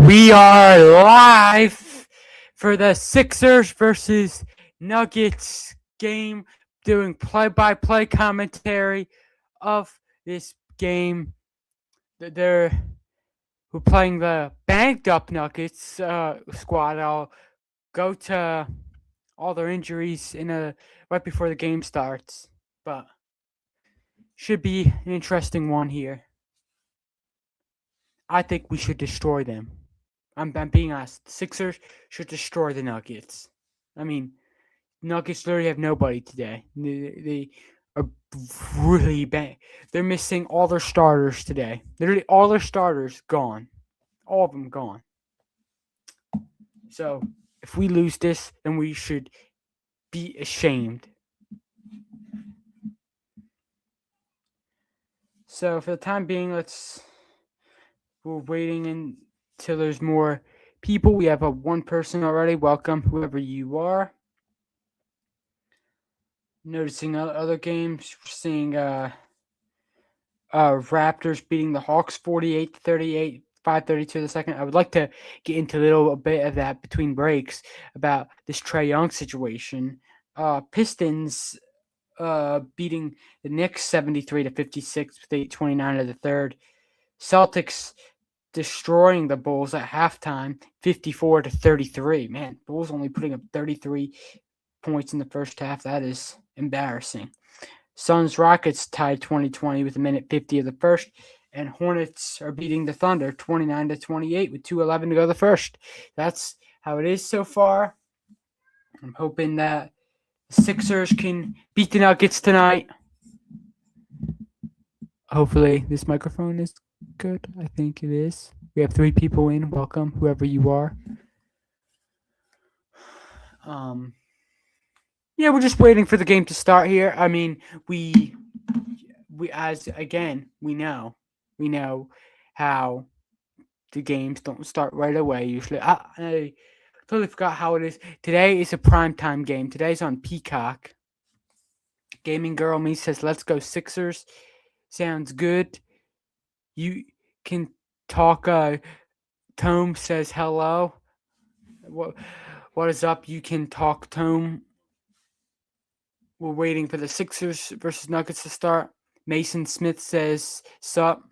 We are live for the Sixers versus Nuggets game, doing play-by-play commentary of this game. They're playing the banged-up Nuggets squad. I'll go to all their injuries right before the game starts, but should be an interesting one here. I think we should destroy them. I'm being honest. The Sixers should destroy the Nuggets. I mean, Nuggets literally have nobody today. They are really bad. They're missing all their starters today. Literally all their starters gone. All of them gone. So if we lose this, then we should be ashamed. So for the time being, we're waiting until there's more people. We have one person already. Welcome, whoever you are. Noticing other games, we're seeing Raptors beating the Hawks 48-38, 5:32 the second. I would like to get into a little bit of that between breaks about this Trae Young situation. Pistons beating the Knicks 73-56 with 8:29 of the third. Celtics destroying the Bulls at halftime 54-33. Man, Bulls only putting up 33 points in the first half. That is embarrassing. Suns Rockets tied 20-20 with a minute 50 of the first, and Hornets are beating the Thunder 29-28 with 2:11 to go the first. That's how it is so far. I'm hoping that the Sixers can beat the Nuggets tonight. Hopefully this microphone is good. I think it is. We have 3 people in. Welcome, whoever you are. Yeah, we're just waiting for the game to start here. I mean, we know how the games don't start right away usually. I totally forgot how it is. Today is a primetime game. Today's on Peacock. Gaming Girl Me says, let's go Sixers. Sounds good. You can talk. Tome says hello. What is up? You can talk, Tome. We're waiting for the Sixers versus Nuggets to start. Mason Smith says, sup.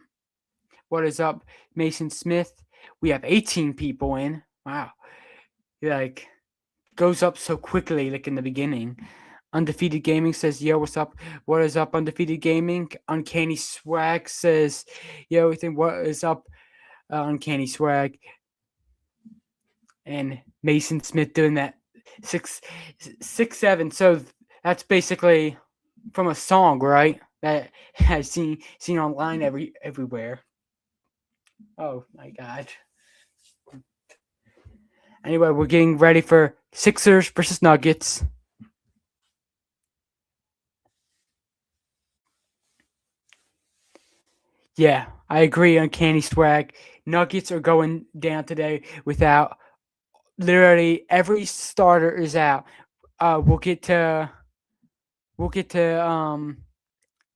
What is up, Mason Smith? We have 18 people in. Wow. Like, goes up so quickly, like in the beginning. Undefeated Gaming says, yo, what's up? What is up, Undefeated Gaming? Uncanny Swag says, yo, what is up, Uncanny Swag? And Mason Smith doing that 6'7". So that's basically from a song, right? That I've seen online everywhere. Oh my god. Anyway, we're getting ready for Sixers versus Nuggets. Yeah, I agree, Uncanny Swag. Nuggets are going down today without literally every starter is out. We'll get to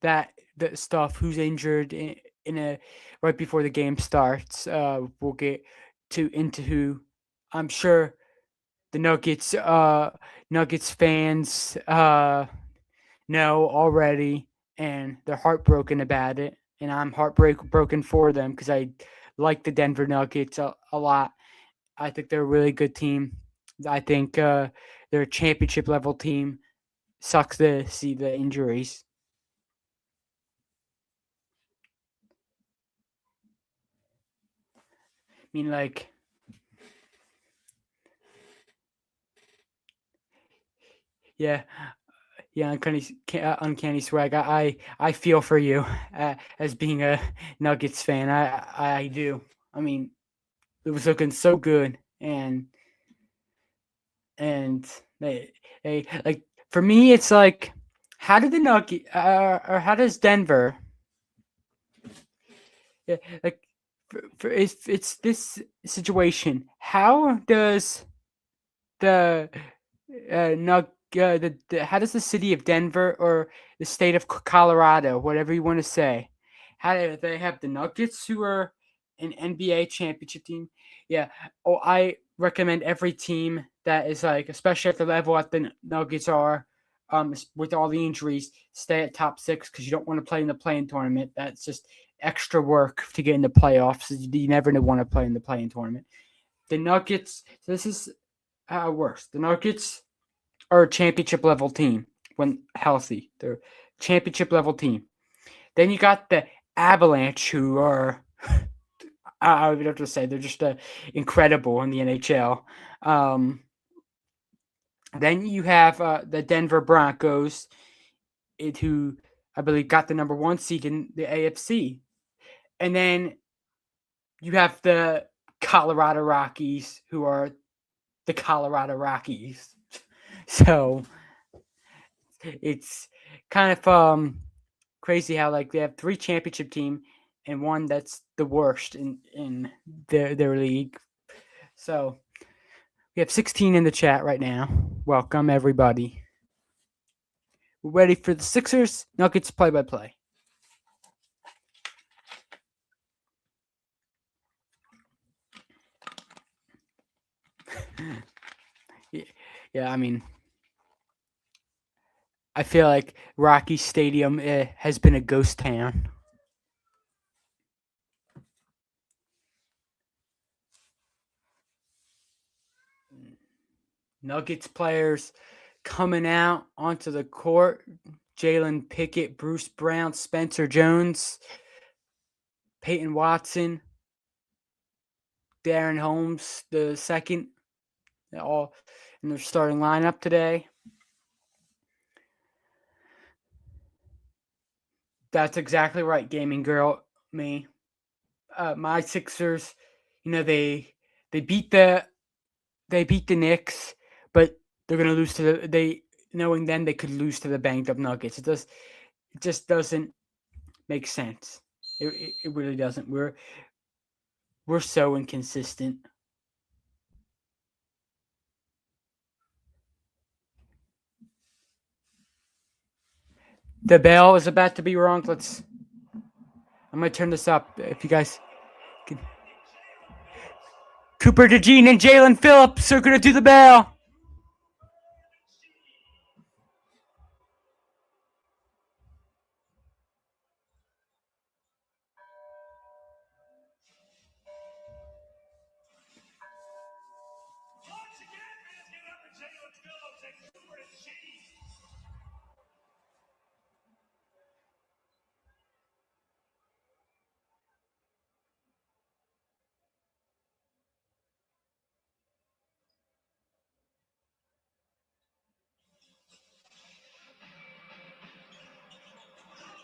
that stuff, who's injured in a right before the game starts. We'll get into who. I'm sure the Nuggets fans know already, and they're heartbroken about it. And I'm heartbroken for them because I like the Denver Nuggets a lot. I think they're a really good team. I think they're a championship level team. Sucks to see the injuries. I mean, like, yeah, uncanny swag. I feel for you as being a Nuggets fan. I do. I mean, it was looking so good, and they like, for me, it's like, how did the Nuggets or how does Denver? Yeah, like, for if it's this situation, how does the how does the city of Denver or the state of Colorado, whatever you want to say, how do they have the Nuggets who are an NBA championship team. Yeah. Oh, I recommend every team that is like, especially at the level that the Nuggets are, with all the injuries, stay at top six because you don't want to play in the play-in tournament. That's just extra work to get in the playoffs. You never want to play in the play-in tournament. The Nuggets. This is how it works. The Nuggets are a championship level team when healthy. They're a championship level team. Then you got the Avalanche, who are, I would have to say, they're just incredible in the NHL. Then you have the Denver Broncos, who I believe got the number 1 seed in the AFC. And then you have the Colorado Rockies, who are the Colorado Rockies. So it's kind of crazy how like they have 3 championship team and one that's the worst in their league. So we have 16 in the chat right now. Welcome everybody. We're ready for the Sixers Nuggets play-by-play. Yeah, I mean, I feel like Rocky Stadium has been a ghost town. Nuggets players coming out onto the court. Jalen Pickett, Bruce Brown, Spencer Jones, Peyton Watson, Darren Holmes, the second, all in their starting lineup today. That's exactly right, gaming girl. Me, my Sixers. You know they beat the Knicks, but they're gonna lose to the knowing then they could lose to the banged up Nuggets. It just doesn't make sense. It really doesn't. We're so inconsistent. The bell is about to be rung. I'm gonna turn this up if you guys can. Cooper DeJean and Jalen Phillips are gonna do the bell.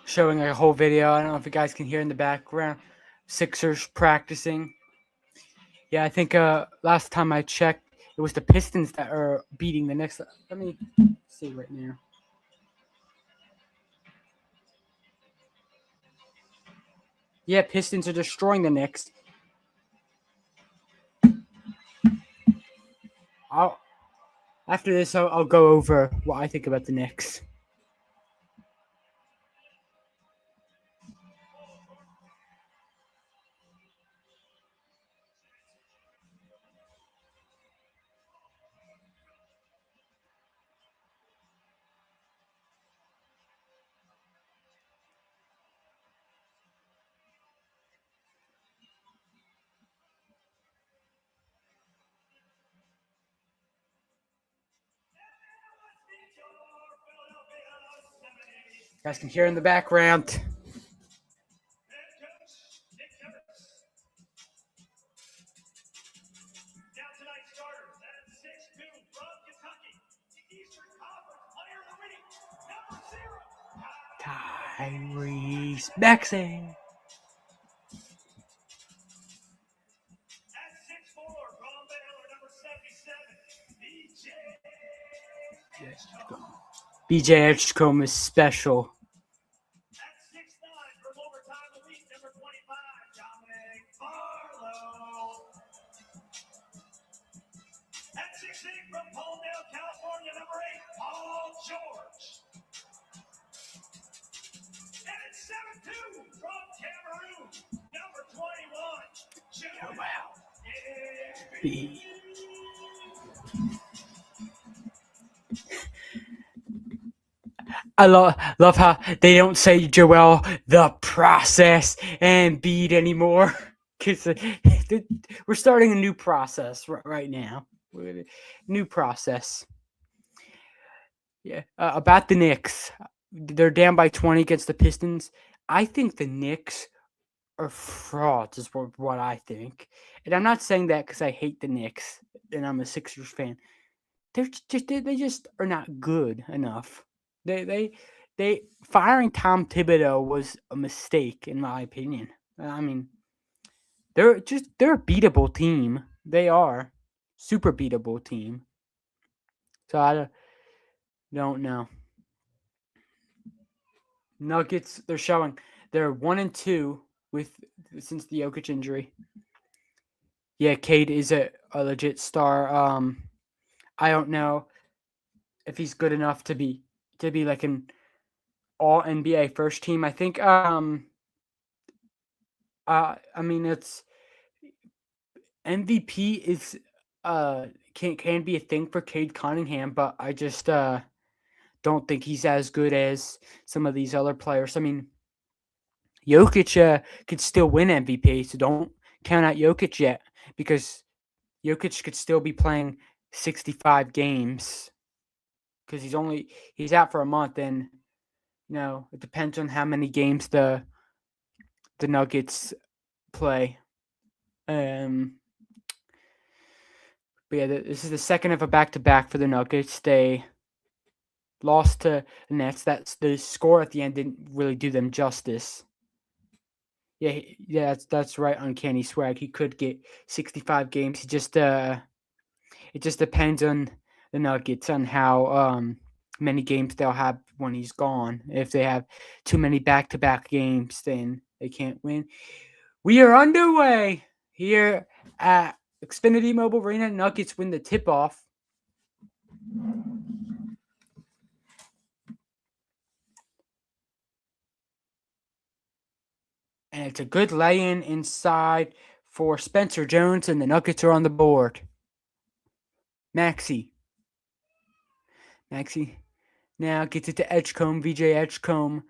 Showing a whole video. I don't know if you guys can hear in the background. Sixers practicing. Yeah, I think last time I checked, it was the Pistons that are beating the Knicks. Let me see right now. Yeah, Pistons are destroying the Knicks. After this, I'll go over what I think about the Knicks. You guys can hear in the background. Tyrese Maxey. BJ Edgecombe is special. At 6'8" from Palmdale, California, number 8, Paul George. And at 7'2" from Cameroon, number 21, I love how they don't say Joel the process and Embiid anymore because we're starting a new process right now. New process. Yeah. About the Knicks, they're down by 20 against the Pistons. I think the Knicks are frauds, is what I think. And I'm not saying that because I hate the Knicks and I'm a Sixers fan. They just are not good enough. They firing Tom Thibodeau was a mistake in my opinion. I mean, they're a beatable team. They are super beatable team. So I don't know. Nuggets, they're showing they're 1-2 with since the Jokic injury. Yeah, Cade is a legit star. I don't know if he's good enough to be like an all NBA first team. I think I mean it's MVP is can be a thing for Cade Cunningham, but I just don't think he's as good as some of these other players. I mean, Jokic could still win MVP, so don't count out Jokic yet because Jokic could still be playing 65 games because he's out for a month, and it depends on how many games the Nuggets play. But yeah, this is the second of a back-to-back for the Nuggets. They lost to the Nets. That's the score at the end didn't really do them justice. Yeah, that's right. Uncanny swag. He could get 65 games. He just it just depends on the Nuggets on how many games they'll have when he's gone. If they have too many back-to-back games, then they can't win. We are underway here at Xfinity Mobile Arena. Nuggets win the tip-off. And it's a good lay-in inside for Spencer Jones, and the Nuggets are on the board. Maxey now gets it to Edgecombe, VJ Edgecombe.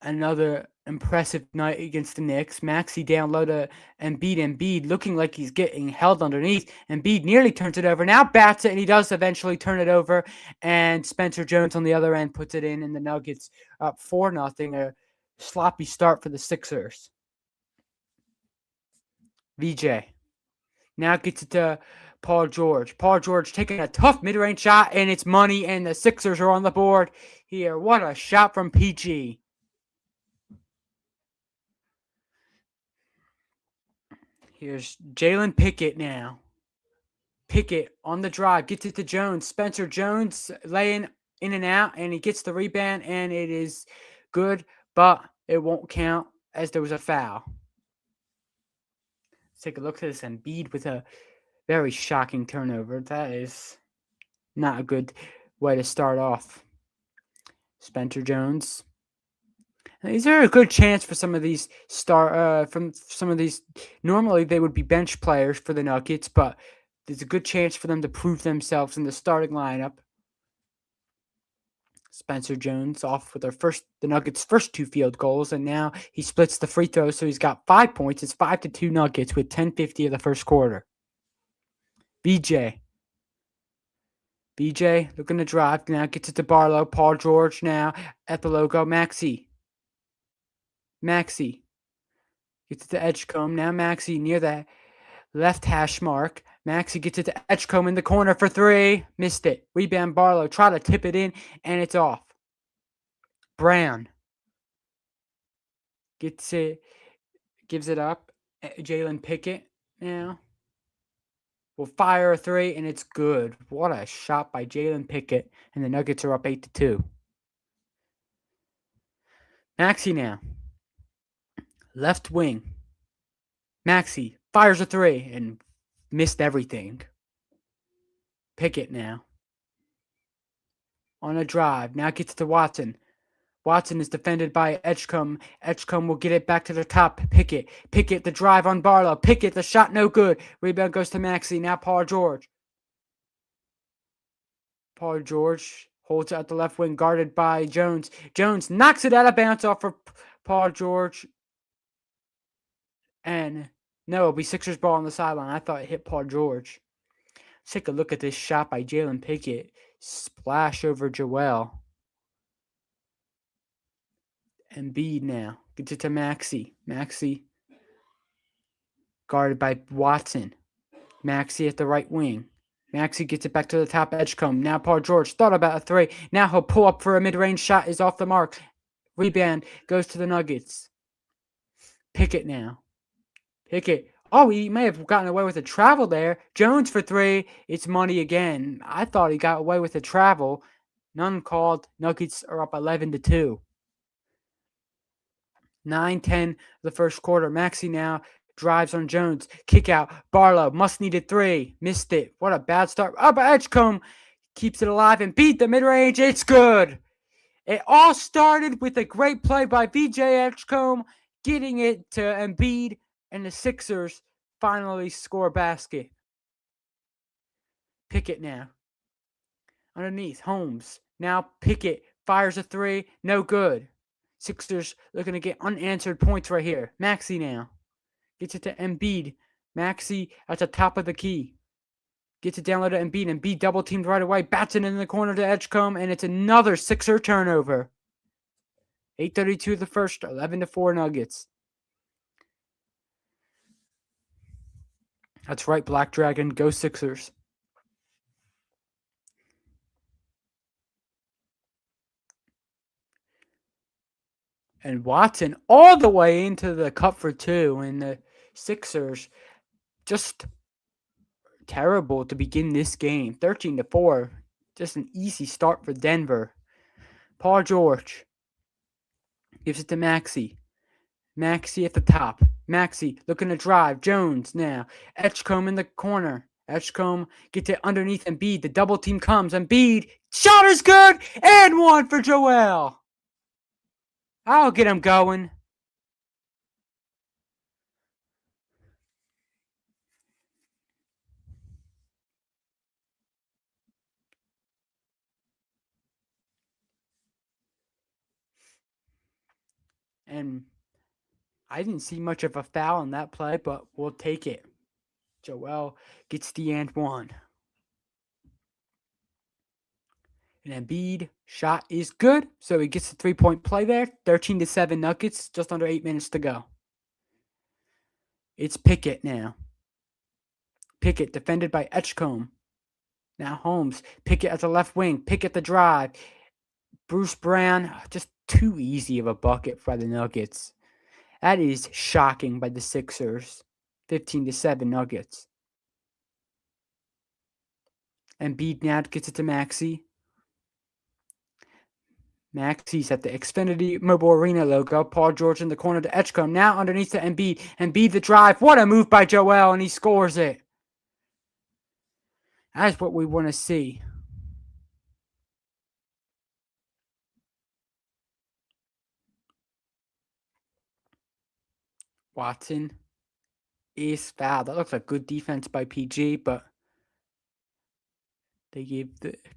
Another impressive night against the Knicks. Maxey down low to Embiid looking like he's getting held underneath. Embiid nearly turns it over. Now bats it, and he does eventually turn it over. And Spencer Jones on the other end puts it in, and the Nuggets up 4-0. A sloppy start for the Sixers. VJ now gets it to Paul George. Paul George taking a tough mid-range shot, and it's money, and the Sixers are on the board here. What a shot from PG. Here's Jalen Pickett now. Pickett on the drive, gets it to Jones. Spencer Jones laying in and out, and he gets the rebound, and it is good, but it won't count as there was a foul. Let's take a look at this. Embiid with a very shocking turnover. That is not a good way to start off. Spencer Jones. Is there a good chance for some of these normally they would be bench players for the Nuggets, but there's a good chance for them to prove themselves in the starting lineup. Spencer Jones off with the Nuggets' first 2 field goals, and now he splits the free throws, so he's got 5 points. It's 5-2 Nuggets with 10:50 of the first quarter. BJ looking to drive now, gets it to Barlow. Paul George now at the logo. Maxey gets it to Edgecombe. Now Maxey near the left hash mark. Maxey gets it to Edgecombe in the corner for 3. Missed it. Rebound Barlow. Try to tip it in, and it's off. Brown gets it. Gives it up. Jalen Pickett now will fire a 3, and it's good. What a shot by Jalen Pickett, and the Nuggets are up 8-2. Maxey now. Left wing. Maxey fires a 3 and missed everything. Pickett now. On a drive. Now gets to Watson. Watson is defended by Edgecombe. Edgecombe will get it back to the top. Pickett. Pickett, the drive on Barlow. Pickett, the shot no good. Rebound goes to Maxey. Now Paul George. Paul George holds it at the left wing, guarded by Jones. Jones knocks it out of bounds off for Paul George. And no, it'll be Sixers ball on the sideline. I thought it hit Paul George. Let's take a look at this shot by Jalen Pickett. Splash over Joel. Embiid now gets it to Maxey. Maxey guarded by Watson. Maxey at the right wing. Maxey gets it back to the top. Edgecombe. Now Paul George thought about a three. Now he'll pull up for a mid-range shot. Is off the mark. Rebound goes to the Nuggets. Pickett now. Pickett. Oh, he may have gotten away with a travel there. Jones for three. It's money again. I thought he got away with a travel. None called. Nuggets are up 11-2. 9-10 the first quarter. Maxey now drives on Jones. Kick out. Barlow must need a three. Missed it. What a bad start. Up Edgecombe keeps it alive and beat the mid-range. It's good. It all started with a great play by VJ Edgecombe, getting it to Embiid, and the Sixers finally score a basket. Pickett now. Underneath. Holmes. Now Pickett fires a three. No good. Sixers looking to get unanswered points right here. Maxey now. Gets it to Embiid. Maxey at the top of the key. Gets it down low to Embiid. Embiid double teamed right away. Bats it in the corner to Edgecombe. And it's another Sixer turnover. 8:32 the first. 11-4 Nuggets. That's right, Black Dragon. Go Sixers. And Watson all the way into the cup for two. And the Sixers just terrible to begin this game. 13-4. Just an easy start for Denver. Paul George gives it to Maxey. Maxey at the top. Maxey looking to drive. Jones now. Edgecombe in the corner. Edgecombe gets it underneath Embiid. The double team comes. Embiid. Shot is good. And one for Joel. I'll get him going. And I didn't see much of a foul on that play, but we'll take it. Joel gets the and one. And Embiid shot is good, so he gets the 3-point play there. 13-7 Nuggets, just under 8 minutes to go. It's Pickett now. Pickett defended by Edgecombe. Now Holmes. Pickett at the left wing. Pickett the drive. Bruce Brown, just too easy of a bucket by the Nuggets. That is shocking by the Sixers. 15-7 Nuggets. Embiid now gets it to Maxey. Maxey's at the Xfinity Mobile Arena logo. Paul George in the corner to Edgecombe. Now underneath to Embiid. Embiid the drive. What a move by Joel, and he scores it. That's what we want to see. Watson is fouled. That looks like good defense by PG, but they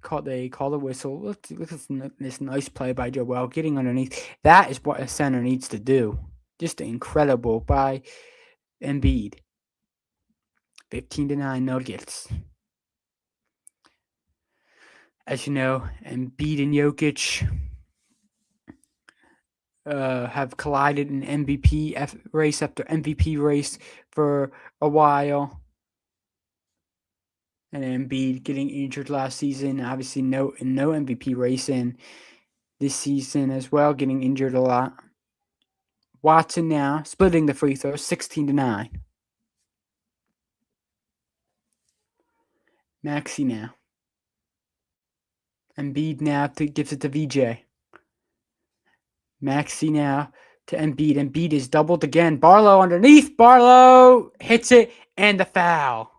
call the whistle. Look at this nice play by Joel getting underneath. That is what a center needs to do. Just incredible by Embiid. 15-9 Nuggets. As you know, Embiid and Jokic have collided in MVP race after MVP race for a while. And Embiid getting injured last season. Obviously, no MVP race in this season as well, getting injured a lot. Watson now splitting the free throws, 16-9. Maxey now. Embiid now gives it to VJ. Maxey now to Embiid. Embiid is doubled again. Barlow underneath. Barlow hits it, and the foul.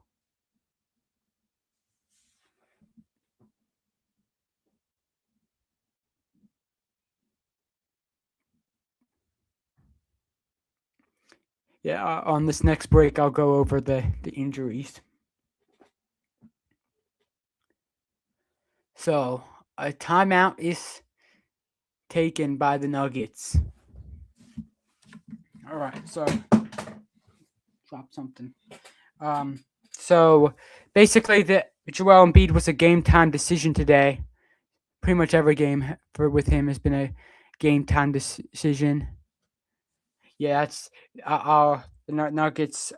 Yeah, on this next break, I'll go over the injuries. So a timeout is taken by the Nuggets. All right, so drop something. So basically, the Joel Embiid was a game time decision today. Pretty much every game with him has been a game time decision. Yeah, that's the Nuggets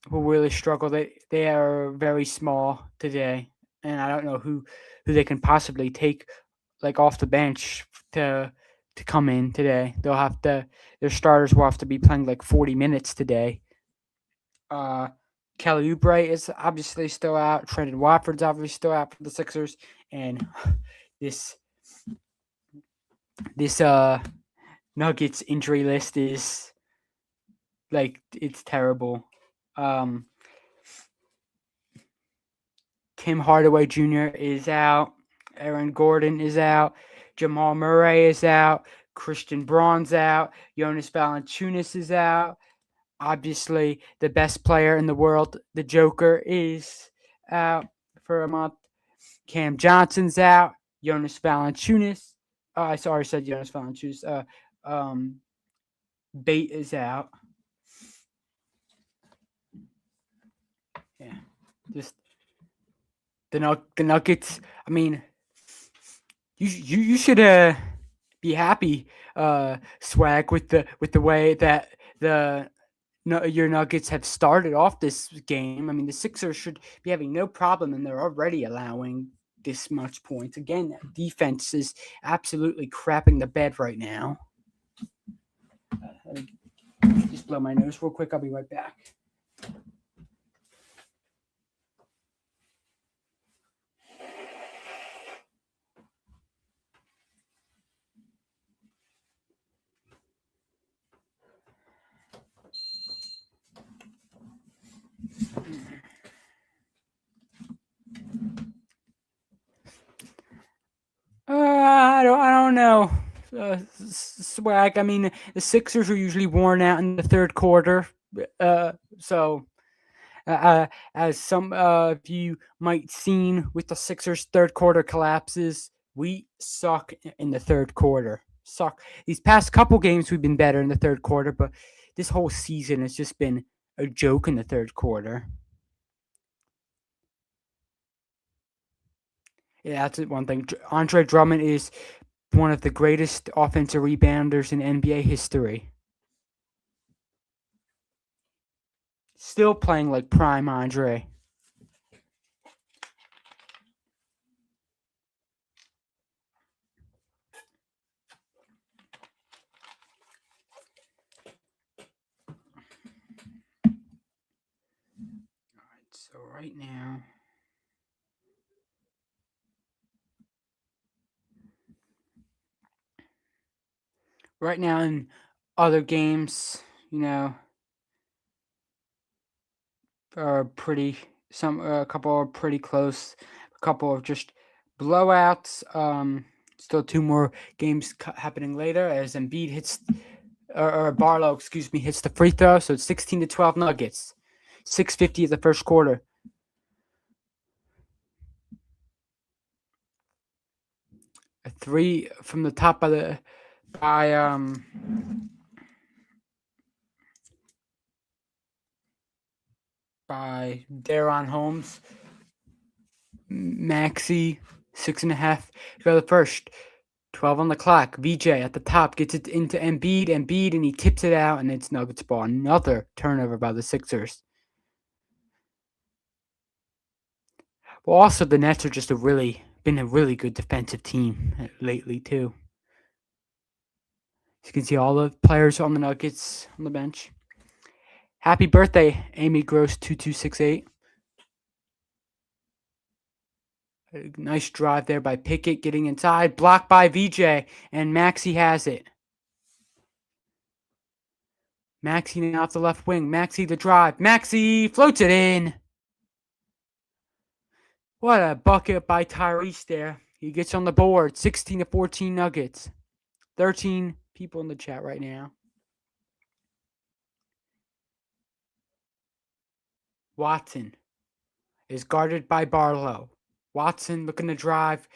will really struggle. They are very small today, and I don't know who they can possibly take like off the bench to come in today. They'll have to their starters will have to be playing like 40 minutes today. Uh, Kelly Oubre is obviously still out. Trendon Watford's obviously still out for the Sixers, and this this Nuggets injury list is like it's terrible. Um, Tim Hardaway Jr. is out. Aaron Gordon is out. Jamal Murray is out. Christian Braun's out. Jonas Valanciunas is out. Obviously, the best player in the world, the Joker, is out for a month. Cam Johnson's out. Jonas Valanciunas. I sorry, said Jonas Valanciunas. Bate is out. Yeah, just the Nuggets. I mean, you should be happy, Swag, with the way that your Nuggets have started off this game. I mean, the Sixers should be having no problem, and they're already allowing this much points. Again, defense is absolutely crapping the bed right now. Just blow my nose real quick. I'll be right back. I don't know. Swag. I mean, the Sixers are usually worn out in the third quarter. So as some of you might seen with the Sixers' third quarter collapses, we suck in the third quarter. Suck. These past couple games we've been better in the third quarter, but this whole season has just been a joke in the third quarter. Yeah, that's one thing. Andre Drummond is one of the greatest offensive rebounders in NBA history. Still playing like prime Andre. All right, so right now in other games, you know, are pretty a couple are pretty close, a couple of just blowouts. Still two more games happening later as Embiid hits or Barlow, excuse me, hits the free throw. So it's 16-12 Nuggets. 6:50 of the first quarter. A three from the top of the by Daron Holmes. Maxi, 6.5. Go the first. 12 on the clock. VJ at the top gets it into Embiid, and he tips it out, and it's Nuggets ball. Another turnover by the Sixers. Well, also the Nets are just been a really good defensive team lately too. As you can see all the players on the Nuggets on the bench. Happy birthday, Amy Gross 2268. A nice drive there by Pickett, getting inside, blocked by VJ, and Maxi has it. Maxi now off the left wing. Maxi the drive. Maxi floats it in. What a bucket by Tyrese there. He gets on the board. 16-14 Nuggets. 13 people in the chat right now. Watson is guarded by Barlow. Watson looking to drive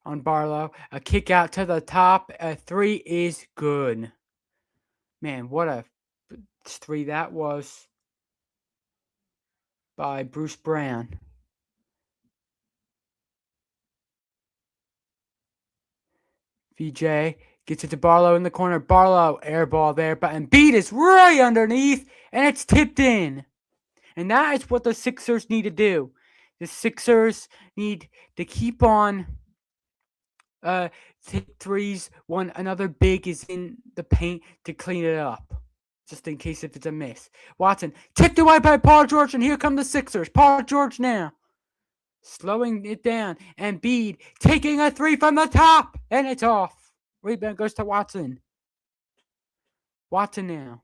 on Barlow. A kick out to the top. A three is good. Man, what a three that was by Bruce Brown. VJ gets it to Barlow in the corner. Barlow, air ball there, but Embiid is right underneath, and it's tipped in. And that is what the Sixers need to do. The Sixers need to keep on take threes when another big is in the paint to clean it up, just in case if it's a miss. Watson tipped away by Paul George, and here come the Sixers. Paul George now slowing it down. Embiid taking a three from the top, and it's off. Rebound goes to Watson. Watson now.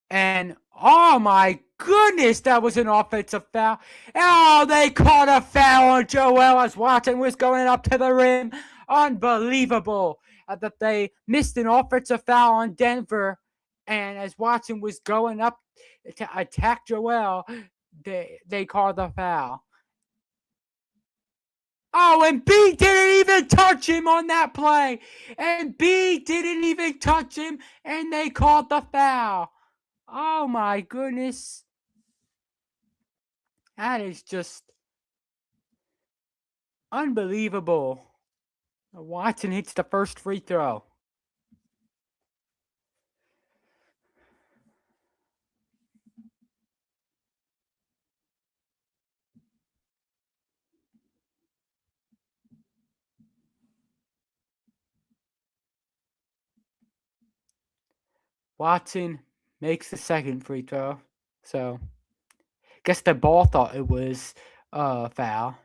And oh my goodness, that was an offensive foul. Oh, they caught a foul on Joel as Watson was going up to the rim. Unbelievable that they missed an offensive foul on Denver. And as Watson was going up to attack Joel, they called the foul. Oh, and B didn't even touch him on that play. And B didn't even touch him, and they called the foul. Oh my goodness. That is just unbelievable. Watson hits the first free throw. Watson makes the second free throw. So, guess the ball thought it was a foul.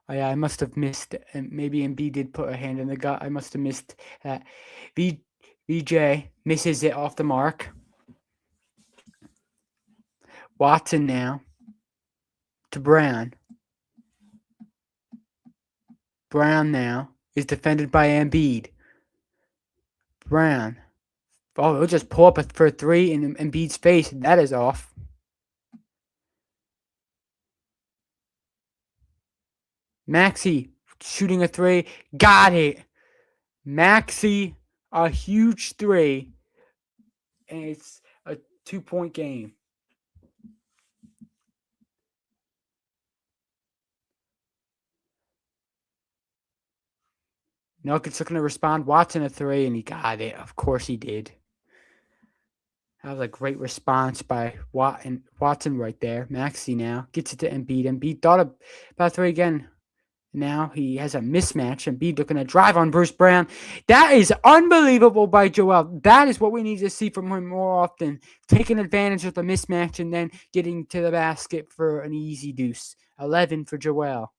Oh, yeah, I must have missed. And maybe Embiid did put a hand in the gut. I must have missed that. VJ misses it off the mark. Watson now to Brown. Brown now is defended by Embiid. Brown. Oh, he'll just pull up for a three in Embiid's face, and that is off. Maxey shooting a three. Got it. Maxey, a huge three. And it's a 2-point game. Nuggets looking to respond. Watson a three, and he got it. Of course he did. That was a great response by Watson right there. Maxey now gets it to Embiid. Embiid thought about three again. Now he has a mismatch. Embiid looking to drive on Bruce Brown. That is unbelievable by Joel. That is what we need to see from him more often. Taking advantage of the mismatch and then getting to the basket for an easy deuce. 11 for Joel.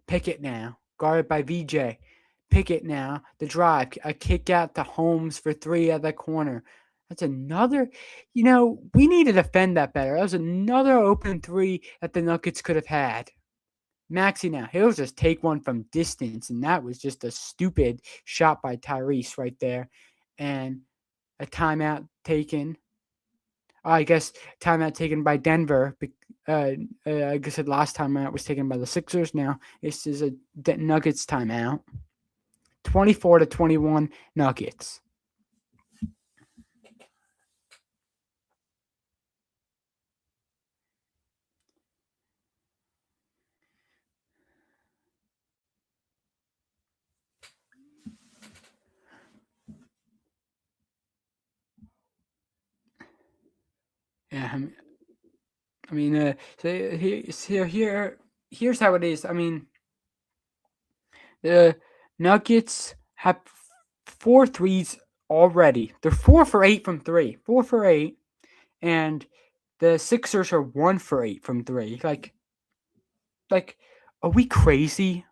Pickett now, guarded by VJ. Pickett now, the drive. A kick out to Holmes for three at the corner. That's another, we need to defend that better. That was another open three that the Nuggets could have had. Maxey now, he'll just take one from distance, and that was just a stupid shot by Tyrese right there. And a timeout taken. I guess timeout taken by Denver. I guess the last timeout was taken by the Sixers. Now this is a Nuggets timeout. 24-21 Nuggets. Yeah, I mean, so here's how it is. I mean, the Nuggets have 4 threes already. They're 4 for 8 from three. 4 for 8, and the Sixers are 1 for 8 from three. Like, are we crazy?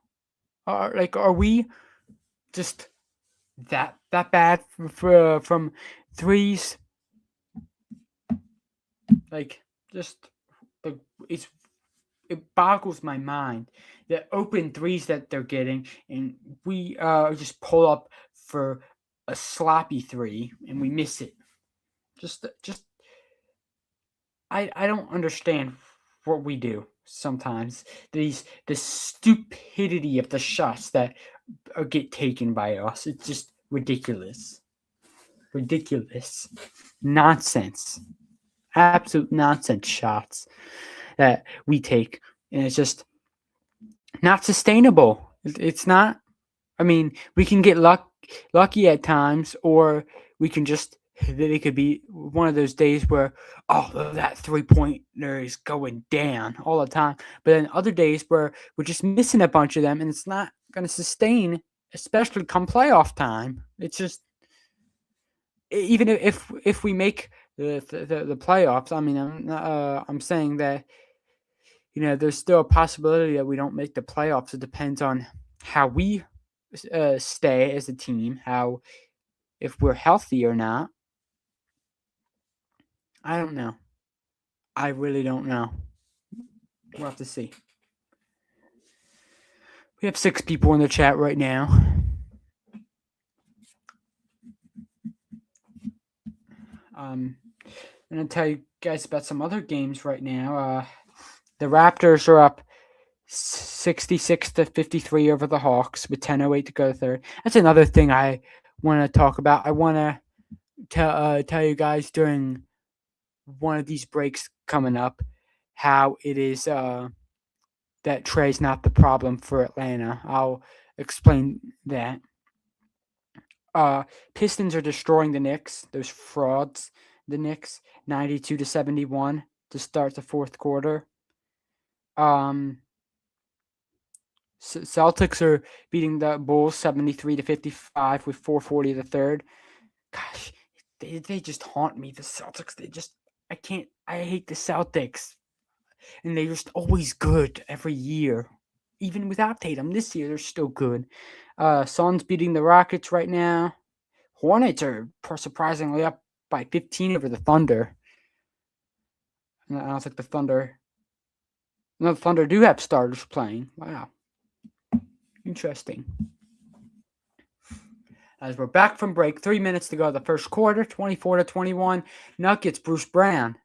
Are we just that bad from threes? It boggles my mind the open threes that they're getting, and we just pull up for a sloppy three and we miss it. Just I don't understand what we do sometimes. The stupidity of the shots that get taken by us. It's just ridiculous. Ridiculous. Nonsense. Absolute nonsense shots that we take. And it's just not sustainable. It's not. I mean, we can get lucky at times, or we can just. It could be one of those days where, that 3-pointer is going down all the time. But then other days where we're just missing a bunch of them, and it's not going to sustain, especially come playoff time. It's just, even if we make the playoffs. I mean, I'm saying that there's still a possibility that we don't make the playoffs. It depends on how we stay as a team, if we're healthy or not. I don't know. I really don't know. We'll have to see. We have 6 people in the chat right now. I'm going to tell you guys about some other games right now. The Raptors are up 66-53 over the Hawks with 10:08 to go third. That's another thing I want to talk about. I want to tell you guys during one of these breaks coming up how it is that Trey's not the problem for Atlanta. I'll explain that. Pistons are destroying the Knicks. Those frauds. The Knicks 92-71 to start the fourth quarter. Celtics are beating the Bulls 73-55 with 4:40 the third. Gosh, they just haunt me. The Celtics, I hate the Celtics. And they're just always good every year. Even without Tatum, this year they're still good. Suns beating the Rockets right now. Hornets are surprisingly up by 15 over the Thunder. I don't think the Thunder... No, the Thunder do have starters playing. Wow. Interesting. As we're back from break, 3 minutes to go the first quarter, 24-21. Nuggets, Bruce Brown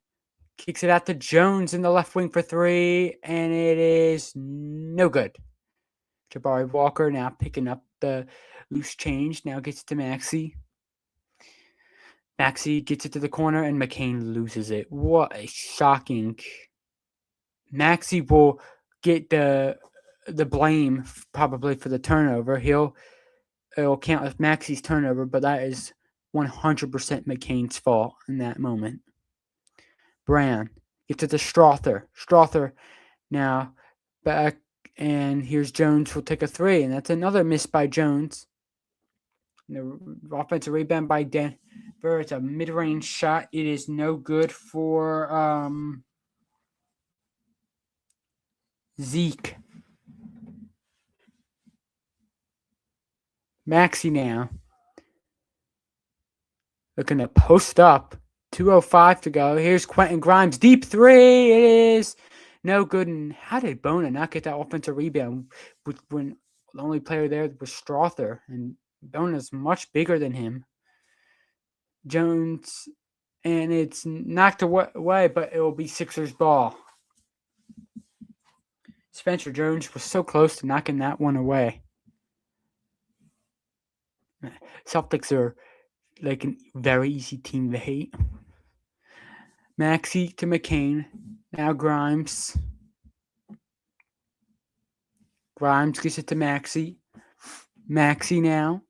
kicks it out to Jones in the left wing for 3, and it is no good. Jabari Walker now picking up the loose change, now gets it to Maxey. Maxey gets it to the corner, and McCain loses it. What a shocking... Maxey will get the blame probably for the turnover. It'll count as Maxey's turnover, but that is 100% McCain's fault in that moment. Brown gets it to Strother. Strother now back, and here's Jones will take a 3, and that's another miss by Jones. The offensive rebound by Denver. It's a mid-range shot. It is no good for Zeke. Maxey now looking to post up. 2:05 to go. Here's Quentin Grimes. Deep 3. It is no good. And how did Bona not get that offensive rebound when the only player there was Strother? And Bona's much bigger than him. Jones, and it's knocked away, but it will be Sixers ball. Spencer Jones was so close to knocking that one away. Celtics are like a very easy team to hate. Maxey to McCain. Now Grimes. Grimes gets it to Maxey. Maxey now.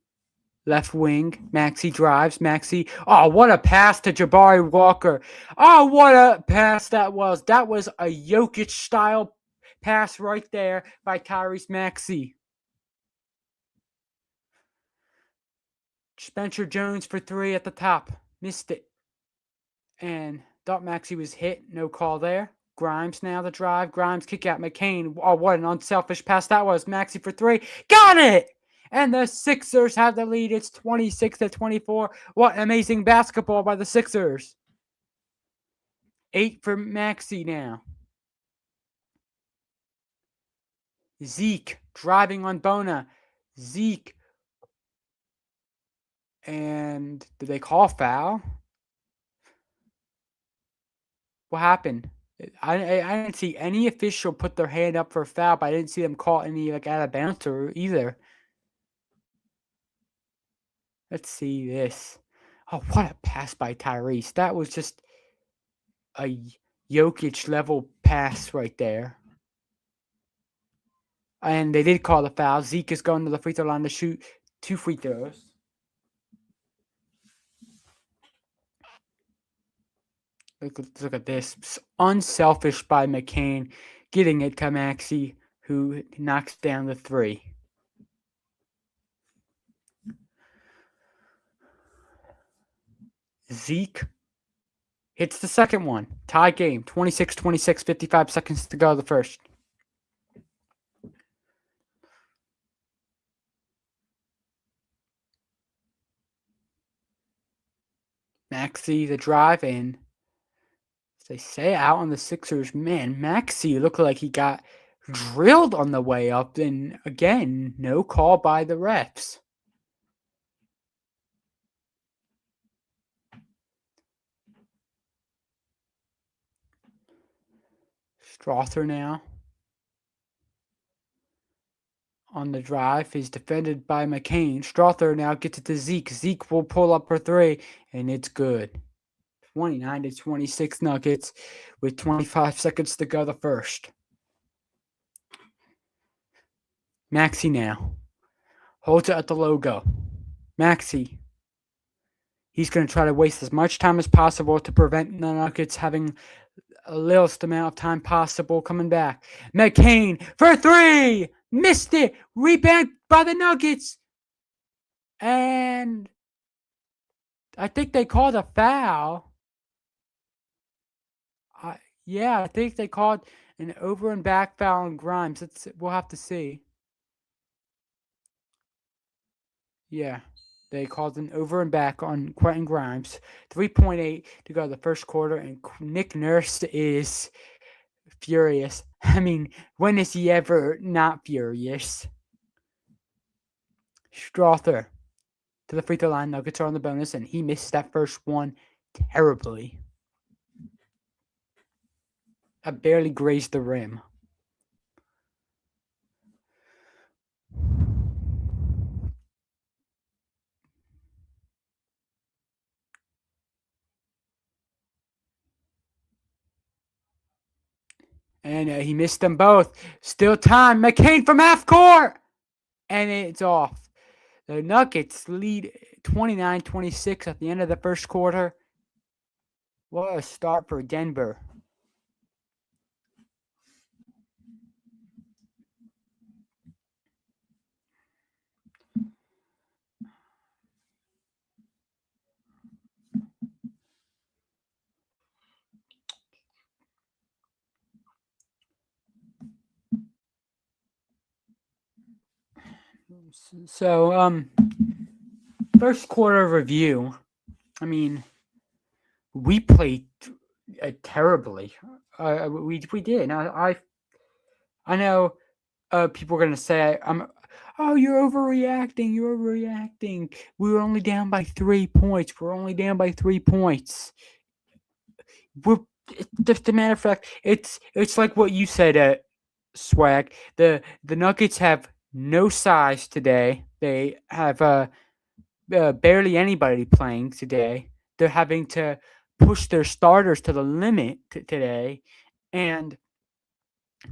Left wing. Maxey drives. Maxey. Oh, what a pass to Jabari Walker. Oh, what a pass that was. That was a Jokic-style pass right there by Tyrese Maxey. Spencer Jones for 3 at the top. Missed it. And thought Maxey was hit. No call there. Grimes now the drive. Grimes kick out McCain. Oh, what an unselfish pass that was. Maxey for 3. Got it! And the Sixers have the lead. It's 26-24. What amazing basketball by the Sixers. 8 for Maxey now. Zeke driving on Bona. Zeke. And did they call foul? What happened? I didn't see any official put their hand up for a foul, but I didn't see them call any like out of bounds or either. Let's see this. Oh, what a pass by Tyrese. That was just a Jokic level pass right there. And they did call the foul. Zeke is going to the free throw line to shoot 2 free throws. Look at this. It's unselfish by McCain, getting it to Maxey, who knocks down the 3. Zeke hits the second one. Tie game. 26-26, 55 seconds to go the first. Maxey, the drive in. As they say out on the Sixers, man, Maxey looked like he got drilled on the way up. And again, no call by the refs. Strother now on the drive is defended by McCain. Strother now gets it to Zeke. Zeke will pull up for 3, and it's good. 29-26 Nuggets with 25 seconds to go the first. Maxey now holds it at the logo. Maxey. He's going to try to waste as much time as possible to prevent the Nuggets having a littlest amount of time possible coming back. McCain for 3! Missed it! Rebound by the Nuggets! And I think they called a foul. I think they called an over and back foul on Grimes. We'll have to see. Yeah, they called an over and back on Quentin Grimes. 3.8 to go the first quarter, and Nick Nurse is furious. I mean, when is he ever not furious? Strother to the free throw line. Nuggets are on the bonus, and he missed that first one terribly. I barely grazed the rim. And he missed them both. Still time. McCain from half court. And it's off. The Nuggets lead 29-26 at the end of the first quarter. What a start for Denver. So, first quarter review. I mean, we played terribly. We did. I know people are gonna say oh, you're overreacting. You're overreacting. We were only down by 3 points. Just a matter of fact, it's like what you said, Swag. The Nuggets have no size today. They have barely anybody playing today. They're having to push their starters to the limit today, and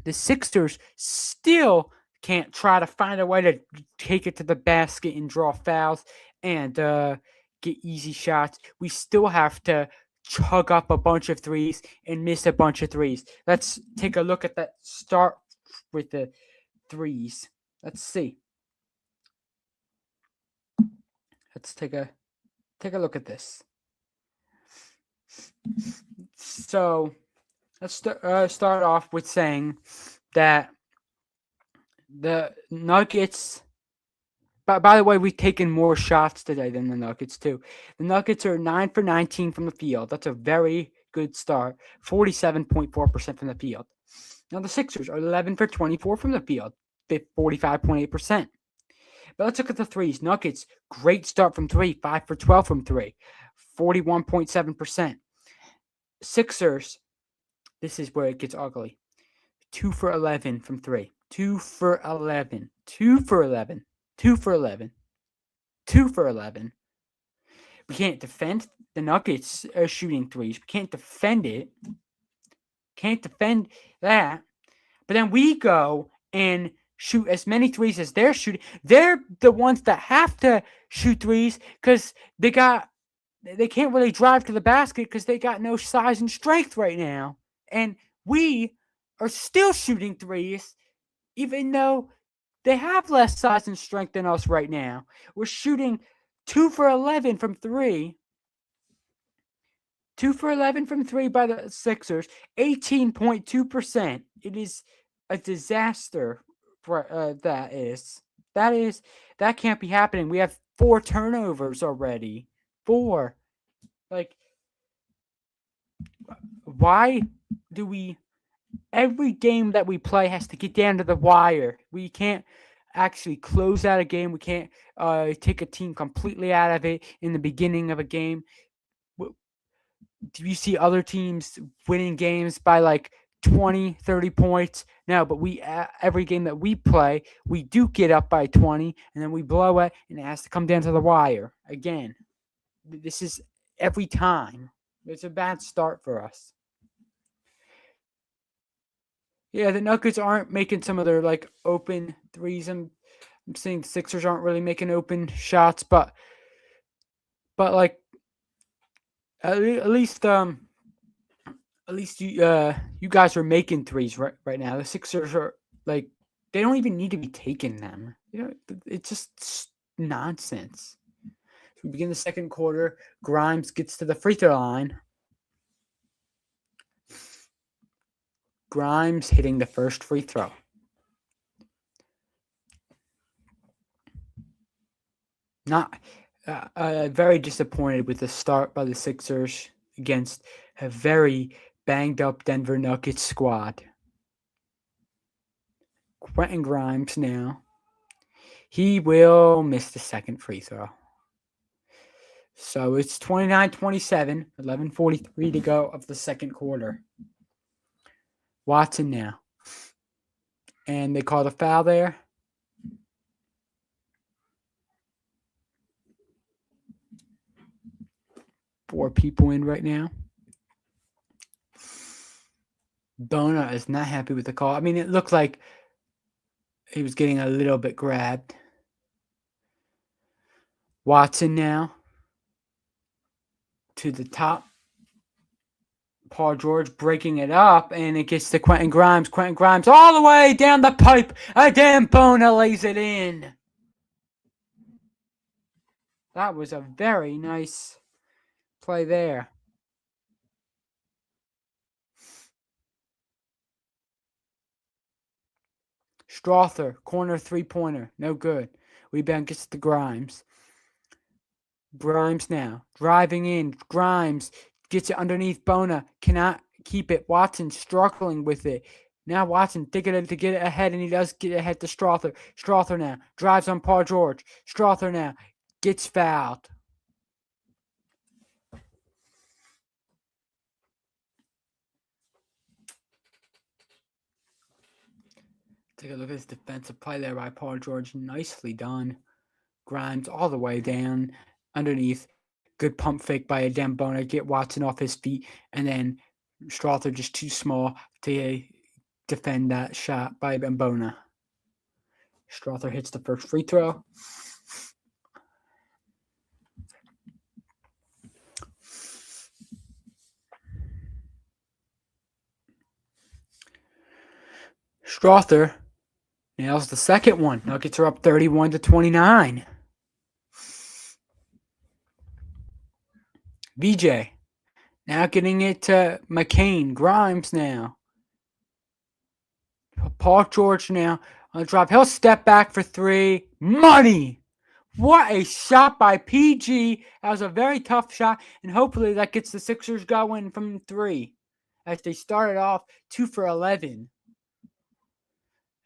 the Sixers still can't try to find a way to take it to the basket and draw fouls and get easy shots. We still have to chug up a bunch of threes and miss a bunch of threes. Let's take a look at that start with the threes. Let's see. Let's take a look at this. So let's start off with saying that the Nuggets. By the way, we've taken more shots today than the Nuggets too. The Nuggets are 9 for 19 from the field. That's a very good start. 47.4% from the field. Now the Sixers are 11 for 24 from the field. 45.8%. But let's look at the threes. Nuggets, great start from three, 5 for 12 from three, 41.7%. Sixers, this is where it gets ugly. 2 for 11 from three, 2 for 11, 2 for 11, 2 for 11, 2 for 11. We can't defend the Nuggets shooting threes. We can't defend it. Can't defend that. But then we go and shoot as many threes as they're shooting. They're the ones that have to shoot threes because they can't really drive to the basket because they got no size and strength right now. And we are still shooting threes even though they have less size and strength than us right now. We're shooting 2 for 11 from three. 2 for 11 from three by the Sixers, 18.2%. It is a disaster. That can't be happening. We have 4 turnovers already. 4. Like, why do we? Every game that we play has to get down to the wire. We can't actually close out a game. We can't take a team completely out of it in the beginning of a game. Do you see other teams winning games by like 20, 30 points? No, but every game that we play, we do get up by 20, and then we blow it, and it has to come down to the wire. Again, this is every time. It's a bad start for us. Yeah, the Nuggets aren't making some of their like open threes. I'm seeing Sixers aren't really making open shots, but like at least you guys are making threes right now. The Sixers are like they don't even need to be taking them. It's just nonsense. We begin the second quarter. Grimes gets to the free throw line. Grimes hitting the first free throw. Not very disappointed with the start by the Sixers against a very banged up Denver Nuggets squad. Quentin Grimes now. He will miss the second free throw. So it's 29-27, 11:43 to go of the second quarter. Watson now. And they call the foul there. Four people in right now. Bona is not happy with the call. I mean, it looked like he was getting a little bit grabbed. Watson now to the top. Paul George breaking it up, and it gets to Quentin Grimes. Quentin Grimes all the way down the pipe. Again, Bona lays it in. That was a very nice play there. Strother, corner three-pointer. No good. Rebound gets to Grimes. Grimes now. Driving in. Grimes gets it underneath Bona. Cannot keep it. Watson struggling with it. Now Watson thinking to get it ahead, and he does get ahead to Strother. Strother now. Drives on Paul George. Strother now. Gets fouled. Take a look at this defensive play there by Paul George. Nicely done. Grimes all the way down underneath. Good pump fake by Adem Bona. Get Watson off his feet. And then Strother just too small to defend that shot by Mbona. Strother hits the first free throw. Strother nails the second one. Nuggets are up 31-29. VJ now getting it to McCain. Grimes now. Paul George now on the drop. He'll step back for three. Money! What a shot by PG. That was a very tough shot, and hopefully that gets the Sixers going from three as they started off 2 for 11.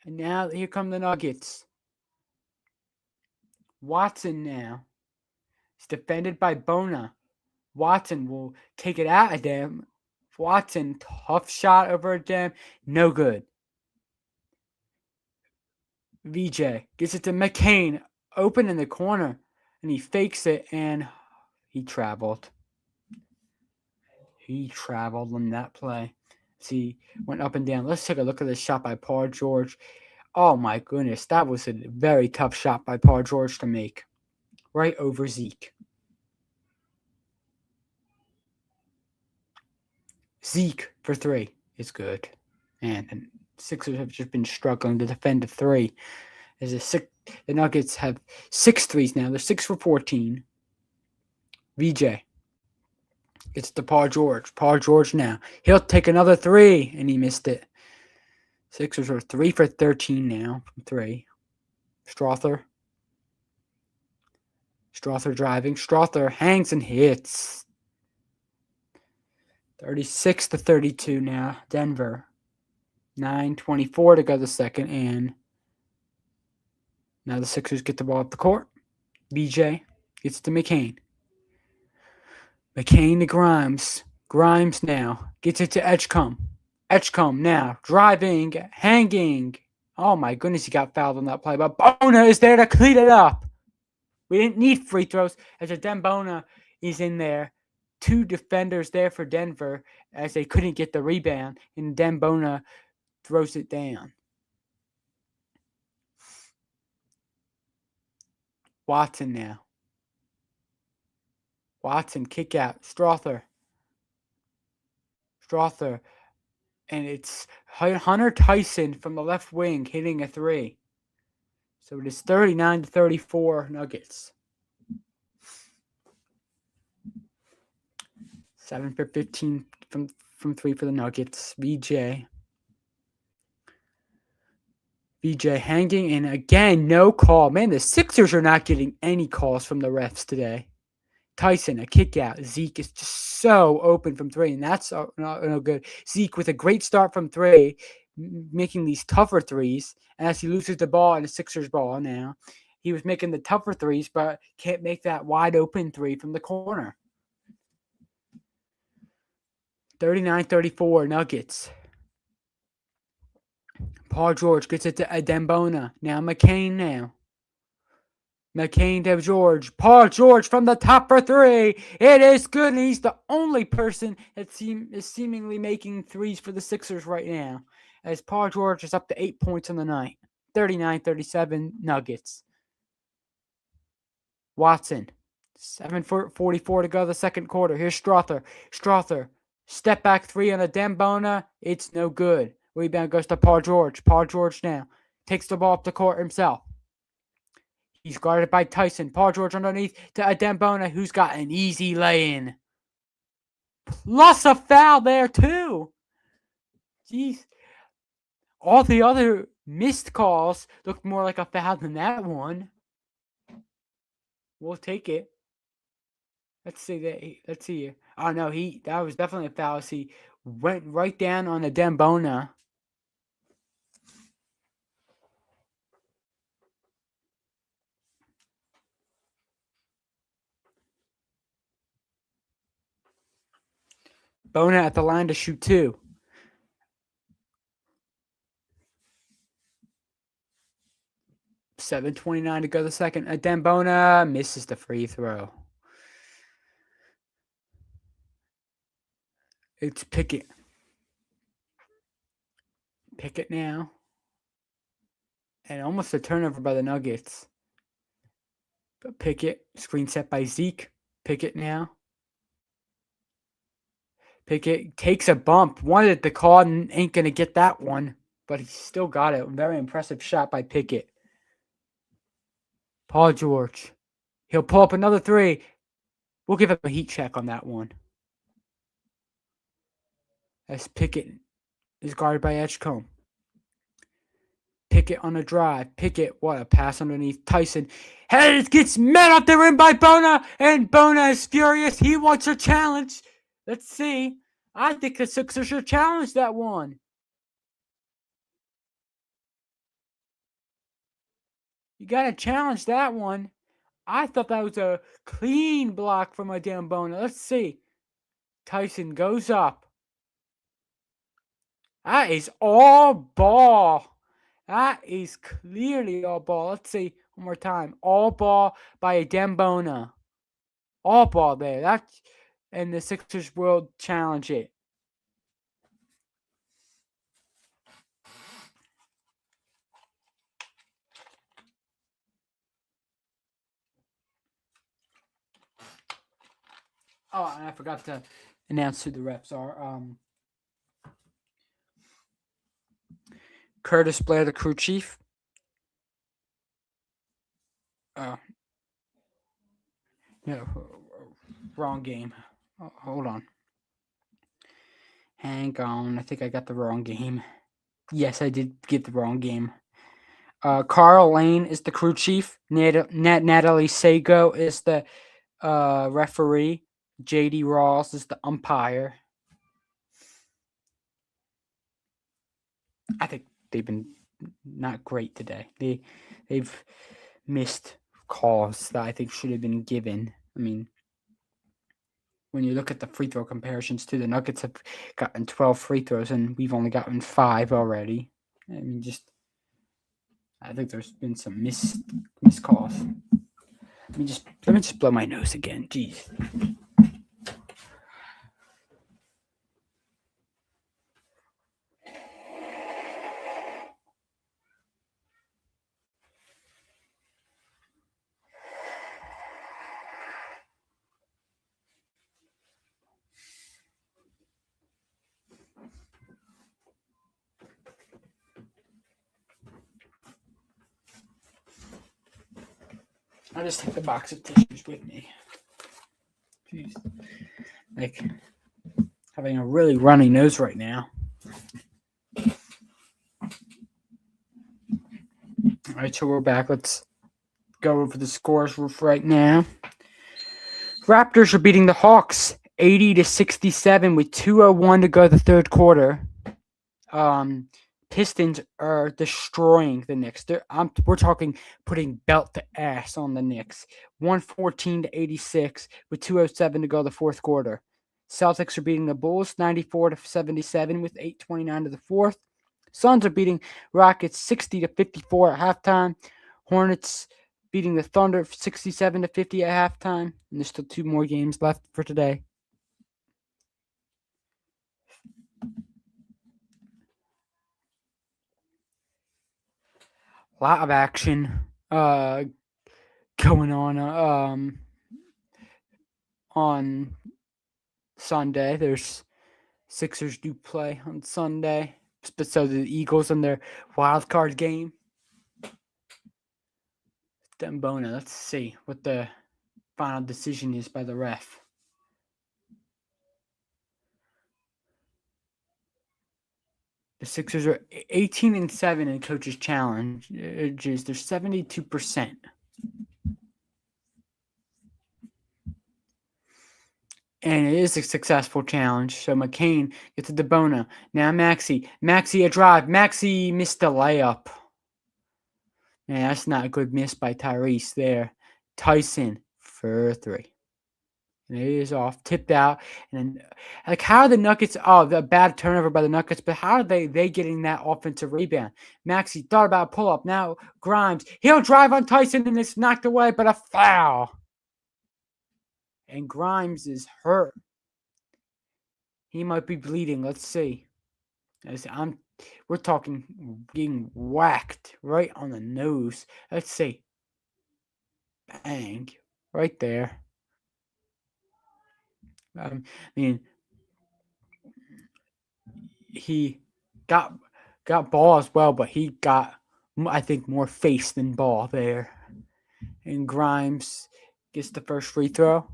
And now here come the Nuggets. Watson now. It's defended by Bona. Watson will take it out of them. Watson, tough shot over them. No good. VJ gets it to McCain. Open in the corner. And he fakes it and he traveled. He traveled on that play. See, went up and down. Let's take a look at this shot by Paul George. Oh my goodness, that was a very tough shot by Paul George to make. Right over Zeke. Zeke for three is good. And Sixers have just been struggling to defend a three. The Nuggets have 6 threes now. They're 6 for 14. VJ. It's to Paul George. Paul George now. He'll take another three, and he missed it. Sixers are 3 for 13 now from three. Strother driving. Strother hangs and hits. 36 to 32 now. Denver. 9:24 to go the second, and now the Sixers get the ball up the court. BJ gets to McCain. McCain to Grimes. Grimes now gets it to Edgecombe. Edgecombe now driving, hanging. Oh my goodness, he got fouled on that play. But Bona is there to clean it up. We didn't need free throws as Adem Bona is in there. 2 defenders there for Denver as they couldn't get the rebound. And Adem Bona throws it down. Watson now. Watson kick out. Strother. And it's Hunter Tyson from the left wing hitting a three. So it is 39 to 34 Nuggets. 7 for 15 from three for the Nuggets. VJ hanging, and again, no call. Man, the Sixers are not getting any calls from the refs today. Tyson, a kick out. Zeke is just so open from three, and that's no good. Zeke with a great start from three, making these tougher threes. And as he loses the ball in the Sixers ball now, he was making the tougher threes, but can't make that wide open three from the corner. 39-34 Nuggets. Paul George gets it to Adem Bona. Now McCain now. McCain to George. Paul George from the top for three. It is good, and he's the only person that is seemingly making threes for the Sixers right now, as Paul George is up to 8 points on the night. 39-37 Nuggets. Watson. 7:44 to go the second quarter. Here's Strother. Step back three on Adem Bona. It's no good. Rebound goes to Paul George. Paul George now takes the ball up the court himself. He's guarded by Tyson. Paul George underneath to Adem Bona, who's got an easy lay-in. Plus a foul there, too. Jeez. All the other missed calls looked more like a foul than that one. We'll take it. Let's see. Oh, no, that was definitely a foul. He went right down on Adem Bona. Bona at the line to shoot two. $7:29 to go the second. Adem Bona misses the free throw. It's Pickett. Pickett now. And almost a turnover by the Nuggets. But Pickett, screen set by Zeke. Pickett now. Pickett takes a bump. Wanted the call and ain't going to get that one. But he still got it. Very impressive shot by Pickett. Paul George. He'll pull up another three. We'll give him a heat check on that one. As Pickett is guarded by Edgecombe. Pickett on a drive. Pickett, what a pass underneath Tyson. Hey, gets met up the rim by Bona, and Bona is furious. He wants a challenge. Let's see. I think the Sixers should challenge that one. You got to challenge that one. I thought that was a clean block from a Dembona. Let's see. Tyson goes up. That is all ball. That is clearly all ball. Let's see one more time. All ball by a Dembona. All ball there. That's and the Sixers will challenge it. Oh, and I forgot to announce who the reps are. Curtis Blair, the crew chief. No, wrong game. Oh, hold on. Hang on. I think I got the wrong game. Yes, I did get the wrong game. Carl Lane is the crew chief. Natalie Sago is the referee. JD Ross is the umpire. I think they've been not great today. They've missed calls that I think should have been given. I mean, when you look at the free throw comparisons to the Nuggets have gotten 12 free throws and we've only gotten 5 already. I mean, I think there's been some missed calls. Let me just blow my nose again. Jeez. I'll just take the box of tissues with me. Jeez. Like having a really runny nose right now. All right, so we're back. Let's go over the scores right now. Raptors are beating the Hawks 80-67 with 2:01 to go the third quarter. Pistons are destroying the Knicks. We're talking putting belt to ass on the Knicks. 114-86 with 2:07 to go the fourth quarter. Celtics are beating the Bulls 94-77 with 8:29 to the fourth. Suns are beating Rockets 60-54 at halftime. Hornets beating the Thunder 67-50 at halftime. And there's still 2 more games left for today. A lot of action going on Sunday. There's Sixers do play on Sunday. But so the Eagles in their wild card game. Dembona. Let's see what the final decision is by the ref. The Sixers are 18-7 in coaches' challenges. They're 72%. And it is a successful challenge. So McCain gets to Dembona. Now Maxey. Maxey a drive. Maxey missed a layup. Man, that's not a good miss by Tyrese there. Tyson for 3. And it is off, tipped out. And then, like, how are the Nuggets? Oh, the bad turnover by the Nuggets, but how are they getting that offensive rebound? Maxey thought about a pull up. Now Grimes, he'll drive on Tyson, and it's knocked away, but a foul. And Grimes is hurt. He might be bleeding. Let's see. We're talking getting whacked right on the nose. Let's see. Bang, right there. I mean, he got ball as well, but he got, I think, more face than ball there. And Grimes gets the first free throw.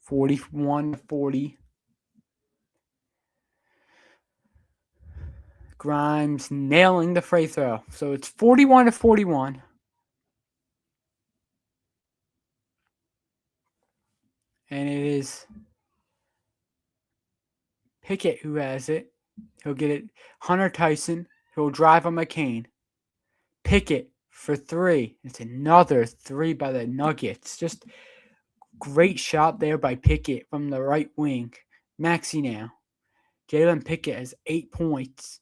(41-40). Grimes nailing the free throw. So it's 41-41. And it is Pickett who has it. He'll get it. Hunter Tyson. He'll drive on McCain. Pickett for three. It's another three by the Nuggets. Just great shot there by Pickett from the right wing. Maxey now. Jalen Pickett has 8 points.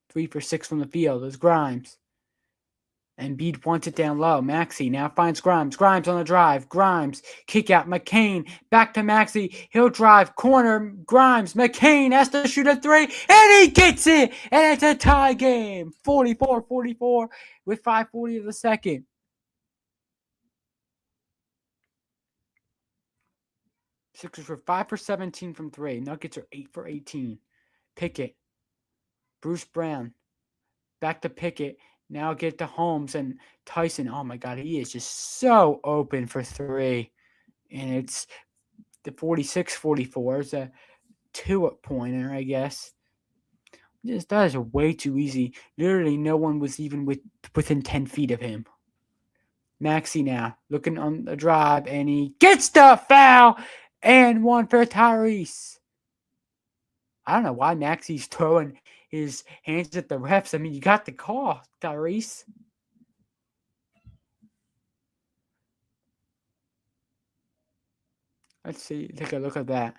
3 for 6 from the field. There's Grimes. Embiid wants it down low. Maxey now finds Grimes. Grimes on the drive. Grimes. Kick out. McCain. Back to Maxey. He'll drive. Corner. Grimes. McCain has to shoot a three. And he gets it. And it's a tie game. 44-44 with 5:40 of the second. Sixers were 5 for 17 from three. Nuggets are 8 for 18. Pickett. Bruce Brown. Back to Pickett. Now get to Holmes and Tyson. Oh my God, he is just so open for three. And it's the 46-44. It's a 2-pointer, I guess. Just that is way too easy. Literally, no one was even within 10 feet of him. Maxey now looking on the drive, and he gets the foul and one for Tyrese. I don't know why Maxey's throwing his hands at the refs. I mean, you got the call, Tyrese. Let's see. Take a look at that.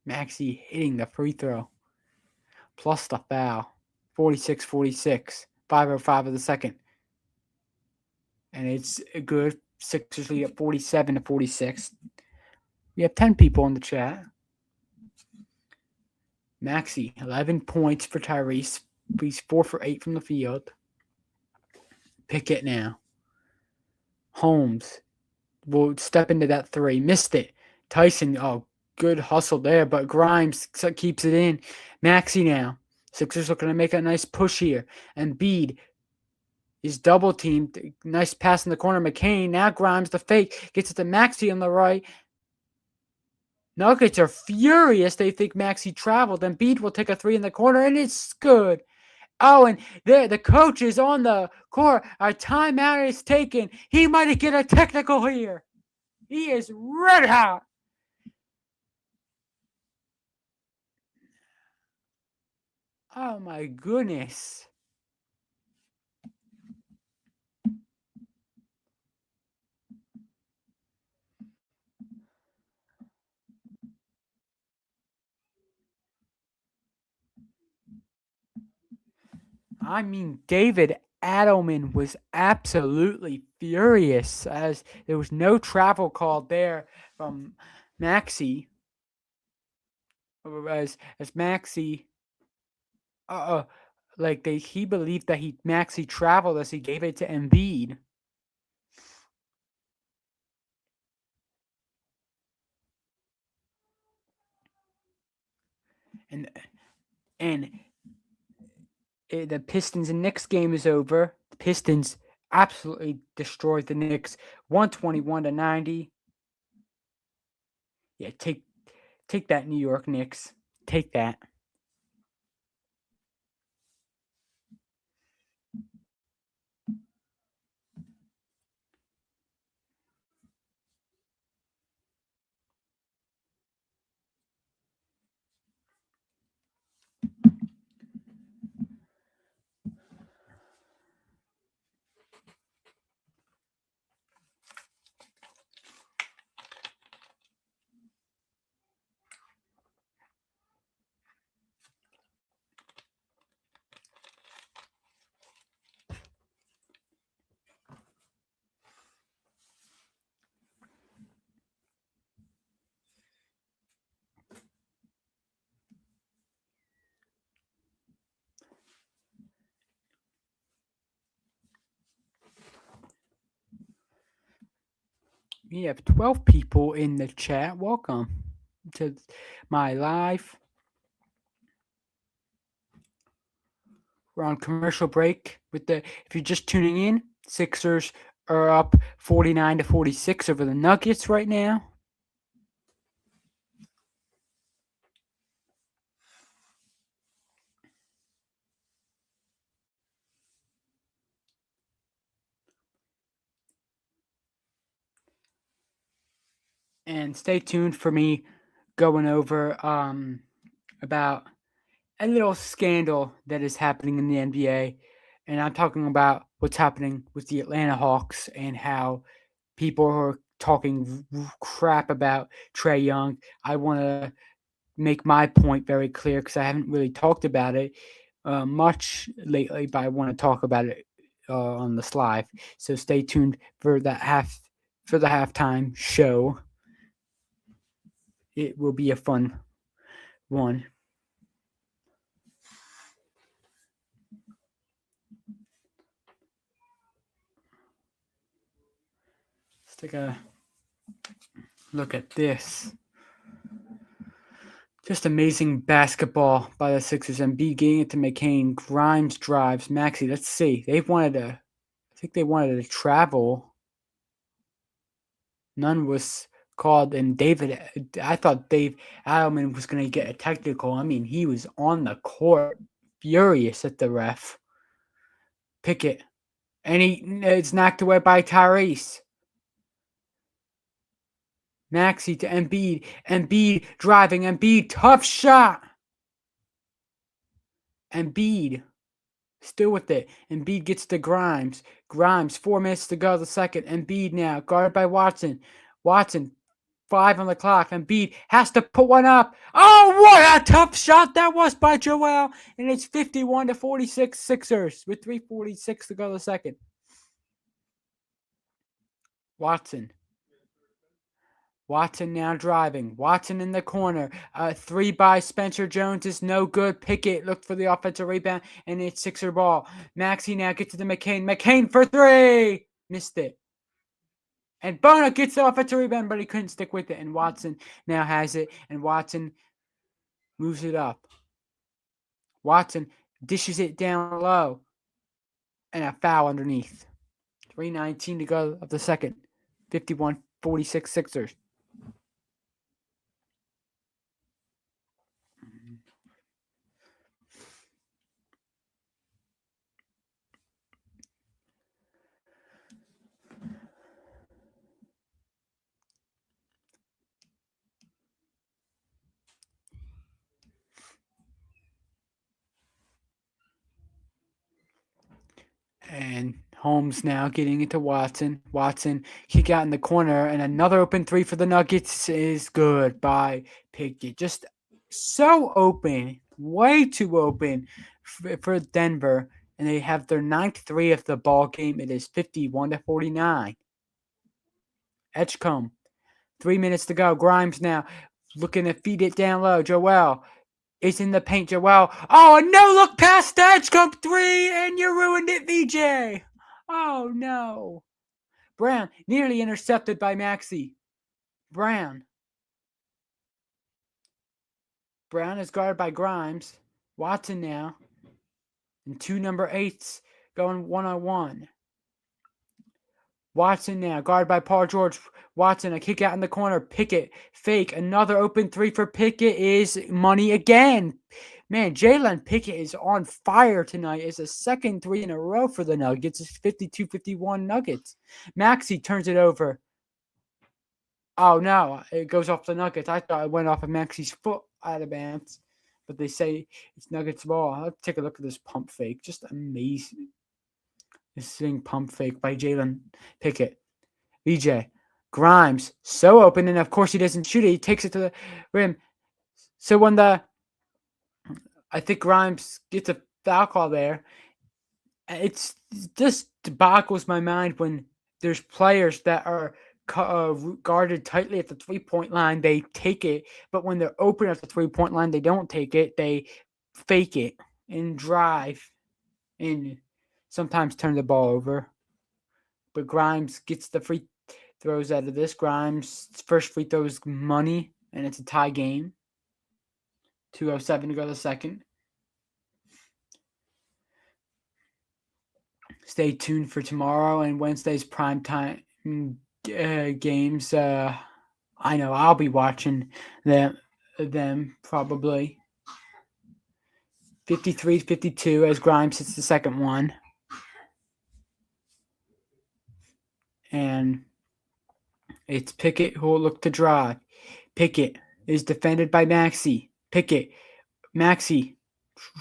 Maxey hitting the free throw. Plus the foul. 46-46. 5:05 of the second. And it's good. Sixers lead at 47-46. We have 10 people in the chat. Maxey, 11 points for Tyrese. He's 4 for 8 from the field. Pickett now. Holmes will step into that three. Missed it. Tyson, good hustle there, but Grimes keeps it in. Maxey now. Sixers looking to make a nice push here. Embiid is double teamed. Nice pass in the corner. McCain. Now Grimes, the fake. Gets it to Maxey on the right. Nuggets are furious. They think Maxey traveled. Embiid will take a three in the corner, and it's good. Oh, and the coach is on the court. A timeout is taken. He might get a technical here. He is red hot. Oh, my goodness. I mean, David Adelman was absolutely furious as there was no travel call there from Maxey. As Maxey, he believed that Maxey traveled as he gave it to Embiid. And the Pistons and Knicks game is over. The Pistons absolutely destroyed the Knicks, 121-90. Yeah, take that, New York Knicks. Take that. We have 12 people in the chat. Welcome to my live. We're on commercial break if you're just tuning in, Sixers are up 49-46 over the Nuggets right now. And stay tuned for me going over about a little scandal that is happening in the NBA, and I'm talking about what's happening with the Atlanta Hawks and how people are talking crap about Trae Young. I want to make my point very clear because I haven't really talked about it much lately, but I want to talk about it on this live. So stay tuned for the halftime show. It will be a fun one. Let's take a look at this. Just amazing basketball by the Sixers. Embiid getting it to McCain. Grimes drives. Maxey. Let's see. I think they wanted to travel. None was called. And I thought Dave Adelman was going to get a technical. I mean, he was on the court furious at the ref. Pickett. And it's knocked away by Tyrese. Maxey to Embiid. Embiid driving. Embiid, tough shot. Embiid still with it. Embiid gets to Grimes. Grimes, 4 minutes to go the second. Embiid now, guarded by Watson. Watson, 5 on the clock. Embiid has to put one up. Oh, what a tough shot that was by Joel. And it's 51-46 Sixers with 3:46 to go the second. Watson now driving. Watson in the corner. 3 by Spencer Jones is no good. Pickett looked for the offensive rebound, and it's Sixer ball. Maxey now gets to the McCain. McCain for 3. Missed it. And Bono gets the offensive rebound, but he couldn't stick with it. And Watson now has it, and Watson moves it up. Watson dishes it down low, and a foul underneath. 3:19 to go of the second. 51-46 Sixers. And Holmes now getting into Watson. Watson kick out in the corner, and another open 3 for the Nuggets is good by Pickett. Just so open, way too open for Denver, and they have their 9th 3 of the ball game. It is 51-49. Edgecombe, 3 minutes to go. Grimes now looking to feed it down low. Joel is in the paint. Joel. Oh, a no-look pass to Edgecombe 3, and you ruined it, VJ. Oh, no. Brown nearly intercepted by Maxey. Brown is guarded by Grimes. Watson now. And 2 number 8s going one-on-one. Watson now, guarded by Paul George. Watson, a kick out in the corner. Pickett, fake. Another open 3 for Pickett is money again. Man, Jalen Pickett is on fire tonight. It's a second 3 in a row for the Nuggets. It's 52-51 Nuggets. Maxey turns it over. Oh, no. It goes off the Nuggets. I thought it went off of Maxey's foot out of bounds. But they say it's Nuggets ball. Let's take a look at this pump fake. Just amazing. This thing pump fake by Jalen Pickett. VJ. Grimes. So open. And, of course, he doesn't shoot it. He takes it to the rim. So when I think Grimes gets a foul call there, it's just boggles my mind when there's players that are guarded tightly at the 3-point line. They take it. But when they're open at the 3-point line, they don't take it. They fake it and drive and sometimes turn the ball over. But Grimes gets the free throws out of this. Grimes' first free throw is money, and it's a tie game. 2:07 to go the second. Stay tuned for tomorrow and Wednesday's primetime games. I know I'll be watching them probably. 53-52 as Grimes hits the second one. And it's Pickett who will look to drive. Pickett is defended by Maxey. Maxey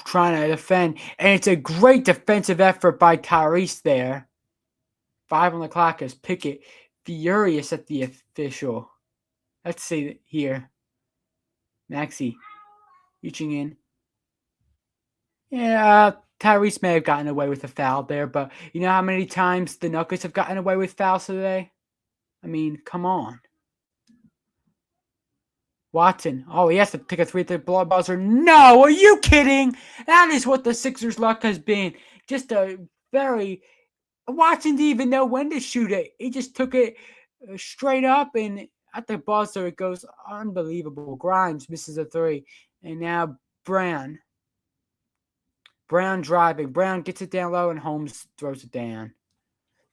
trying to defend, and it's a great defensive effort by Tyrese there. 5 on the clock as Pickett furious at the official. Let's see here. Maxey reaching in. Yeah, Tyrese may have gotten away with a foul there, but you know how many times the Nuggets have gotten away with fouls today? I mean, come on. Watson. Oh, he has to pick a 3 at the blood buzzer. No, are you kidding? That is what the Sixers' luck has been. Just a very. Watson didn't even know when to shoot it. He just took it straight up, and at the buzzer, it goes unbelievable. Grimes misses a 3. And now Brown. Brown driving. Brown gets it down low, and Holmes throws it down.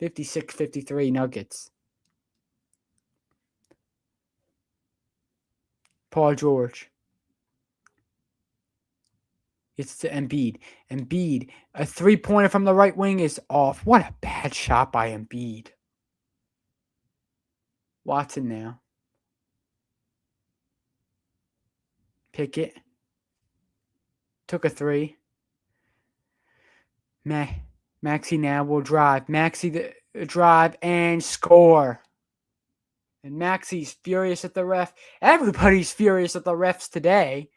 56-53 Nuggets. Paul George. It's to Embiid. Embiid, a 3-pointer from the right wing is off. What a bad shot by Embiid. Watson now. Pickett. Took a 3. Maxey now will drive. Maxey the drive and score. And Maxey's furious at the ref. Everybody's furious at the refs today.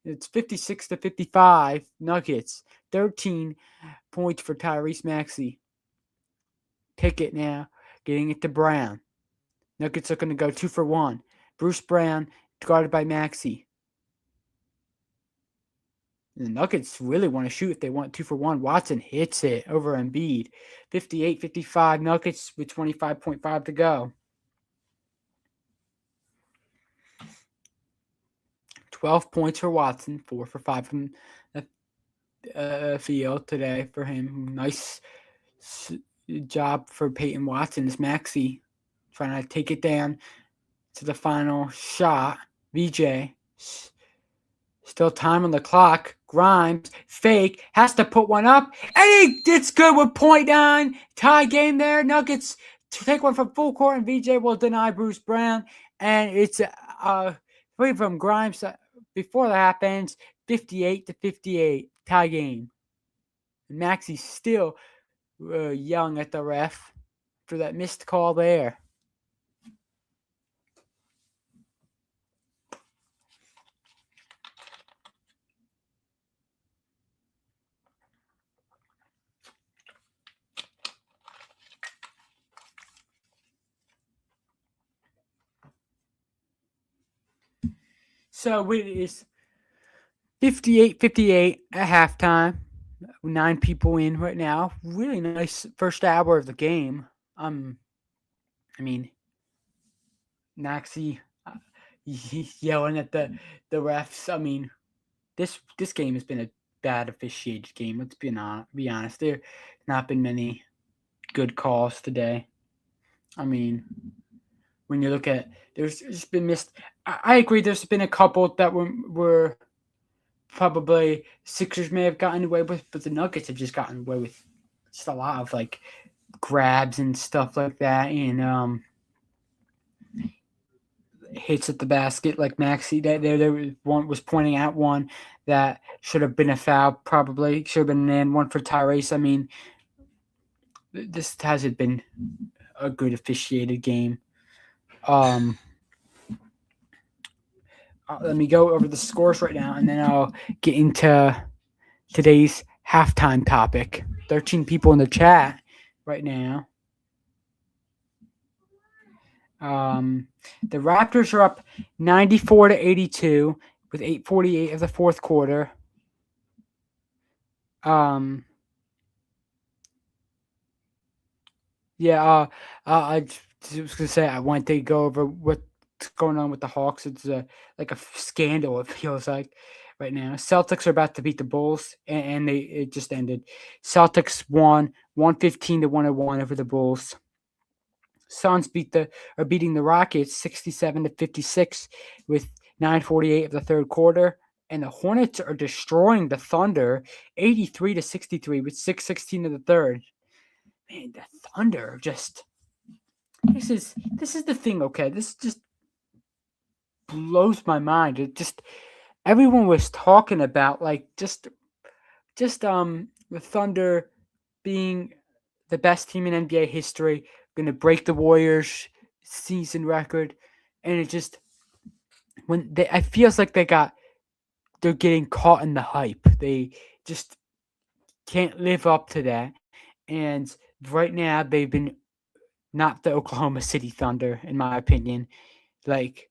It's 56-55 Nuggets. 13 points for Tyrese Maxey. Pickett now getting it to Brown. Nuggets are going to go 2 for 1. Bruce Brown guarded by Maxey. The Nuggets really want to shoot if they want 2 for 1. Watson hits it over Embiid. 58-55 Nuggets with 25.5 to go. 12 points for Watson, 4 for 5 from the field today for him. Nice job for Peyton Watson. It's Maxey trying to take it down to the final shot. VJ, still time on the clock. Grimes, fake, has to put one up. And it's good with .9. Tie game there. Nuggets to take one from full court, and VJ will deny Bruce Brown. And it's free from Grimes before that happens. 58-58. Tie game. And Maxey's still yelling at the ref for that missed call there. So it is 58-58 at halftime. 9 people in right now. Really nice first hour of the game. I mean, Maxey yelling at the refs. I mean, this game has been a bad officiated game. Let's be honest. There not been many good calls today. I mean, when you look at there's just been missed. I agree. There's been a couple that were probably Sixers may have gotten away with, but the Nuggets have just gotten away with just a lot of like grabs and stuff like that, and hits at the basket like Maxey. There was one was pointing out one that should have been a foul. Probably should have been an and one for Tyrese. I mean, this hasn't been a good officiated game. Let me go over the scores right now, and then I'll get into today's halftime topic. 13 people in the chat right now. The Raptors are up 94-82 with 8:48 of the fourth quarter. I was gonna say I want to go over what's going on with the Hawks. It's like a scandal. It feels like right now. Celtics are about to beat the Bulls, and it just ended. Celtics won 115-101 over the Bulls. Suns are beating the Rockets 67-56 with 9:48 of the third quarter, and the Hornets are destroying the Thunder 83-63 with 6:16 of the third. Man, the Thunder just this is the thing. Okay, this just blows my mind. It just everyone was talking about like just the Thunder being the best team in NBA history, going to break the Warriors season record, and it just it feels like they're getting caught in the hype. They just can't live up to that, and right now they've been not the Oklahoma City Thunder, in my opinion. Like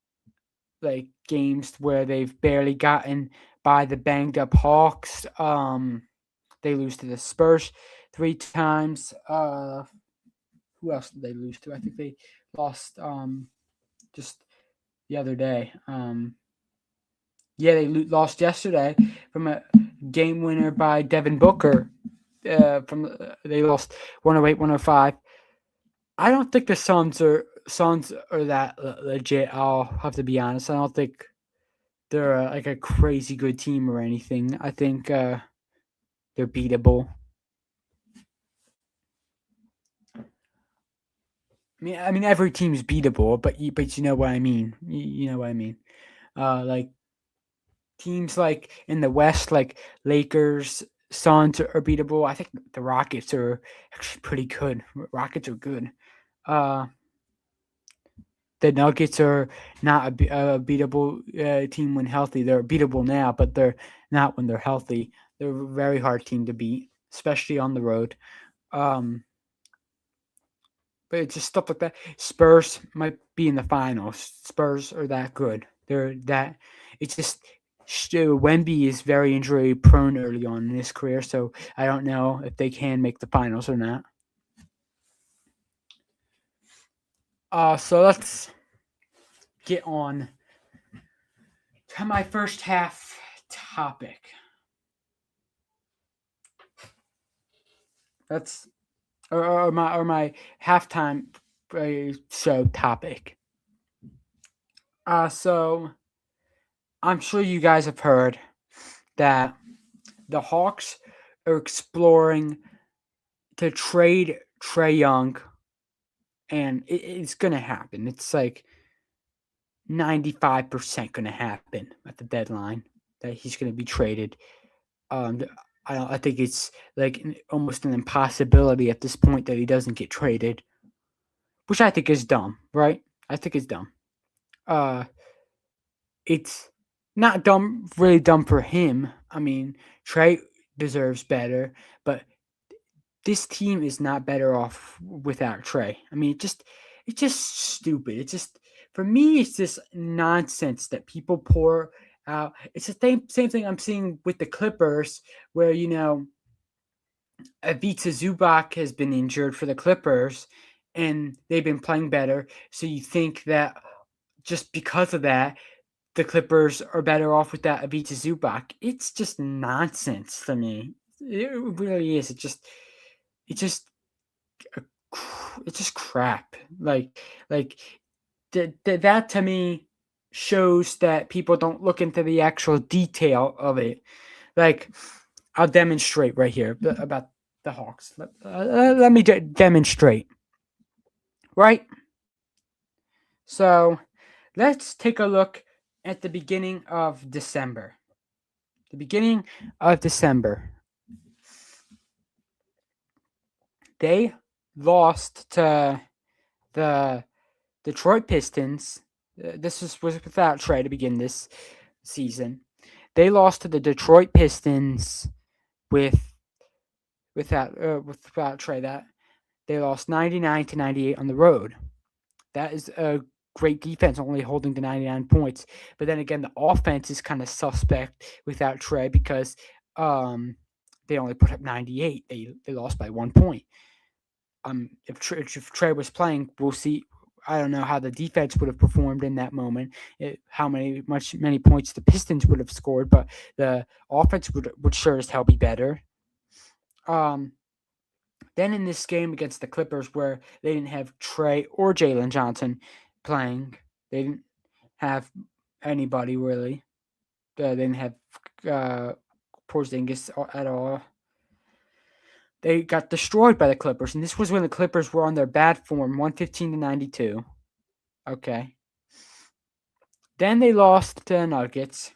games where they've barely gotten by the banged up Hawks. They lose to the Spurs 3 times. Who else did they lose to? I think they lost just the other day. Yeah, they lost yesterday from a game winner by Devin Booker. They lost 108-105. I don't think the Suns are that legit. I'll have to be honest. I don't think they're like a crazy good team or anything. I think they're beatable. I mean, every team's beatable, but you know what I mean. You know what I mean. Like teams like in the West, like Lakers, Suns are beatable. I think the Rockets are actually pretty good. Rockets are good. Uh, the Nuggets are not a beatable team when healthy. They're beatable now, but they're not when they're healthy. They're a very hard team to beat, especially on the road. Um, but it's just stuff like that. Spurs might be in the finals. Spurs are that good. They're that. It's just Wemby is very injury prone early on in his career, so I don't know if they can make the finals or not. So let's get on to my first half topic. That's or my halftime show topic. So I'm sure you guys have heard that the Hawks are exploring to trade Trae Young, and it's gonna happen. It's like 95% gonna happen at the deadline that he's gonna be traded. Um, I think it's like almost an impossibility at this point that he doesn't get traded, which I think is dumb, right? I think it's dumb. Uh, it's not dumb, really dumb for him. I mean, Trae deserves better, but this team is not better off without Trae. I mean, it's just stupid. It's just for me, it's just nonsense that people pour out. It's the same thing I'm seeing with the Clippers, where Ivica Zubac has been injured for the Clippers, and they've been playing better. So you think that just because of that, the Clippers are better off without Ivica Zubac. It's just nonsense to me. It really is. It just it's just crap. Like that to me shows that people don't look into the actual detail of it. Like I'll demonstrate right here about the Hawks. Let me demonstrate. Right. So let's take a look at the beginning of December. The beginning of December. They lost to the Detroit Pistons. This was without Trae to begin this season. They lost to the Detroit Pistons without Trae. That they lost 99-98 on the road. That is a great defense, only holding to 99 points. But then again, the offense is kind of suspect without Trae because they only put up 98. They lost by 1 point. If Trae was playing, we'll see. I don't know how the defense would have performed in that moment, how many points the Pistons would have scored, but the offense would sure as hell be better. Then in this game against the Clippers, where they didn't have Trae or Jalen Johnson playing, they didn't have anybody really. They didn't have Porzingis at all. They got destroyed by the Clippers, and this was when the Clippers were on their bad form, 115-92. Okay. Then they lost to the Nuggets.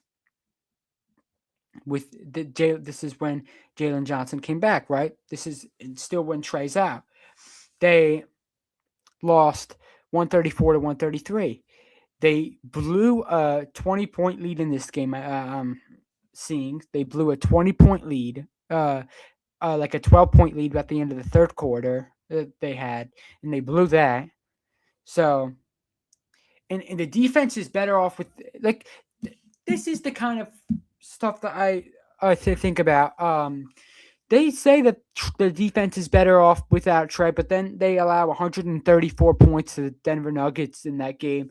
with this is when Jalen Johnson came back, right? This is still when Trey's out. They lost 134 to 133. They blew a 20-point lead in this game. Seeing they blew a 20-point lead, like a 12-point lead at the end of the third quarter that they had, and they blew that. So, and the defense is better off with like this is the kind of stuff that I think about. They say that the defense is better off without Trey, but then they allow 134 points to the Denver Nuggets in that game.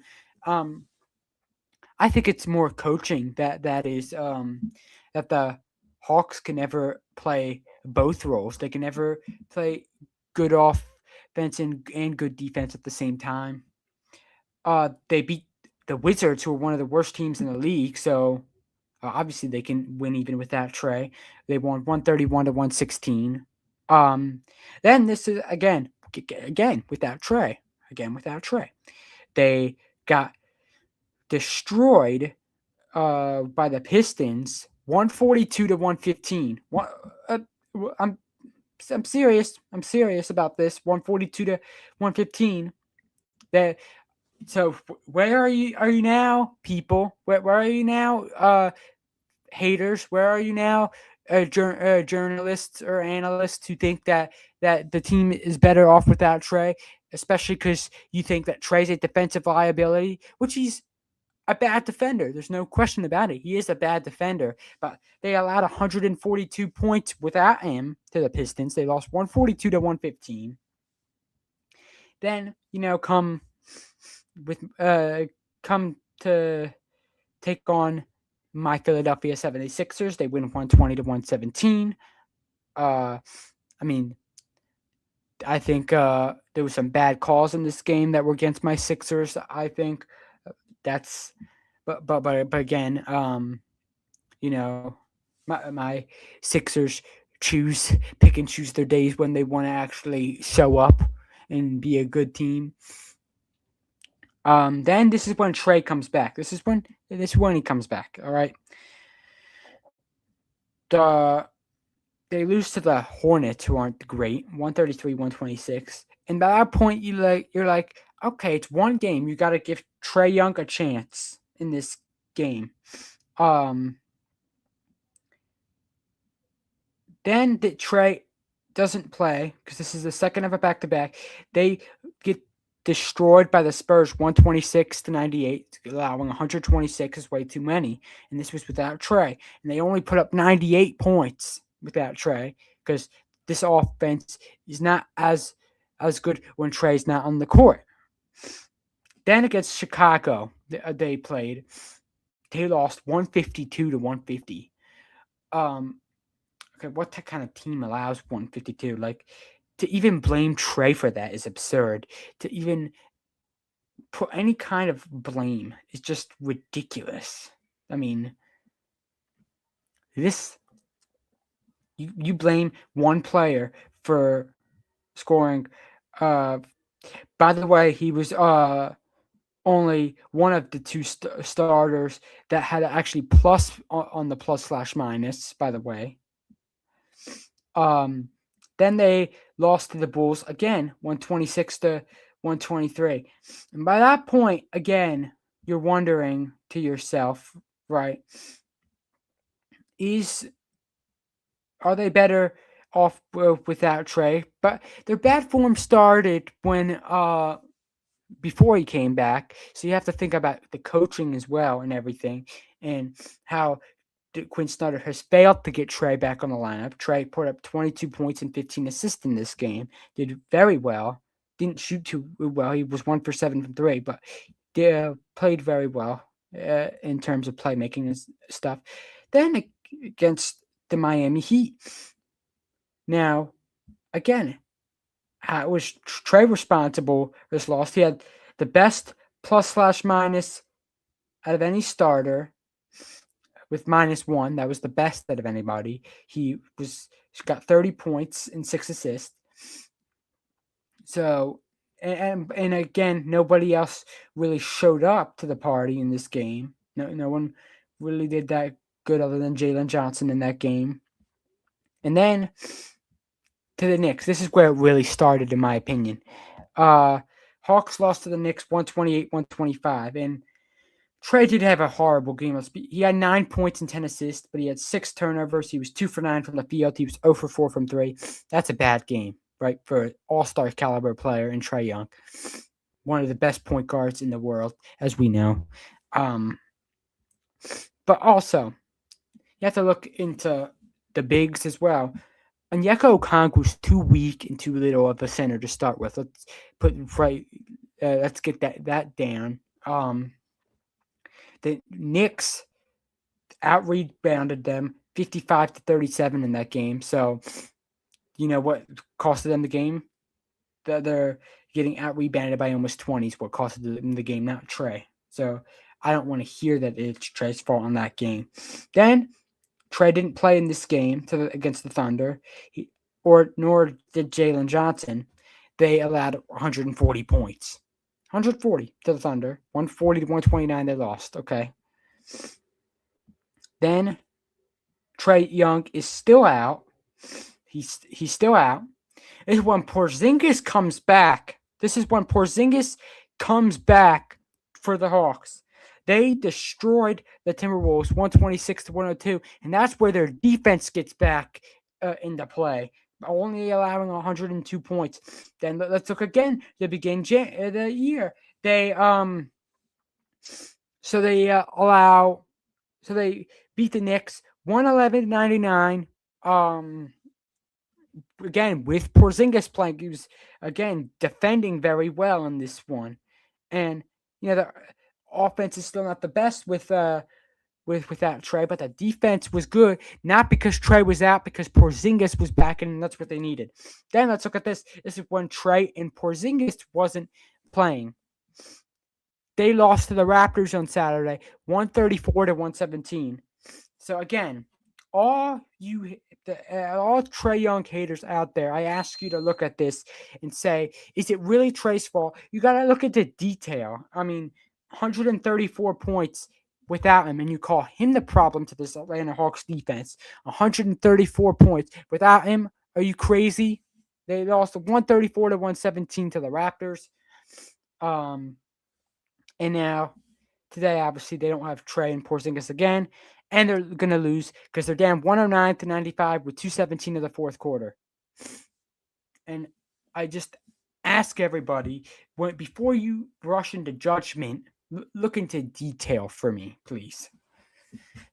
I think it's more coaching that is that the Hawks can never play both roles. They can never play good offense and good defense at the same time. They beat the Wizards, who are one of the worst teams in the league, so obviously they can win even without Trey. They won 131 to 116. Then this is again without Trey. Again without Trey. They got destroyed by the Pistons 142 to 115. I'm serious. I'm serious about this. 142 to 115. That so where are you now, people? Where are you now, haters? Where are you now, journalists or analysts who think that the team is better off without Trey, especially because you think that Trey's a defensive liability, which he's a bad defender. There's no question about it. He is a bad defender, but they allowed 142 points without him to the Pistons. They lost 142 to 115. Then, come to take on my Philadelphia 76ers. They win 120 to 117. I mean, I think there was some bad calls in this game that were against my Sixers. I think that's, but again, my Sixers pick and choose their days when they want to actually show up and be a good team. Then this is when Trey comes back. This is when he comes back. All right. They lose to the Hornets, who aren't great, 133-126. And by that point, you're like, okay, it's one game. You got to give Trey Young a chance in this game. Then Trey doesn't play because this is the second of a back-to-back. They get destroyed by the Spurs 126 to 98, allowing 126 is way too many. And this was without Trey. And they only put up 98 points without Trey because this offense is not as good when Trey's not on the court. Then against Chicago, they played. They lost 152 to 150. Okay, what kind of team allows 152? Like, to even blame Trey for that is absurd. To even put any kind of blame is just ridiculous. I mean, you blame one player for scoring. By the way, he was only one of the two starters that had actually plus on the plus/minus. By the way, then they lost to the Bulls again, 126 to 123. And by that point, again, you're wondering to yourself, right? Are they better off without Trey? But their bad form started when before he came back. So you have to think about the coaching as well and everything, and how Quinn Snyder has failed to get Trey back on the lineup. Trey put up 22 points and 15 assists in this game. Did very well. Didn't shoot too well. He was 1 for 7 from 3, but played very well in terms of playmaking and stuff. Then against the Miami Heat. Now, again, was Trey responsible for this loss? He had the best plus/minus out of any starter with -1. That was the best out of anybody. He got 30 points and 6 assists. So, and again, nobody else really showed up to the party in this game. No one really did that good other than Jalen Johnson in that game. And then to the Knicks. This is where it really started, in my opinion. Hawks lost to the Knicks 128-125. And Trae did have a horrible game. He had 9 points and 10 assists, but he had 6 turnovers. He was 2 for 9 from the field. He was 0 for 4 from 3. That's a bad game, right, for an all-star caliber player in Trae Young. One of the best point guards in the world, as we know. But also, you have to look into the bigs as well. Onyeka Okongwu's too weak and too little of a center to start with. Let's get that down. The Knicks out-rebounded them 55-37 in that game. So, you know what costed them the game? They're getting out-rebounded by almost 20 is what costed them the game, not Trae. So, I don't want to hear that it's Trae's fault on that game. Then, Trae didn't play in this game against the Thunder, nor did Jalen Johnson. They allowed 140 points. 140 to the Thunder. 140-129 they lost. Okay. Then Trae Young is still out. He's still out. This is when Porzingis comes back. For the Hawks. They destroyed the Timberwolves 126-102, and that's where their defense gets back into play, only allowing 102 points. Then let's look again. They begin the year. They beat the Knicks 111-99. Again with Porzingis playing, he was again defending very well in this one, and the offense is still not the best without Trae, but the defense was good, not because Trae was out, because Porzingis was back, and that's what they needed. Then let's look at this. This is when Trae and Porzingis wasn't playing. They lost to the Raptors on Saturday, 134-117. So again, all Trae Young haters out there, I ask you to look at this and say, is it really Trae's fault? You got to look at the detail. I mean, 134 points without him, and you call him the problem to this Atlanta Hawks defense. 134 points without him. Are you crazy? They lost 134-117 to the Raptors. And now today, obviously, they don't have Trae and Porzingis again, and they're going to lose because they're down 109-95 with 2:17 of the fourth quarter. And I just ask everybody, before you rush into judgment, look into detail for me, please.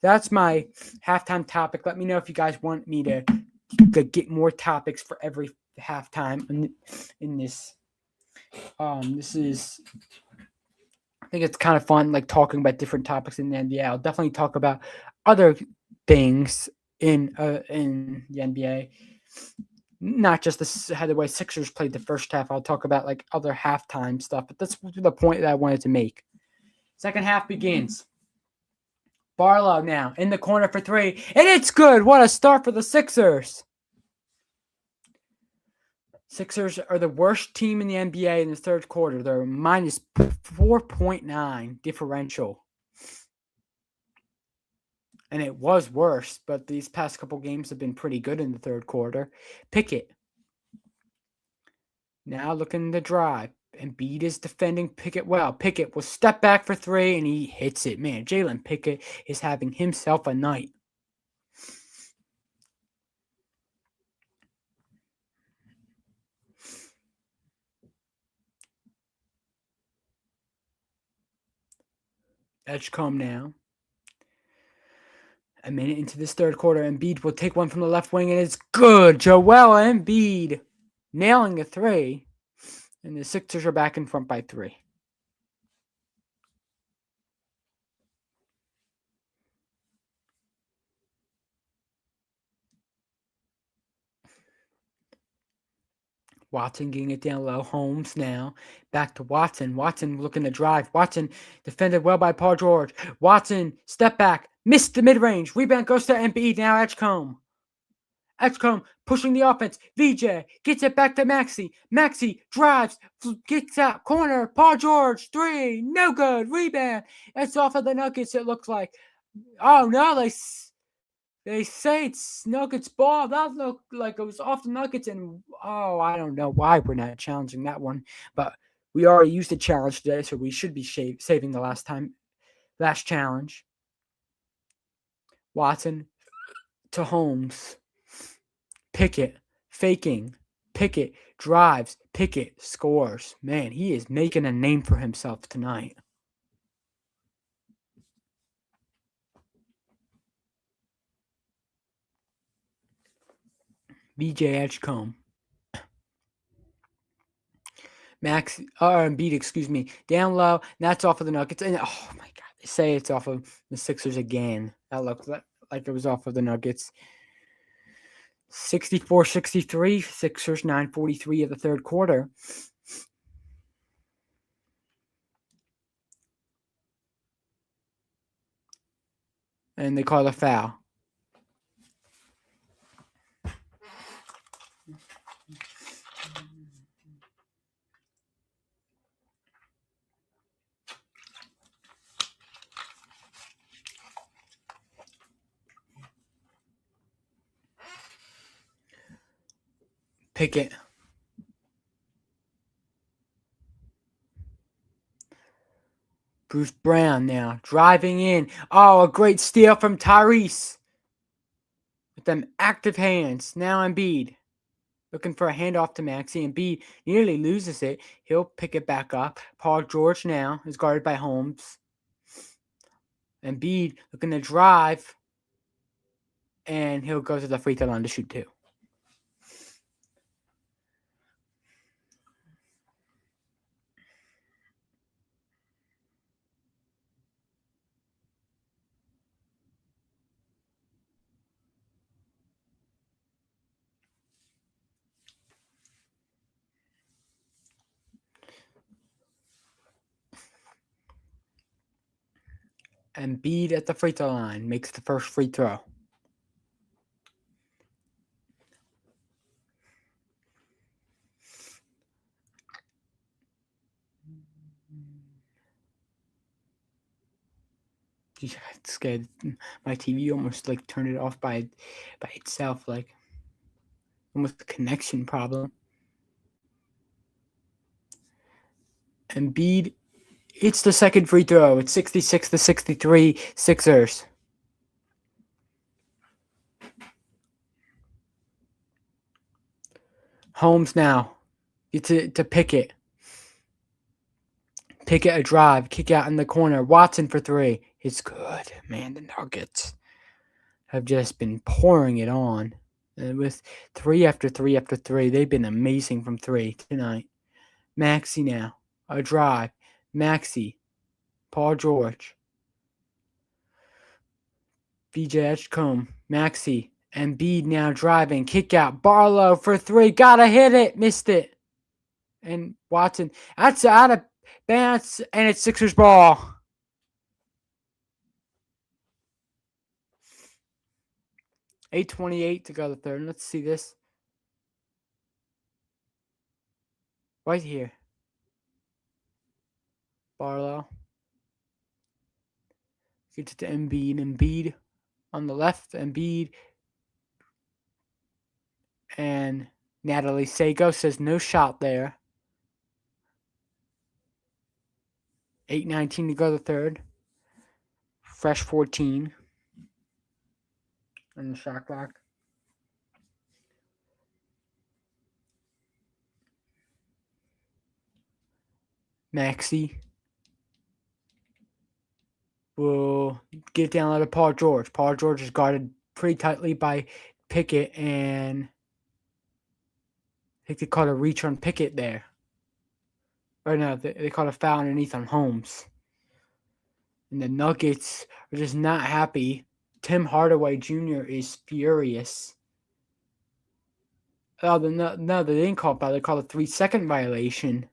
That's my halftime topic. Let me know if you guys want me to get more topics for every halftime in this. This is, I think it's kind of fun, like talking about different topics in the NBA. I'll definitely talk about other things in the NBA. Not just the way Sixers played the first half. I'll talk about like other halftime stuff, but that's the point that I wanted to make. Second half begins. Barlow now in the corner for 3, and it's good. What a start for the Sixers. Sixers are the worst team in the NBA in the third quarter. They're minus 4.9 differential. And it was worse, but these past couple games have been pretty good in the third quarter. Pickett. Now looking to drive. Embiid is defending Pickett well. Pickett will step back for 3, and he hits it. Man, Jalen Pickett is having himself a night. Edgecombe now. A minute into this third quarter, Embiid will take one from the left wing, and it's good. Joel Embiid nailing a 3, and the Sixers are back in front by 3. Watson getting it down low. Holmes now. Back to Watson. Watson looking to drive. Watson defended well by Paul George. Watson, step back. Missed the mid-range. Rebound goes to Embiid. Now Edgecombe. Edgecombe pushing the offense. VJ gets it back to Maxey. Maxey drives. Gets out. Corner. Paul George. 3. No good. Rebound. It's off of the Nuggets, it looks like. Oh no, they say it's Nuggets ball. That looked like it was off the Nuggets, and I don't know why we're not challenging that one, but we already used the challenge today, so we should be saving the last challenge. Watson to Holmes. Pickett faking. Pickett drives. Pickett scores. Man, he is making a name for himself tonight. VJ Edgecombe. Embiid, excuse me, down low. And that's off of the Nuggets. And oh my God, they say it's off of the Sixers again. That looked like it was off of the Nuggets. 64-63, Sixers 9:43 of the third quarter. And they call a foul. Pickett. Bruce Brown now driving in. Oh, a great steal from Tyrese. With them active hands. Now Embiid. Looking for a handoff to Maxey. Embiid nearly loses it. He'll pick it back up. Paul George now is guarded by Holmes. Embiid looking to drive. And he'll go to the free throw line to shoot two. Embiid at the free throw line makes the first free throw. I got scared. My TV almost like turned it off by itself, like almost a connection problem. Embiid, it's the second free throw. It's 66-63 Sixers. Holmes now. To Pickett. Pickett a drive. Kick out in the corner. Watson for three. It's good. Man, the Nuggets have just been pouring it on. And with three after three after three, they've been amazing from three tonight. Maxey now. A drive. Maxey. Paul George. VJ Edgecombe. Maxey. Embiid now driving. Kick out. Barlow for three. Gotta hit it. Missed it. And Watson. That's out of bounds. And it's Sixers ball. $8:28 to go to the third. Let's see this. Right here. Barlow. Gets it to Embiid. Embiid on the left. Embiid. And Natalie Sago says no shot there. 8:19 to go to the third. Fresh 14. On the shot clock. Maxey will get down to Paul George. Paul George is guarded pretty tightly by Pickett, and I think they caught a reach on Pickett there. Or no, they caught a foul underneath on Holmes. And the Nuggets are just not happy. Tim Hardaway Jr. is furious. Oh, no, they didn't call it foul. They called a 3-second violation.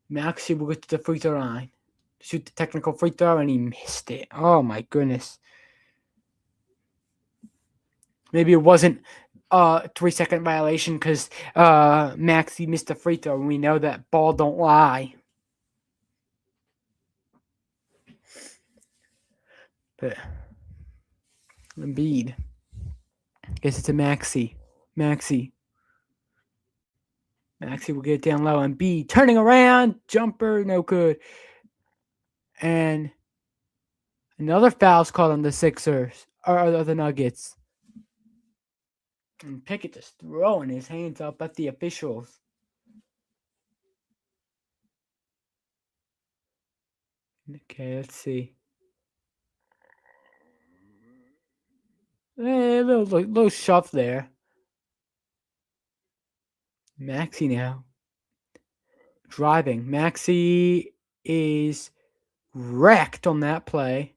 Maxey will get to the free throw line. Shoot the technical free throw, and he missed it. Oh, my goodness. Maybe it wasn't a 3-second violation because Maxey missed a free throw, and we know that ball don't lie. But Embiid. Guess it's a Maxi. Maxi. Maxi will get it down low. Embiid turning around. Jumper. No good. And another foul's called on the Sixers. Or the Nuggets. And Pickett just throwing his hands up at the officials. Okay, let's see. A little shove there. Maxi now. Driving. Maxi is wrecked on that play.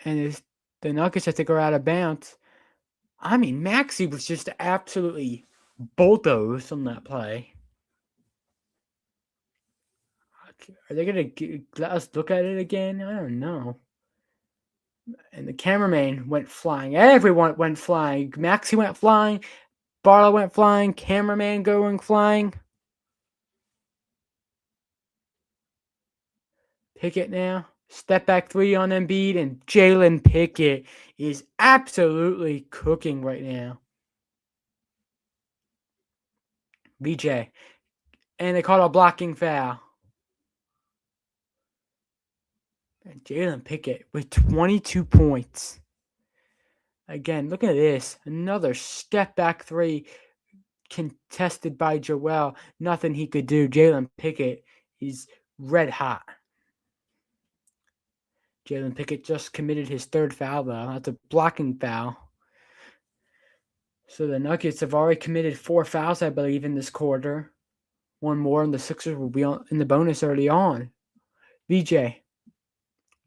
And the Nuggets have to go out of bounds. I mean, Maxi was just absolutely bulldozed on that play. Are they going to let us look at it again? I don't know. And the cameraman went flying. Everyone went flying. Maxi went flying. Barlow went flying. Cameraman going flying. Pickett now. Step back three on Embiid. And Jalen Pickett is absolutely cooking right now. BJ. And they called a blocking foul. And Jalen Pickett with 22 points. Again, look at this. Another step back three contested by Joel. Nothing he could do. Jalen Pickett is red hot. Jalen Pickett just committed his third foul, though. That's a blocking foul. So the Nuggets have already committed 4 fouls, I believe, in this quarter. One more, and the Sixers will be in the bonus early on. VJ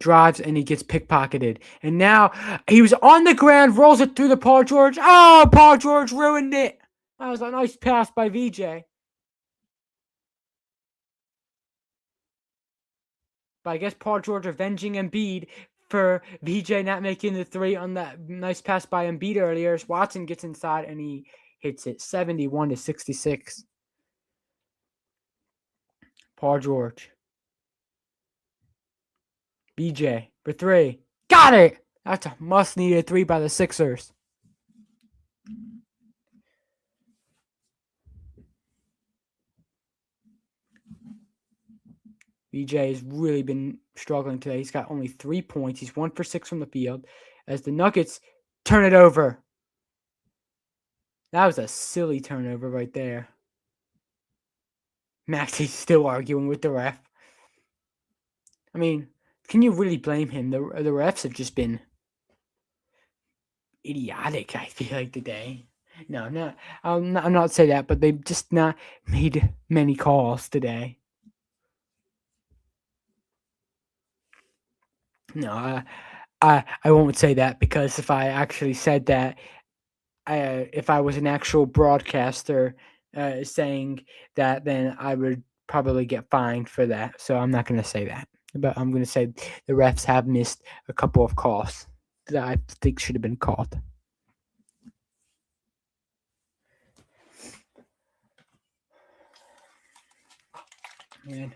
drives, and he gets pickpocketed. And now he was on the ground, rolls it through to Paul George. Oh, Paul George ruined it. That was a nice pass by VJ. But I guess Paul George avenging Embiid for VJ not making the three on that nice pass by Embiid earlier. Watson gets inside and he hits it 71-66. Paul George. VJ for three. Got it! That's a must-needed three by the Sixers. VJ has really been struggling today. He's got only 3 points. He's 1 for 6 from the field as the Nuggets turn it over. That was a silly turnover right there. Maxi's still arguing with the ref. I mean, can you really blame him? The refs have just been idiotic, I feel like, today. No, I'll not say that, but they've just not made many calls today. No, I won't say that, because if I actually said that, if I was an actual broadcaster saying that, then I would probably get fined for that. So I'm not going to say that. But I'm going to say the refs have missed a couple of calls that I think should have been called. Man.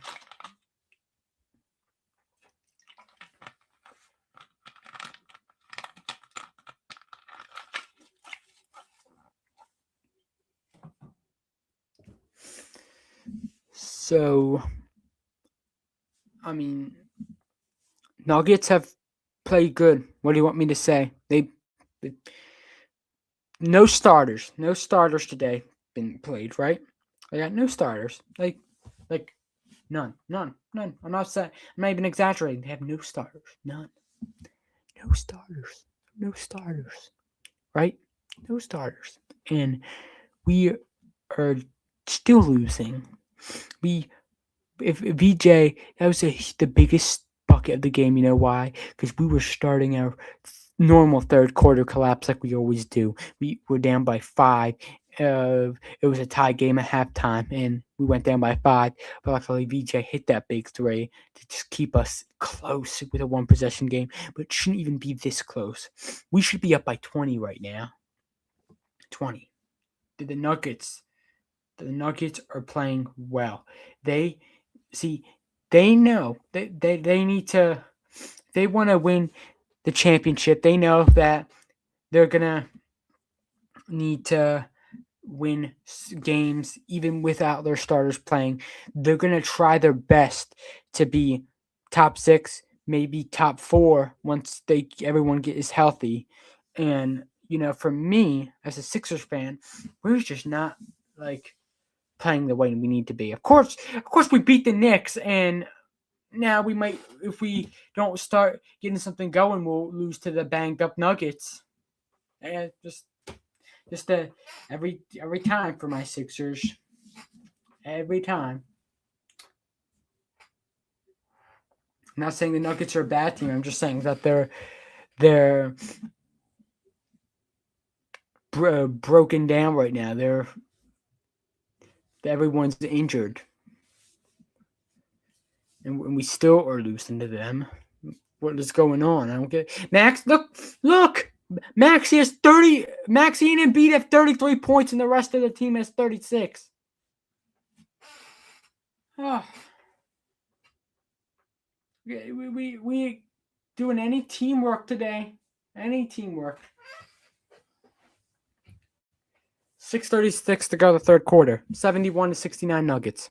So, I mean, Nuggets have played good. What do you want me to say? They no starters today been played, right? They got no starters. Like none. I'm not saying. I'm not even exaggerating. They have no starters. None. No starters. Right? No starters. And we are still losing. If VJ, that was the biggest bucket of the game. You know why? Because we were starting our normal third quarter collapse like we always do. We were down by 5. It was a tie game at halftime, and we went down by 5. But luckily, VJ hit that big three to just keep us close with a 1-possession game. But it shouldn't even be this close. We should be up by 20 right now. 20. The Nuggets are playing well. They know they need to they want to win the championship. They know that they're gonna need to win games even without their starters playing. They're gonna try their best to be top 6, maybe top 4 once everyone is healthy. And for me as a Sixers fan, we're just not like playing the way we need to be. Of course, we beat the Knicks, and now we might, if we don't start getting something going, we'll lose to the banged up Nuggets. And just every time for my Sixers, every time. I'm not saying the Nuggets are a bad team. I'm just saying that they're broken down right now. Everyone's injured, and we still are losing to them. What is going on? I don't get it. Max, look. Maxey has 30. Maxey and Embiid have 33 points, and the rest of the team has 36. Oh. We doing any teamwork today? Any teamwork? 6:36 to go the third quarter. 71-69 Nuggets.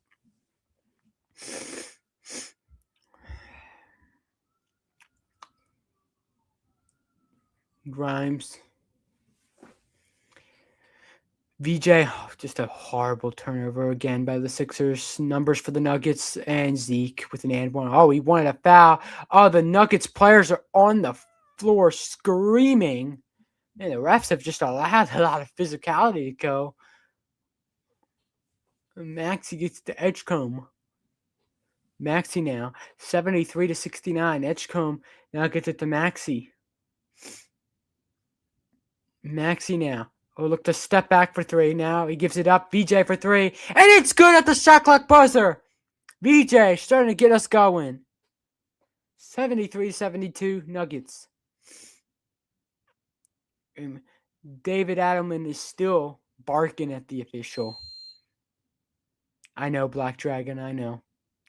Grimes. VJ, just a horrible turnover again by the Sixers. Numbers for the Nuggets and Zeke with an and one. Oh, he wanted a foul. Oh, the Nuggets players are on the floor screaming. And the refs have just allowed a lot of physicality to go. Maxey gets the Edgecombe. Maxey now, 73-69. Edgecombe now gets it to Maxey. Maxey now. Oh, look, the step back for 3. Now he gives it up. VJ for 3. And it's good at the shot clock buzzer. VJ starting to get us going. 73-72 Nuggets. And David Adelman is still barking at the official. I know, Black Dragon, I know.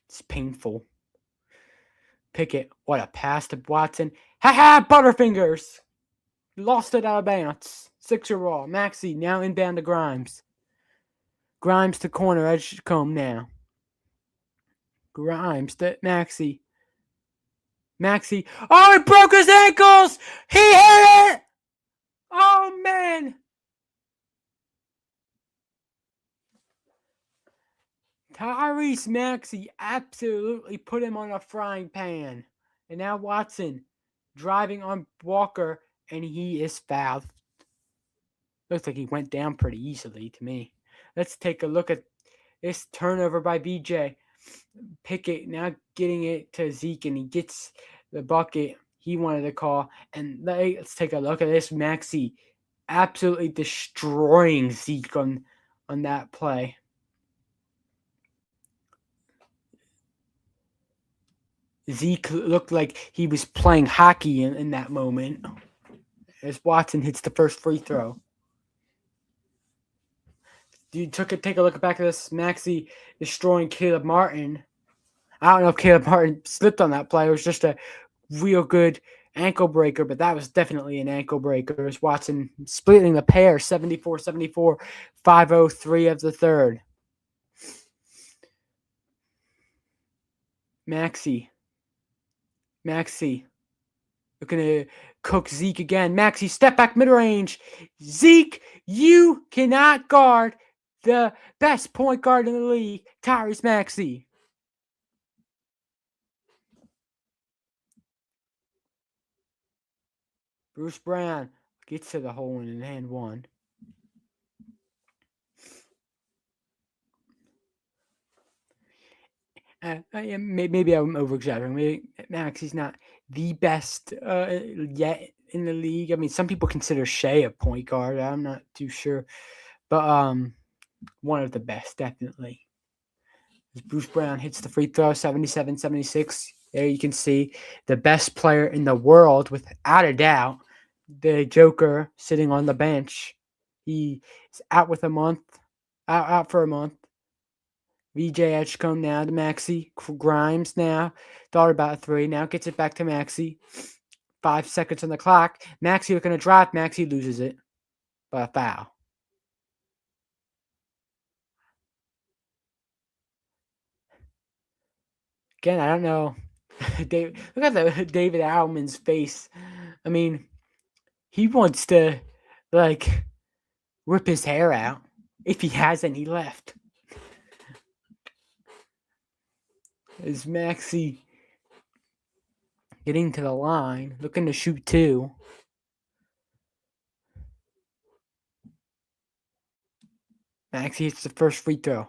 It's painful. Pickett, what a pass to Watson. Ha-ha, Butterfingers. Lost it out of bounds. Sixer ball. Maxey now inbound to Grimes. Grimes to corner. Edgecombe now. Grimes to Maxey. Maxey. Oh, he broke his ankles! He hit it! Oh, man! Tyrese Maxey absolutely put him on a frying pan. And now Watson driving on Walker, and he is fouled. Looks like he went down pretty easily to me. Let's take a look at this turnover by VJ. Pickett now getting it to Zeke, and he gets the bucket he wanted to call. And let's take a look at this. Maxey absolutely destroying Zeke on that play. Zeke looked like he was playing hockey in that moment as Watson hits the first free throw. Take a look back at this. Maxey destroying Caleb Martin. I don't know if Caleb Martin slipped on that play. It was just a real good ankle breaker, but that was definitely an ankle breaker. As Watson splitting the pair, 74-74, 5:03 of the third. Maxey looking to cook Zeke again. Maxey, step back mid-range. Zeke, you cannot guard the best point guard in the league, Tyrese Maxey. Bruce Brown gets to the hole in hand one. Maybe I'm over-exaggerating. Maybe Maxey's not the best yet in the league. I mean, some people consider Shea a point guard. I'm not too sure. But one of the best, definitely. As Bruce Brown hits the free throw, 77-76. There you can see the best player in the world, without a doubt. The Joker sitting on the bench. He is out for a month. VJ Edgecombe now to Maxey. Grimes now. Thought about a three. Now gets it back to Maxey. 5 seconds on the clock. Maxey looking to drop. Maxey loses it by a foul. Again, I don't know. Look at David Alman's face. I mean, he wants to, like, rip his hair out if he has any left. Is Maxey getting to the line, looking to shoot two. Maxey hits the first free throw.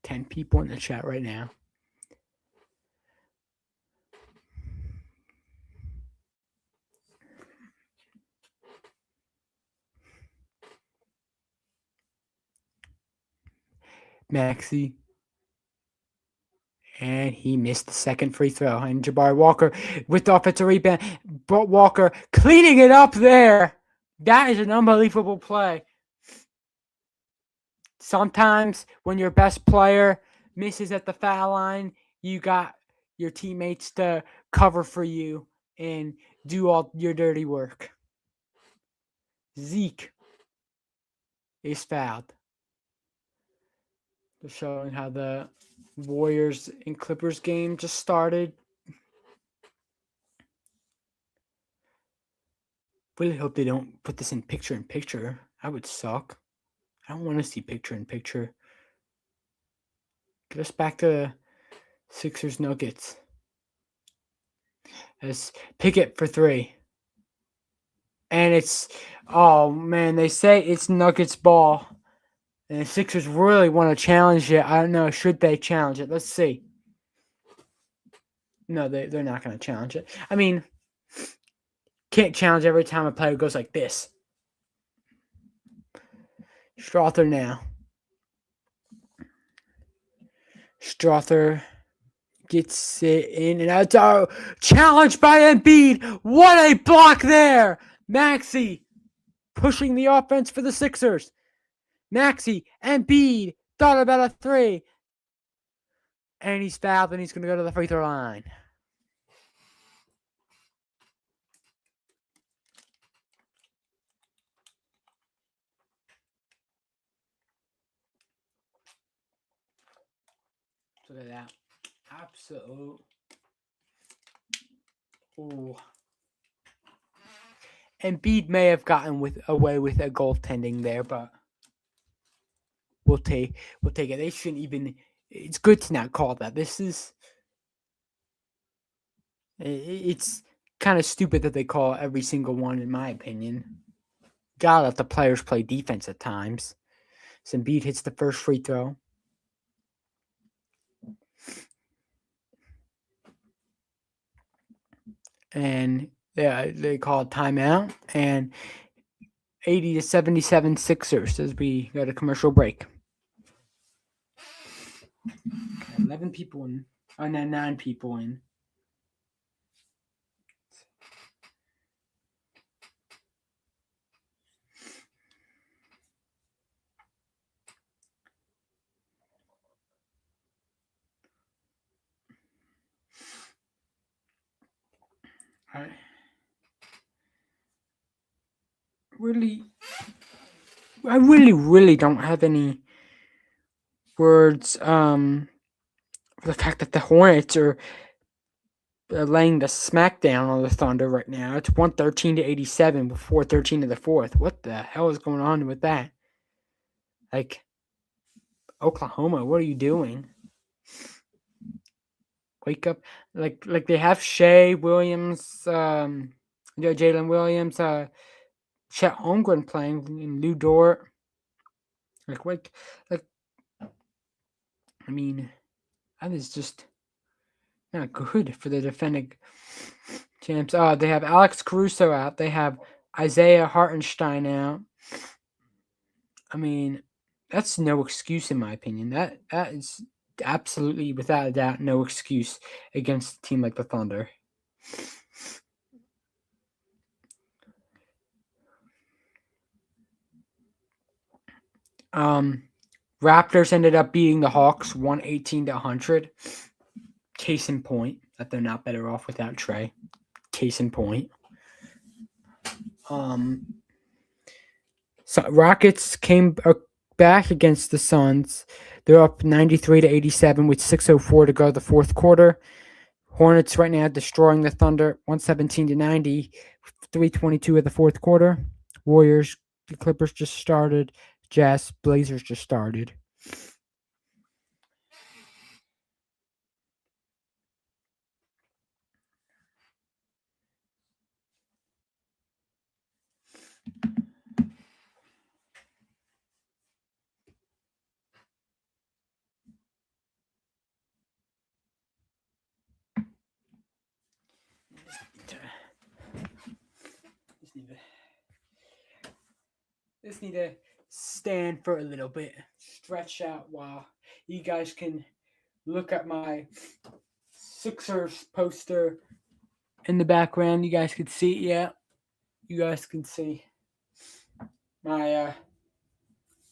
10 people in the chat right now. Maxey. And he missed the second free throw. And Jabari Walker with the offensive rebound. But Walker cleaning it up there. That is an unbelievable play. Sometimes when your best player misses at the foul line, you got your teammates to cover for you and do all your dirty work. Zeke is fouled. Just showing how the Warriors and Clippers game just started. Really hope they don't put this in picture. That would suck. I don't want to see picture. Get us back to Sixers Nuggets. As Pickett for three. And it's, oh man, they say it's Nuggets ball. And the Sixers really want to challenge it. I don't know. Should they challenge it? Let's see. No, they're not going to challenge it. I mean, can't challenge every time a player goes like this. Strother now. Strother gets it in, and that's a challenge by Embiid. What a block there. Maxey pushing the offense for the Sixers. Maxey, Embiid, thought about a three. And he's fouled, and he's going to go to the free throw line. Look at that. Absolute. Ooh. Embiid may have gotten away with a goaltending there, but we'll take it. They shouldn't even. It's good to not call that. It's kind of stupid that they call every single one, in my opinion. Gotta let the players play defense at times. So Embiid hits the first free throw. And they call it timeout. And 80-77 Sixers as we go to commercial break. 11 people in. Oh, no, 9 people in. I really don't have any words for the fact that the Hornets are laying the smackdown on the Thunder right now. It's 113-87 before 13 of the fourth. What the hell is going on with that? Like, Oklahoma, what are you doing? Wake up. Like they have Shea Williams, Jalen Williams, Chet Holmgren playing in Lou Dort. I mean, that is just not good for the defending champs. They have Alex Caruso out. They have Isaiah Hartenstein out. I mean, that's no excuse in my opinion. That is absolutely, without a doubt, no excuse against a team like the Thunder. Raptors ended up beating the Hawks 118-100. Case in point that they're not better off without Trey. Case in point. So Rockets came back against the Suns. They're up 93-87 with 6:04 to go the fourth quarter. Hornets right now destroying the Thunder 117-90, 3:22 of the fourth quarter. Warriors, the Clippers just started. Jazz, Blazers just started. Just need to stand for a little bit, stretch out while you guys can look at my Sixers poster in the background. You guys can see, yeah, you guys can see my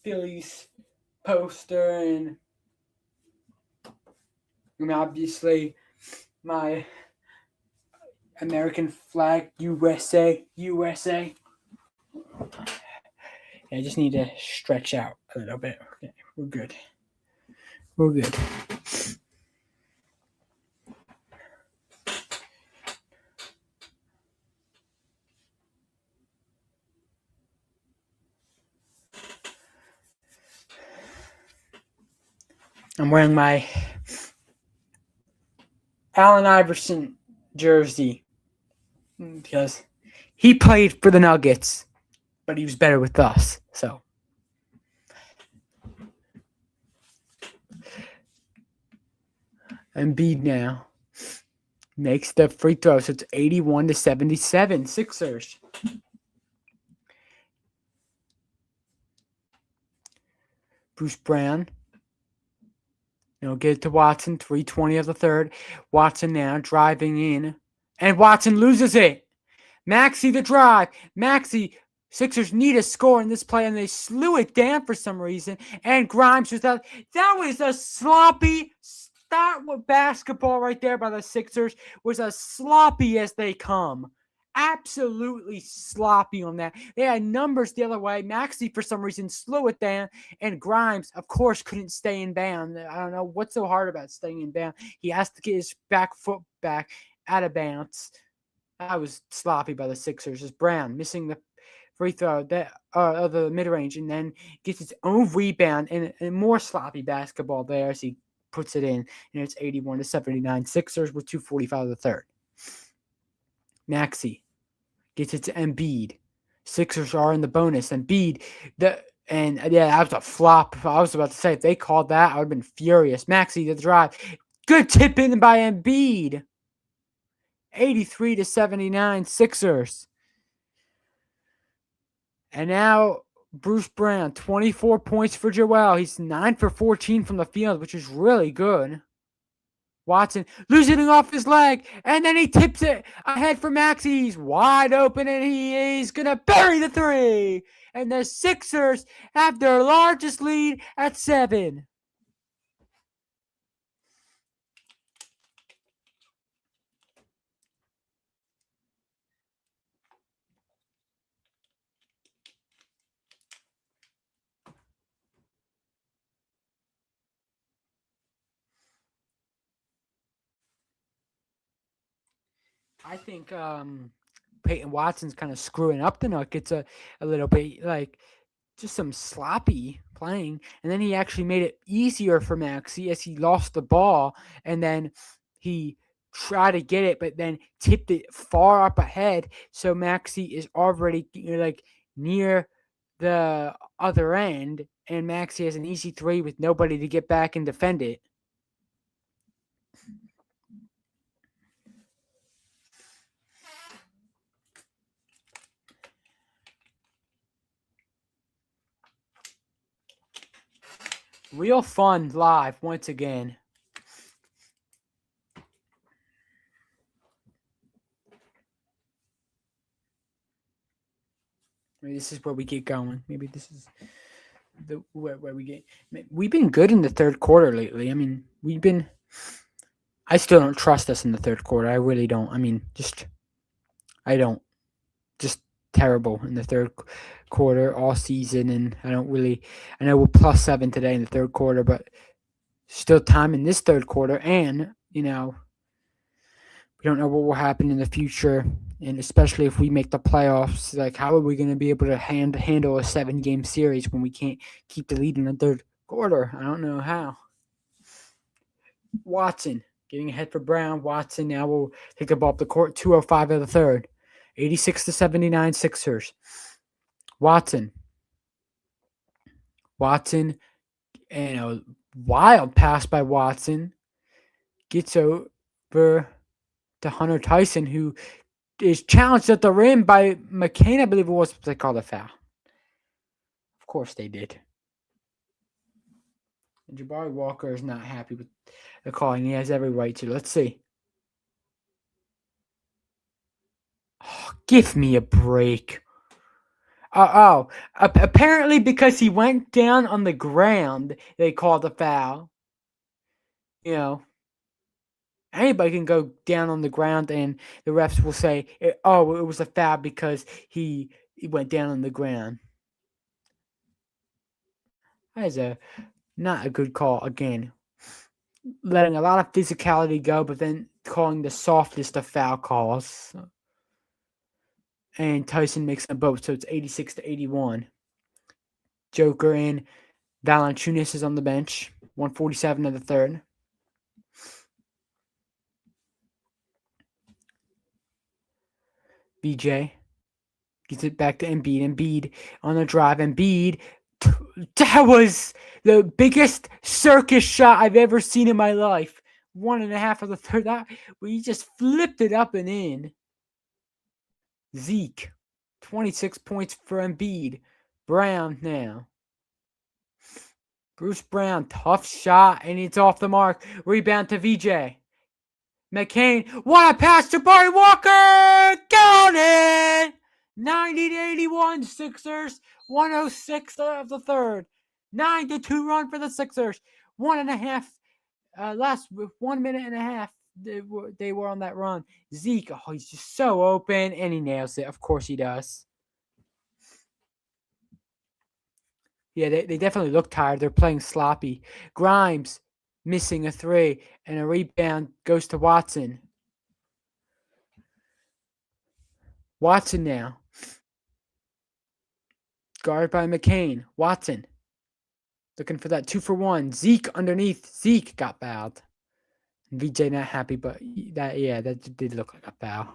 Phillies poster and obviously my American flag, USA. I just need to stretch out a little bit. Okay, we're good. I'm wearing my Allen Iverson jersey because he played for the Nuggets, but he was better with us. So Embiid now makes the free throw, so it's 81-77 Sixers. Bruce Brown. Get it to Watson, 3:20 of the third. Watson now driving in, and Watson loses it. Maxey the drive. Sixers need a score in this play, and they slew it down for some reason. And Grimes was out. That was a sloppy start with basketball right there by the Sixers. Was as sloppy as they come. Absolutely sloppy on that. They had numbers the other way. Maxey, for some reason, slew it down. And Grimes, of course, couldn't stay in bounds. I don't know what's so hard about staying in bounds. He has to get his back foot back out of bounds. That was sloppy by the Sixers. As Brown missing the free throw of the mid range, and then gets his own rebound and more sloppy basketball there as he puts it in. And it's 81-79 Sixers with 2:45 of the third. Maxey gets it to Embiid. Sixers are in the bonus. Embiid, that was a flop. I was about to say, if they called that, I would have been furious. Maxey the drive. Good tip in by Embiid. 83-79 Sixers. And now Bruce Brown, 24 points for Joel. He's 9 for 14 from the field, which is really good. Watson losing it off his leg, and then he tips it ahead for Maxey. He's wide open, and he is going to bury the three. And the Sixers have their largest lead at 7. I think Peyton Watson's kind of screwing up the Nuggets a little bit, like just some sloppy playing. And then he actually made it easier for Maxey as he lost the ball, and then he tried to get it, but then tipped it far up ahead. So Maxey is already like near the other end, and Maxey has an easy three with nobody to get back and defend it. Real fun live once again. Maybe this is where we get going. Maybe this is where we've been good in the third quarter lately. I mean, I still don't trust us in the third quarter. I really don't. I mean, I don't. Just terrible in the third quarter all season, and I don't really. I know we're +7 today in the third quarter, but still time in this third quarter, and we don't know what will happen in the future, and especially if we make the playoffs. Like, how are we going to be able to handle a 7-game series when we can't keep the lead in the third quarter? I don't know how. Watson getting ahead for Brown. Watson now will take the ball up the court. 2:05 of the third. 86-79 Sixers. Watson, and a wild pass by Watson gets over to Hunter Tyson, who is challenged at the rim by McCain, I believe it was. They called a foul. Of course they did. And Jabari Walker is not happy with the calling. He has every right to. Let's see. Oh, give me a break. Apparently because he went down on the ground, they called a foul. Anybody can go down on the ground and the refs will say, it was a foul because he went down on the ground. That is not a good call. Again, letting a lot of physicality go, but then calling the softest of foul calls. And Tyson makes them both, so it's 86-81. Joker and Valanciunas is on the bench. 147 of the third. VJ gets it back to Embiid. Embiid on the drive. Embiid, that was the biggest circus shot I've ever seen in my life. 1.5 of the third. Where he just flipped it up and in. Zeke, 26 points for Embiid. Brown now. Bruce Brown, tough shot, and it's off the mark. Rebound to VJ. McCain, what a pass to Barry Walker! Got it! 90-81 Sixers. 106 of the third. 9-2 run for the Sixers. 1.5. Last 1 minute and a half. They were on that run. Zeke, he's just so open, and he nails it. Of course he does. Yeah, they definitely look tired. They're playing sloppy. Grimes missing a 3, and a rebound goes to Watson. Watson now. Guarded by McCain. Watson. Looking for that 2-for-1. Zeke underneath. Zeke got fouled. VJ not happy, but that did look like a foul.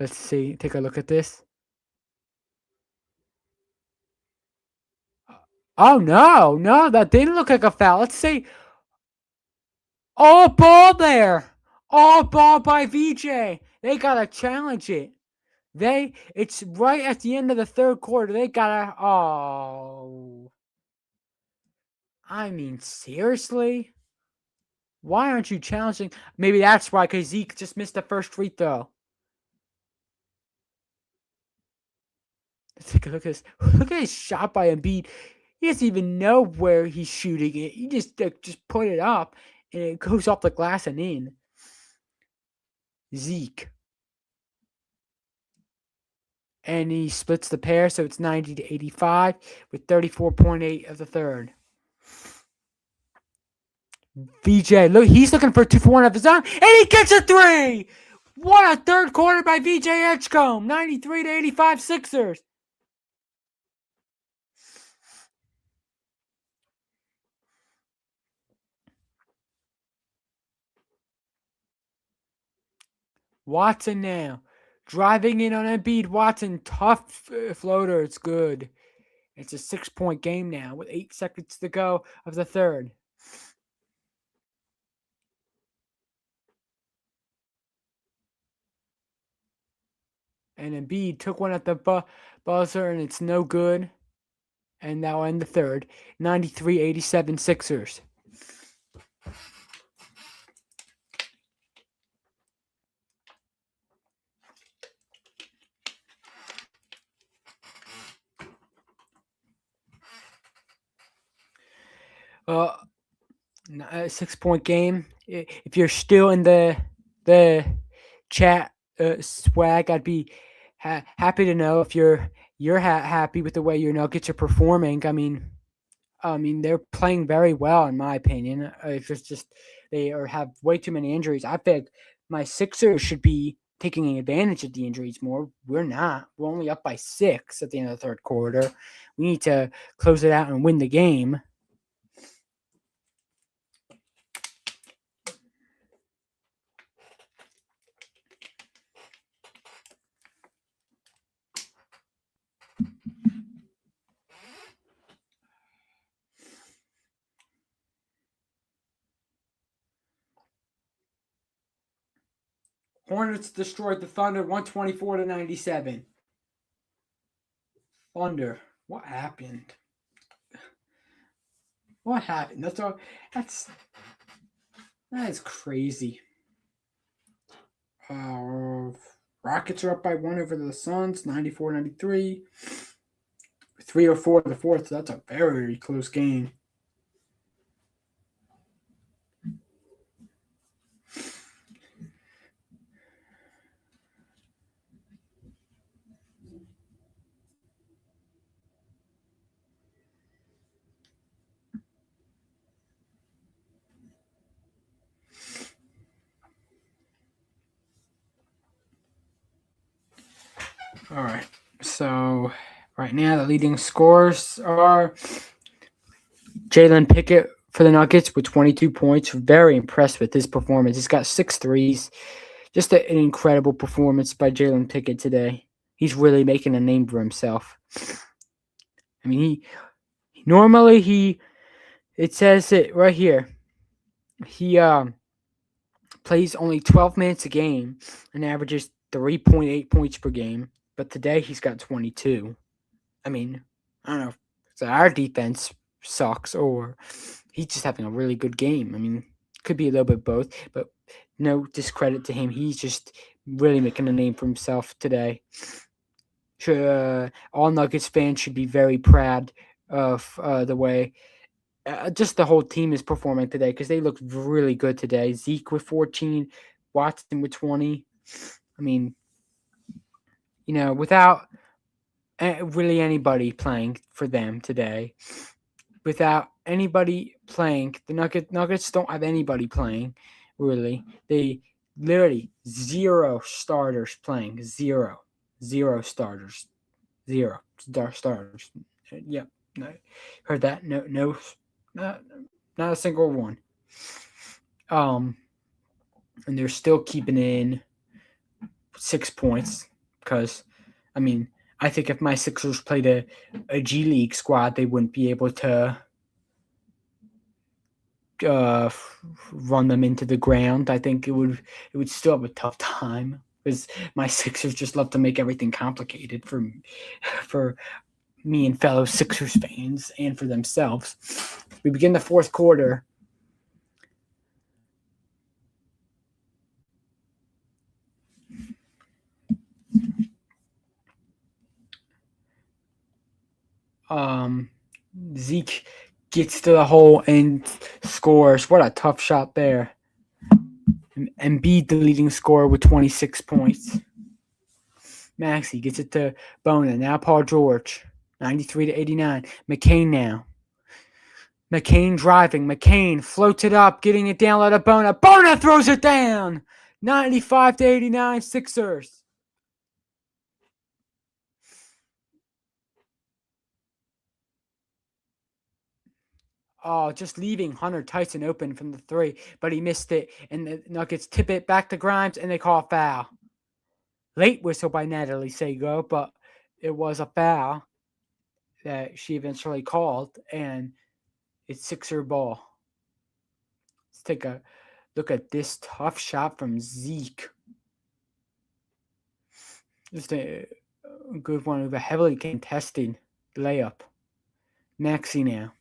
Let's see. Take a look at this. Oh, no, that didn't look like a foul. Let's see. All ball there. All ball by VJ. They got to challenge it. It's right at the end of the third quarter. They got to, I mean, seriously? Why aren't you challenging? Maybe that's why, because Zeke just missed the first free throw. Let's take a look at this. Look at his shot by Embiid. He doesn't even know where he's shooting it. He just put it up, and it goes off the glass and in. Zeke. And he splits the pair, so it's 90-85 with 34.8 of the third. VJ, look, he's looking for a 2-for-1 of his own, and he gets a 3! What a third quarter by VJ Edgecombe. 93-85 Sixers. Watson now. Driving in on Embiid. Watson, tough floater. It's good. It's a 6-point game now with 8 seconds to go of the third. And Embiid took one at the buzzer, and it's no good. And now in the third. 93-87 Sixers. Uh, a 6 point game. If you're still in the chat swag, I'd be happy to know if you're happy with the way your Nuggets are performing. I mean, they're playing very well in my opinion. It's just they have way too many injuries. I think my Sixers should be taking advantage of the injuries more. We're not. We're only up by 6 at the end of the third quarter. We need to close it out and win the game. Hornets destroyed the Thunder 124-97. Thunder. What happened? What happened? That is crazy. Rockets are up by 1 over the Suns, 94-93. 3:04 the fourth. So that's a very close game. All right. So right now the leading scorers are Jalen Pickett for the Nuggets with 22 points. Very impressed with his performance. He's got 6 threes. Just an incredible performance by Jalen Pickett today. He's really making a name for himself. I mean, it says it right here. He plays only 12 minutes a game and averages 3.8 points per game. But today he's got 22. I mean, I don't know if our defense sucks or he's just having a really good game. I mean, could be a little bit both, but no discredit to him. He's just really making a name for himself today. All Nuggets fans should be very proud of the way just the whole team is performing today because they look really good today. Zeke with 14, Watson with 20. I mean, without really anybody playing for them today, without anybody playing, the Nuggets don't have anybody playing, really. They literally 0 starters playing. Zero starters. 0 starters. Yep. No, heard that. No, not a single one. And they're still keeping in 6 points because, I mean, I think if my Sixers played a G League squad, they wouldn't be able to run them into the ground. I think it would still have a tough time because my Sixers just love to make everything complicated for me and fellow Sixers fans and for themselves. We begin the fourth quarter. Zeke gets to the hole and scores. What a tough shot there. And Embiid, the leading scorer, with 26 points. Maxey gets it to Bona. Now Paul George, 93-89. McCain now. McCain driving. McCain floats it up, getting it down low to Bona. Bona throws it down. 95-89 Sixers. Oh, just leaving Hunter Tyson open from the 3, but he missed it, and the Nuggets tip it back to Grimes, and they call a foul. Late whistle by Natalie Sago, but it was a foul that she eventually called, and it's Sixer ball. Let's take a look at this tough shot from Zeke. Just a good one with a heavily contested layup. Maxey now.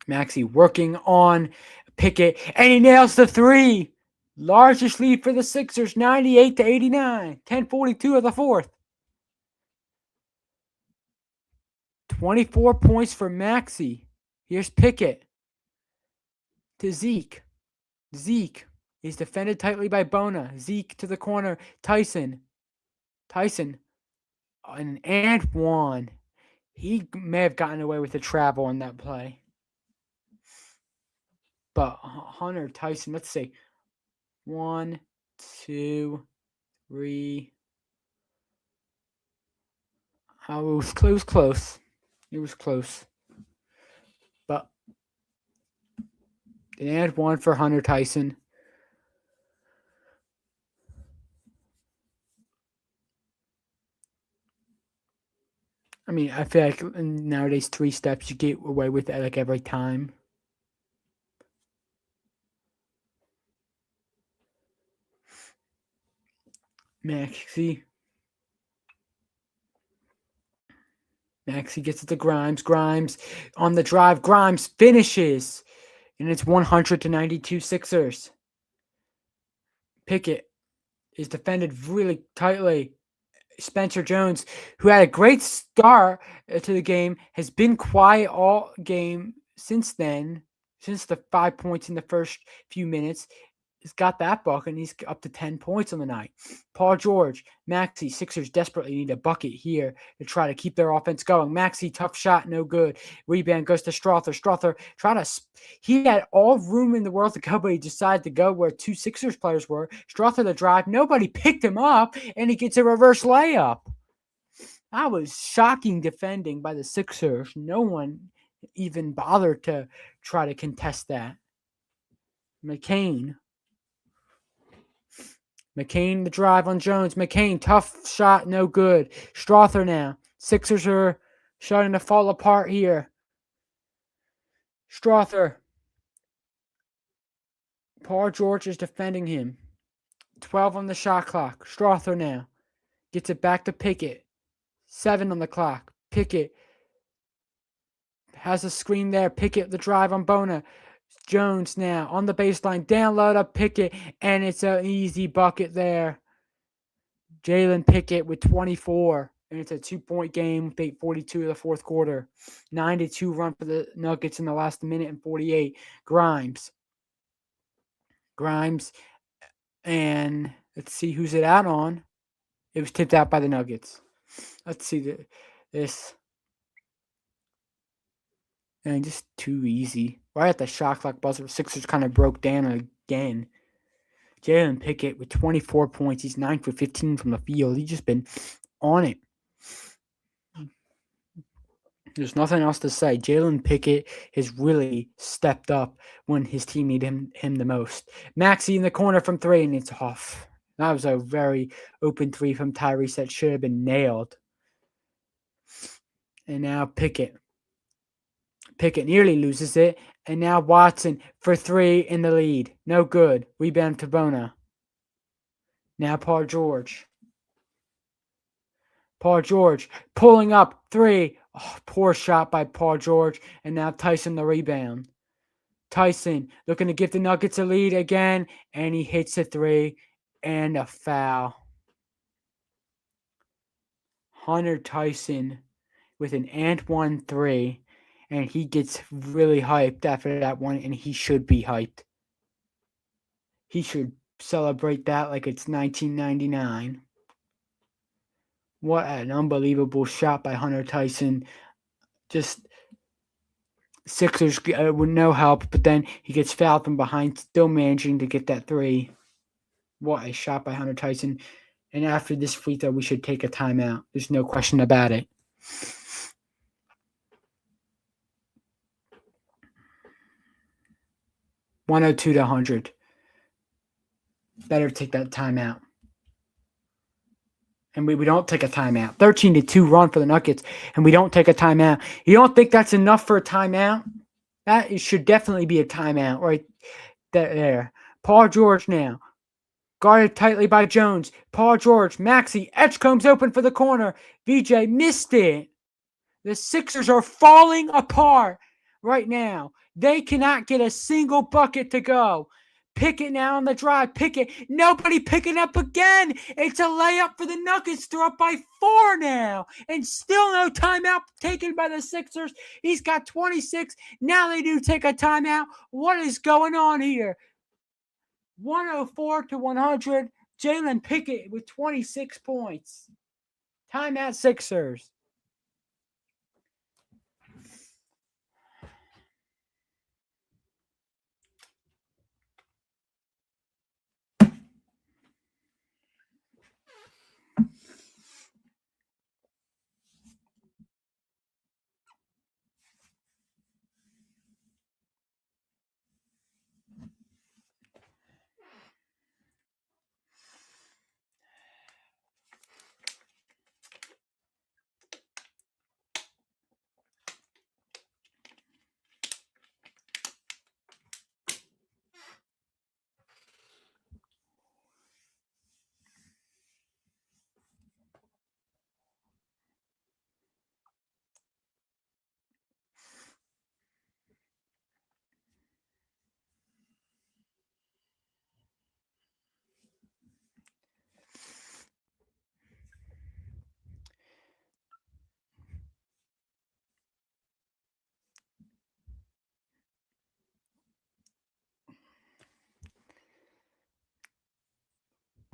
Maxey working on Pickett, and he nails the 3. Largest lead for the Sixers, 98-89. 10:42 of the fourth. 24 points for Maxey. Here's Pickett to Zeke. Zeke is defended tightly by Bona. Zeke to the corner. Tyson. And one. He may have gotten away with the travel on that play. But Hunter Tyson, let's see. 1, 2, 3. Oh, it was close. It was close. But and one for Hunter Tyson. I mean, I feel like nowadays 3 steps you get away with it like every time. Maxie gets it to Grimes. Grimes on the drive. Grimes finishes. And it's 100-92 Sixers. Pickett is defended really tightly. Spencer Jones, who had a great start to the game, has been quiet all game since then, since the 5 points in the first few minutes. He's got that bucket, and he's up to 10 points on the night. Paul George, Maxey, Sixers desperately need a bucket here to try to keep their offense going. Maxey, tough shot, no good. Rebound goes to Strother. Strother he had all room in the world to go, but he decided to go where 2 Sixers players were. Strother the drive, nobody picked him up, and he gets a reverse layup. That was shocking defending by the Sixers. No one even bothered to try to contest that. McCain, the drive on Jones. McCain, tough shot, no good. Strother now. Sixers are starting to fall apart here. Strother. Paul George is defending him. 12 on the shot clock. Strother now. Gets it back to Pickett. 7 on the clock. Pickett has a screen there. Pickett, the drive on Bona. Jones now on the baseline. Down low to Pickett, and it's an easy bucket there. Jalen Pickett with 24, and it's a 2-point game with 8:42 of the fourth quarter. 9-2 run for the Nuggets in the last minute and 48. Grimes, and let's see who's it out on. It was tipped out by the Nuggets. Let's see this. And just too easy. Right at the shot clock buzzer, Sixers kind of broke down again. Jalen Pickett with 24 points. He's 9 for 15 from the field. He's just been on it. There's nothing else to say. Jalen Pickett has really stepped up when his team needed him the most. Maxey in the corner from 3, and it's off. That was a very open 3 from Tyrese that should have been nailed. And now Pickett. Pickett nearly loses it. And now Watson for 3 in the lead. No good. Rebound to Bona. Now Paul George. Pulling up 3. Oh, poor shot by Paul George. And now Tyson the rebound. Tyson looking to give the Nuggets a lead again. And he hits a 3 and a foul. Hunter Tyson with an and 1 3. And he gets really hyped after that one, and he should be hyped. He should celebrate that like it's 1999. What an unbelievable shot by Hunter Tyson. Just Sixers with no help, but then he gets fouled from behind, still managing to get that 3. What a shot by Hunter Tyson. And after this free throw, we should take a timeout. There's no question about it. (102-100). Better take that timeout. And we don't take a timeout. 13-2 run for the Nuggets, and we don't take a timeout. You don't think that's enough for a timeout? That should definitely be a timeout right there. Paul George now. Guarded tightly by Jones. Paul George, Maxey, Edgecombe's open for the corner. VJ missed it. The Sixers are falling apart right now. They cannot get a single bucket to go. Pickett now on the drive. Pickett. Nobody picking up again. It's a layup for the Nuggets. They're up by 4 now. And still no timeout taken by the Sixers. He's got 26. Now they do take a timeout. What is going on here? 104 to 100. Jalen Pickett with 26 points. Timeout Sixers.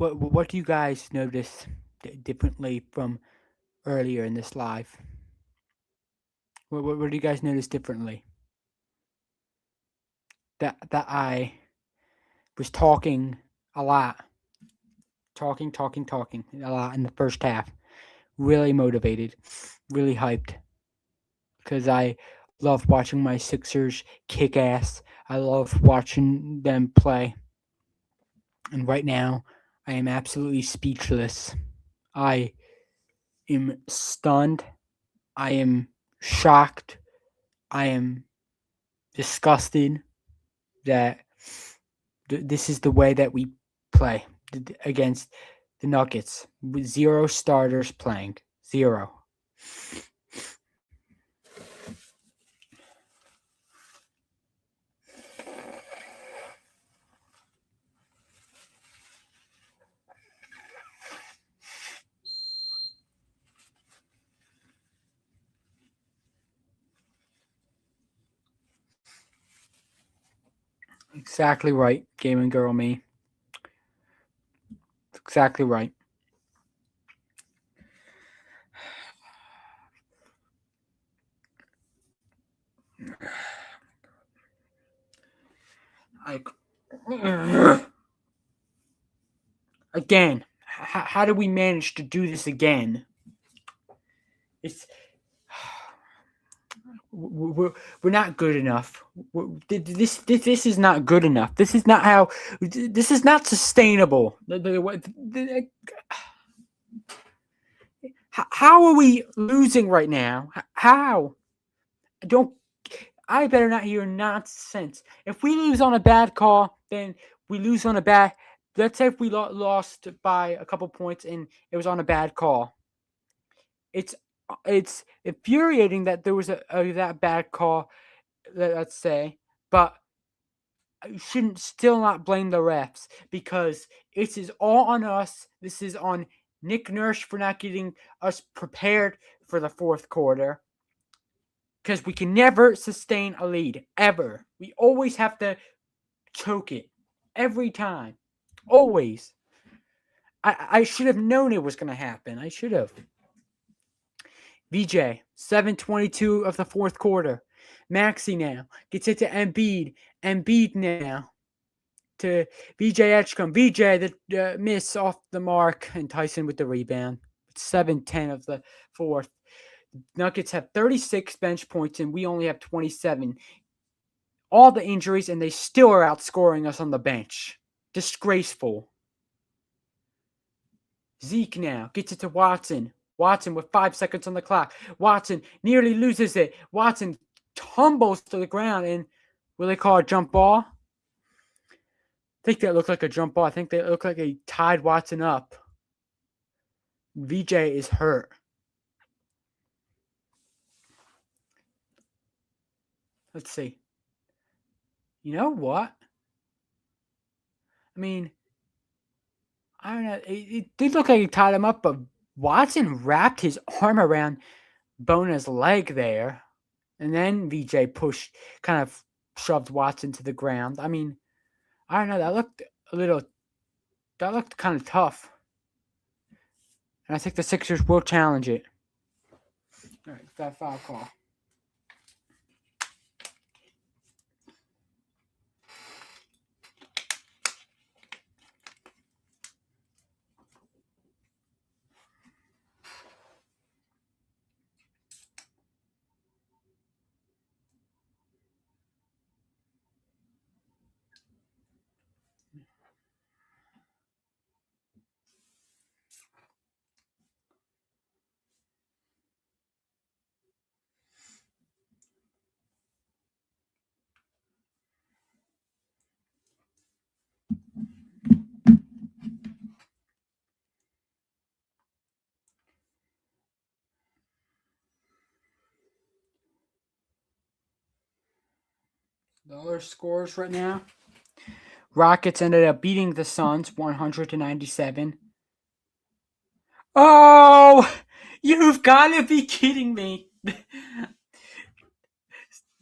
What do you guys notice differently from earlier in this live? What do you guys notice differently? That I was talking a lot, talking a lot in the first half. Really motivated, really hyped, because I love watching my Sixers kick ass. I love watching them play. And right now, I am absolutely speechless. I am stunned. I am shocked. I am disgusted that this is the way that we play against the Nuggets with 0 starters playing. 0. Exactly right, Gaming Girl Me. Exactly right. Like, again, how do we manage to do this again? It's we're not good enough. This is not good enough. This is not how. This is not sustainable. How are we losing right now? How? Don't. I better not hear nonsense. If we lose on a bad call, then we lose on a bad. Let's say if we lost by a couple points and it was on a bad call. It's infuriating that there was a that bad call. Let's say, but you shouldn't still not blame the refs because it is all on us. This is on Nick Nurse for not getting us prepared for the fourth quarter. Because we can never sustain a lead, ever. We always have to choke it. Every time. Always. I should have known it was going to happen. I should have. VJ, 7:22 of the fourth quarter. Maxey now gets it to Embiid. Embiid now to VJ Edgecombe. VJ the miss off the mark, and Tyson with the rebound. 7:10 of the fourth. Nuggets have 36 bench points, and we only have 27. All the injuries, and they still are outscoring us on the bench. Disgraceful. Zeke now gets it to Watson. Watson with 5 seconds on the clock. Watson nearly loses it. Watson tumbles to the ground, and will they call a jump ball? I think that looked like a jump ball. I think that looked like they tied Watson up. VJ is hurt. Let's see. You know what? I mean, I don't know. It did look like he tied him up, but Watson wrapped his arm around Bona's leg there, and then VJ pushed, kind of shoved Watson to the ground. I mean, I don't know. That looked a little. That looked kind of tough, and I think the Sixers will challenge it. All right, that foul call. The other scores right now. Rockets ended up beating the Suns 100-97. Oh, you've got to be kidding me.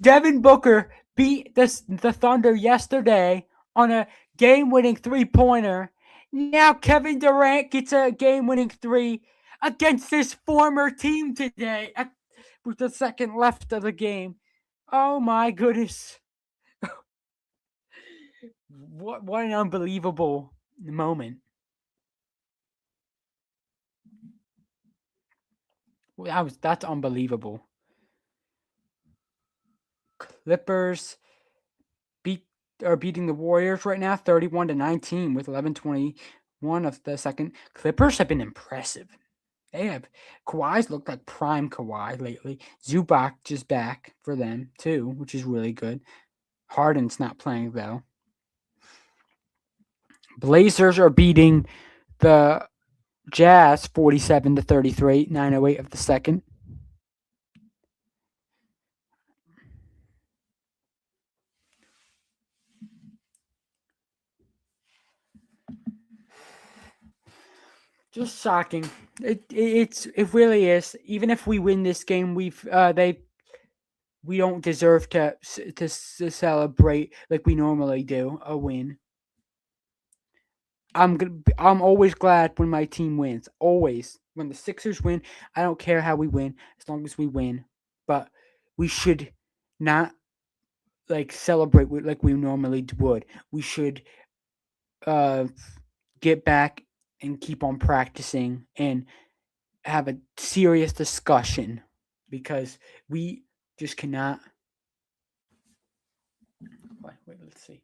Devin Booker beat the Thunder yesterday on a game-winning three-pointer. Now Kevin Durant gets a game-winning three against his former team today with the second left of the game. Oh my goodness. What an unbelievable moment. That's unbelievable. Clippers are beating the Warriors right now 31-19 with 11:21 of the second. Clippers have been impressive. They have Kawhi's looked like prime Kawhi lately. Zubac just back for them too, which is really good. Harden's not playing though. Blazers are beating the Jazz 47-33, 9:08 of the second. Just shocking. It really is. Even if we win this game, we don't deserve to celebrate like we normally do a win. I'm always glad when my team wins. Always. When the Sixers win, I don't care how we win as long as we win. But we should not like celebrate like we normally would. We should get back and keep on practicing and have a serious discussion because we just cannot. Wait, let's see.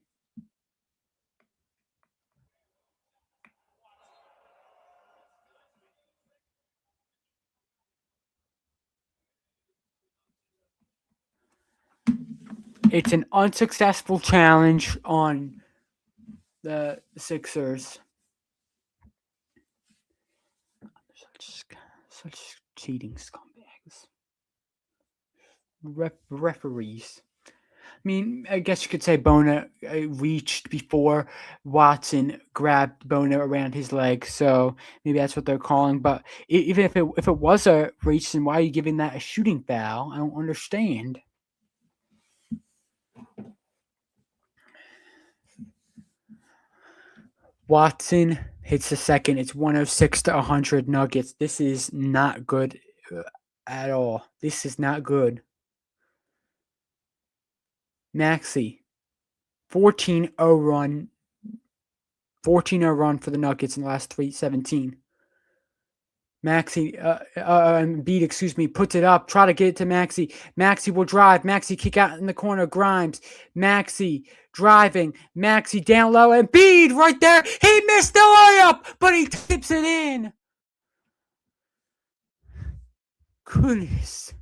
It's an unsuccessful challenge on the Sixers. Such cheating scumbags. Referees. I mean, I guess you could say Bona reached before Watson grabbed Bona around his leg, so maybe that's what they're calling. But even if it was a reach, then why are you giving that a shooting foul? I don't understand. Watson hits the second. It's 106-100 Nuggets. This is not good at all. This is not good. Maxey, 14-0 run. 14-0 run for the Nuggets in the last 17. Maxey, puts it up. Try to get it to Maxey. Maxey will drive. Maxey kick out in the corner. Grimes. Maxey driving. Maxey down low. Embiid right there. He missed the layup, but he tips it in. Goodness.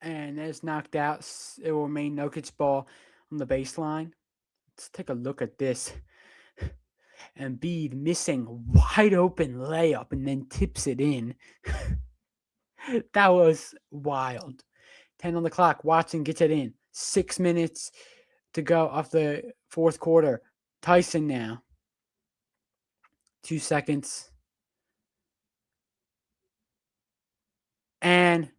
And that's knocked out. It will remain Nokic's ball on the baseline. Let's take a look at this. Embiid missing wide open layup and then tips it in. That was wild. 10 on the clock. Watson gets it in. 6 minutes to go off the fourth quarter. Tyson now. 2 seconds. And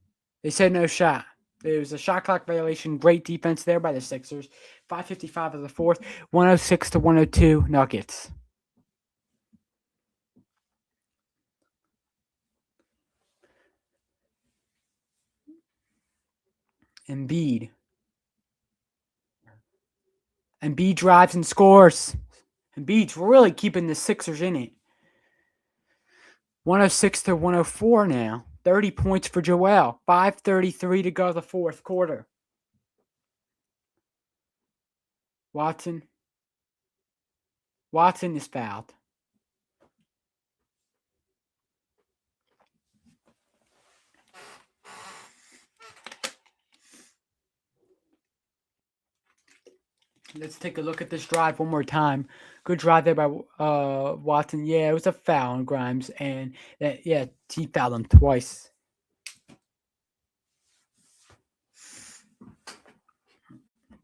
they said no shot. There was a shot clock violation. Great defense there by the Sixers. 5:55 of the fourth. 106 to 102 Nuggets. Embiid drives and scores. Embiid's really keeping the Sixers in it. 106 to 104 now. 30 points for Joel. 5:33 to go the fourth quarter. Watson is fouled. Let's take a look at this drive one more time. Good drive there by Watson. Yeah, it was a foul on Grimes, and he fouled him twice.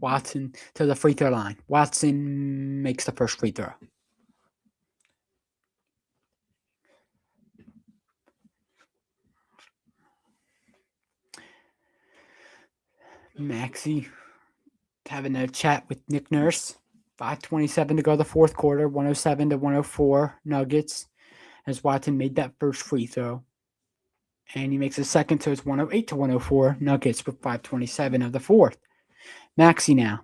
Watson to the free throw line. Watson makes the first free throw. Maxey having a chat with Nick Nurse. 5:27 to go the fourth quarter. 107 to 104 Nuggets as Watson made that first free throw. And he makes a second, so it's 108 to 104 Nuggets with 5:27 of the fourth. Maxey now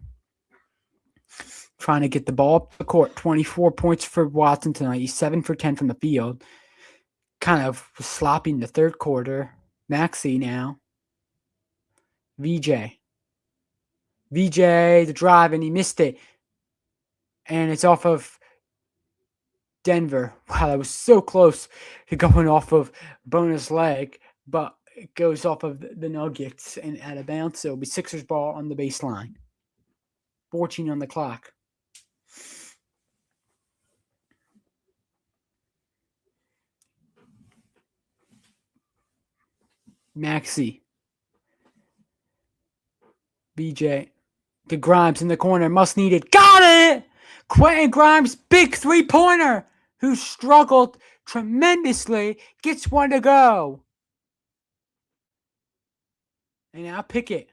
trying to get the ball up the court. 24 points for Watson tonight. He's 7 for 10 from the field. Kind of was sloppy in the third quarter. Maxey now. VJ, the drive, and he missed it. And it's off of Denver. Wow, that was so close to going off of bonus leg, but it goes off of the Nuggets and out of bounds. So it'll be Sixers ball on the baseline. 14 on the clock. Maxey. BJ. To Grimes in the corner. Must need it. Got it! Quentin Grimes, big three-pointer, who struggled tremendously, gets one to go. And now Pickett.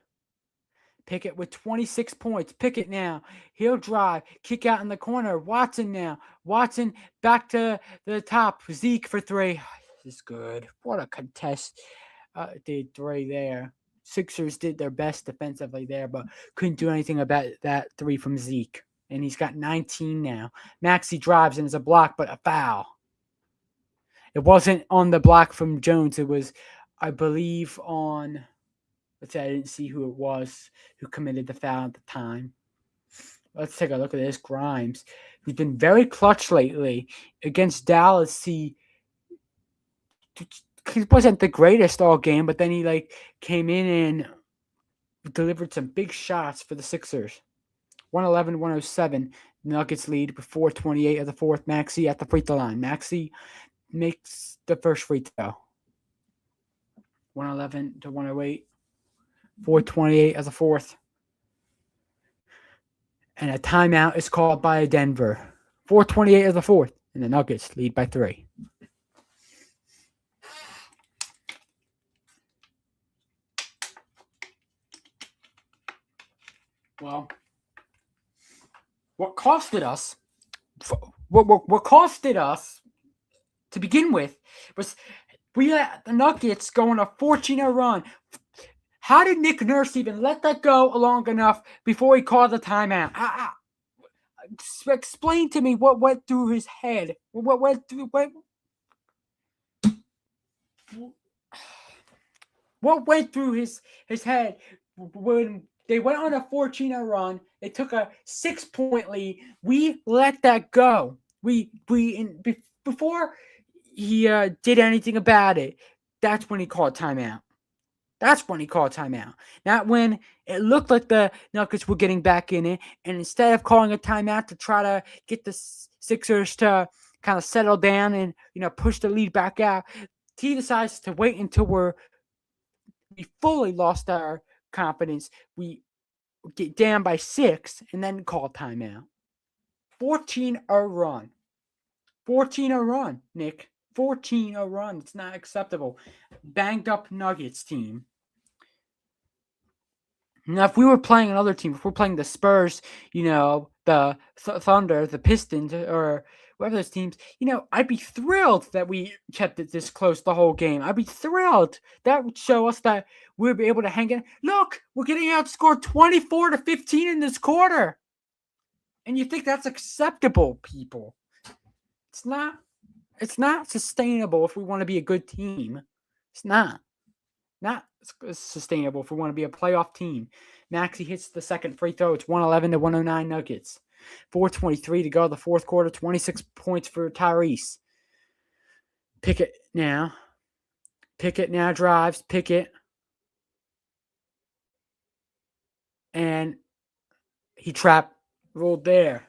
Pickett with 26 points. Pickett now. He'll drive. Kick out in the corner. Watson now. Watson back to the top. Zeke for three. This is good. What a contest. Did three there. Sixers did their best defensively there, but couldn't do anything about that three from Zeke. And he's got 19 now. Maxey drives and it's a block, but a foul. It wasn't on the block from Jones. It was, I believe, on, let's say I didn't see who it was who committed the foul at the time. Let's take a look at this. Grimes, who's been very clutch lately against Dallas. He wasn't the greatest all game, but then he came in and delivered some big shots for the Sixers. 111-107. Nuggets lead with 4:28 of the fourth. Maxey at the free throw line. Maxey makes the first free throw. 111 to 108. 4:28 of the fourth. And a timeout is called by Denver. 4:28 of the fourth. And the Nuggets lead by 3. Well, what costed us to begin with was we let the Nuggets go on a 14-0 run. How did Nick Nurse even let that go long enough before he called the timeout? Explain to me what went through his head. What went through his head when they went on a 14-0 run. They took a 6-point lead. We let that go. Before he did anything about it, that's when he called timeout. Not when it looked like the Nuggets were getting back in it, and instead of calling a timeout to try to get the Sixers to kind of settle down and, push the lead back out. He decides to wait until we fully lost our confidence. We get down by 6 and then call timeout. 14-0 run. 14-0 run, Nick. 14-0 run. It's not acceptable. Banged up Nuggets team. Now, if we were playing another team, if we're playing the Spurs, the Thunder, the Pistons, or whatever those teams, I'd be thrilled that we kept it this close the whole game. I'd be thrilled. That would show us that we'd be able to hang in. Look, we're getting outscored 24-15 in this quarter. And you think that's acceptable, people. It's not. It's not sustainable if we want to be a good team. It's not. Not sustainable if we want to be a playoff team. Maxey hits the second free throw. It's 111-109 Nuggets. 4:23 to go the fourth quarter. 26 points for Tyrese. Pickett now. Pickett now drives. Pickett. And he rolled there.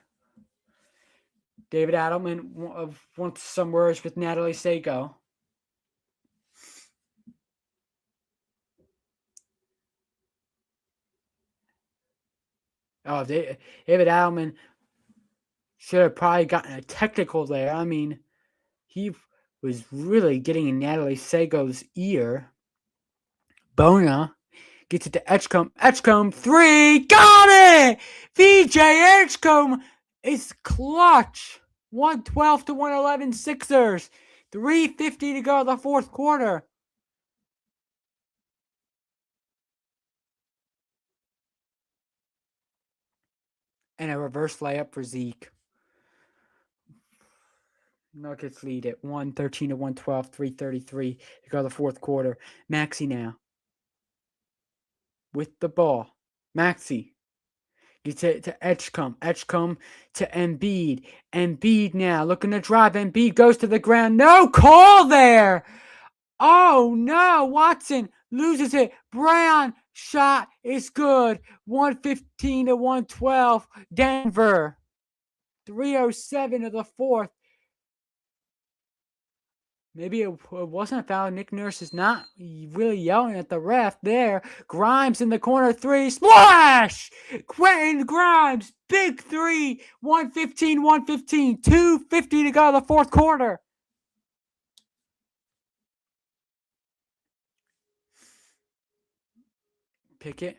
David Adelman wants some words with Natalie Sago. Oh, David Adelman should have probably gotten a technical there. I mean, he was really getting in Natalie Sago's ear. Bona gets it to Edgecombe. Edgecombe, 3. Got it! VJ Edgecombe is clutch. 112-111 Sixers. 3:50 to go the fourth quarter. And a reverse layup for Zeke. Nuggets lead at 113-112, 3:33 to go the fourth quarter. Maxey now with the ball. Maxey gets it to Edgecombe. Edgecombe to Embiid. Embiid now looking to drive. Embiid goes to the ground. No call there. Oh, no. Watson loses it. Brown shot is good. 115-112. Denver. 3:07 of the fourth. Maybe it wasn't a foul. Nick Nurse is not really yelling at the ref there. Grimes in the corner, 3. Splash! Quentin Grimes, big 3. 115-115. 2:50 to go the fourth quarter. Pickett.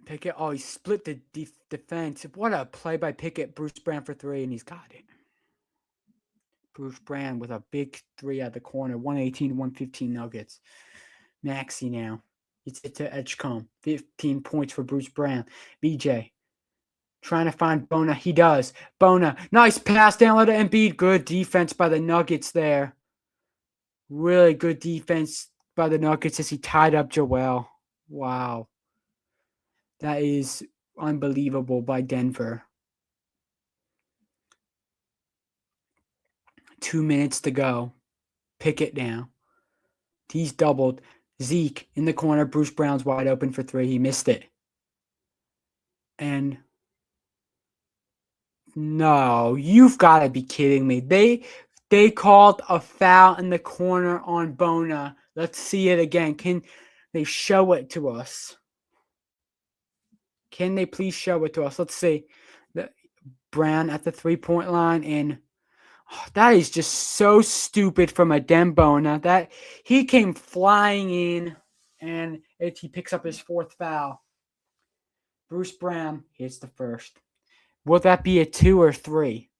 Pickett, he split the defense. What a play by Pickett. Bruce Brown for 3, and he's got it. Bruce Brown with a big 3 at the corner. 118-115 Nuggets. Maxey now. It's to Edgecombe. 15 points for Bruce Brown. BJ trying to find Bona. He does. Bona. Nice pass down to Embiid. Good defense by the Nuggets there. Really good defense by the Nuggets as he tied up Joel. Wow. That is unbelievable by Denver. 2 minutes to go. Pickett now. He's doubled. Zeke in the corner. Bruce Brown's wide open for 3. He missed it. And no, you've got to be kidding me. They called a foul in the corner on Bona. Let's see it again. Can they show it to us? Can they please show it to us? Let's see. Brown at the 3-point line, and that is just so stupid from Adem Bona. That he came flying in, and he picks up his 4th foul. Bruce Brown hits the first. Will that be a 2 or 3?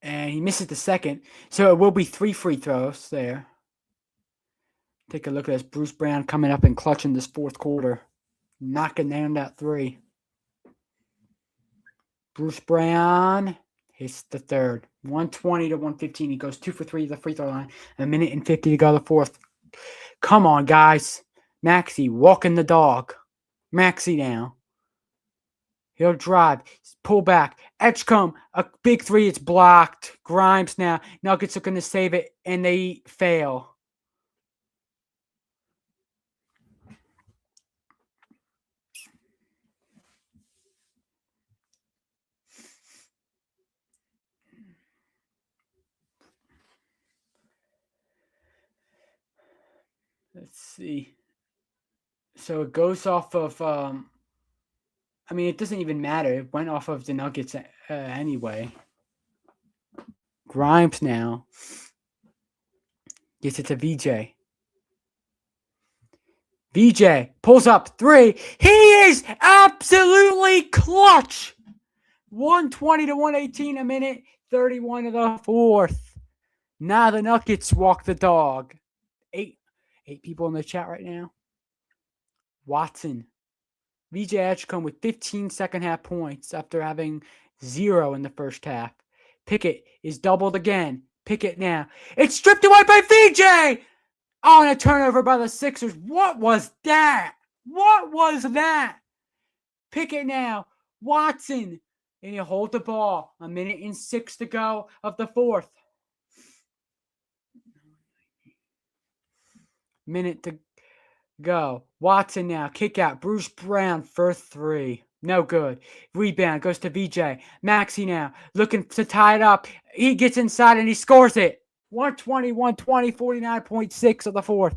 And he misses the second. So it will be 3 free throws there. Take a look at this. Bruce Brown coming up and clutching this fourth quarter. Knocking down that 3. Bruce Brown hits the third. 120-115. He goes 2 for 3 to the free throw line. 1:50 to go the fourth. Come on, guys. Maxey walking the dog. Maxey now. He'll drive. Pull back. Edgecombe, a big three. It's blocked. Grimes now. Nuggets are going to save it, and they fail. Let's see. So it goes off of. I mean, it doesn't even matter. It went off of the Nuggets anyway. Grimes now gets it to VJ. VJ pulls up three. He is absolutely clutch. 120 to 118 a minute, 31 of the fourth. Now the Nuggets walk the dog. Eight people in the chat right now. Watson. VJ Edgecombe with 15 second half points after having 0 in the first half. Pickett is doubled again. Pickett now. It's stripped away by VJ! Oh, and a turnover by the Sixers. What was that? What was that? Pickett now. Watson. And you hold the ball. 1:06 to go of the fourth. Minute to go. Watson now. Kick out. Bruce Brown. First three. No good. Rebound goes to VJ. Maxey now. Looking to tie it up. He gets inside and he scores it. 120, 120, 49.6 of the fourth.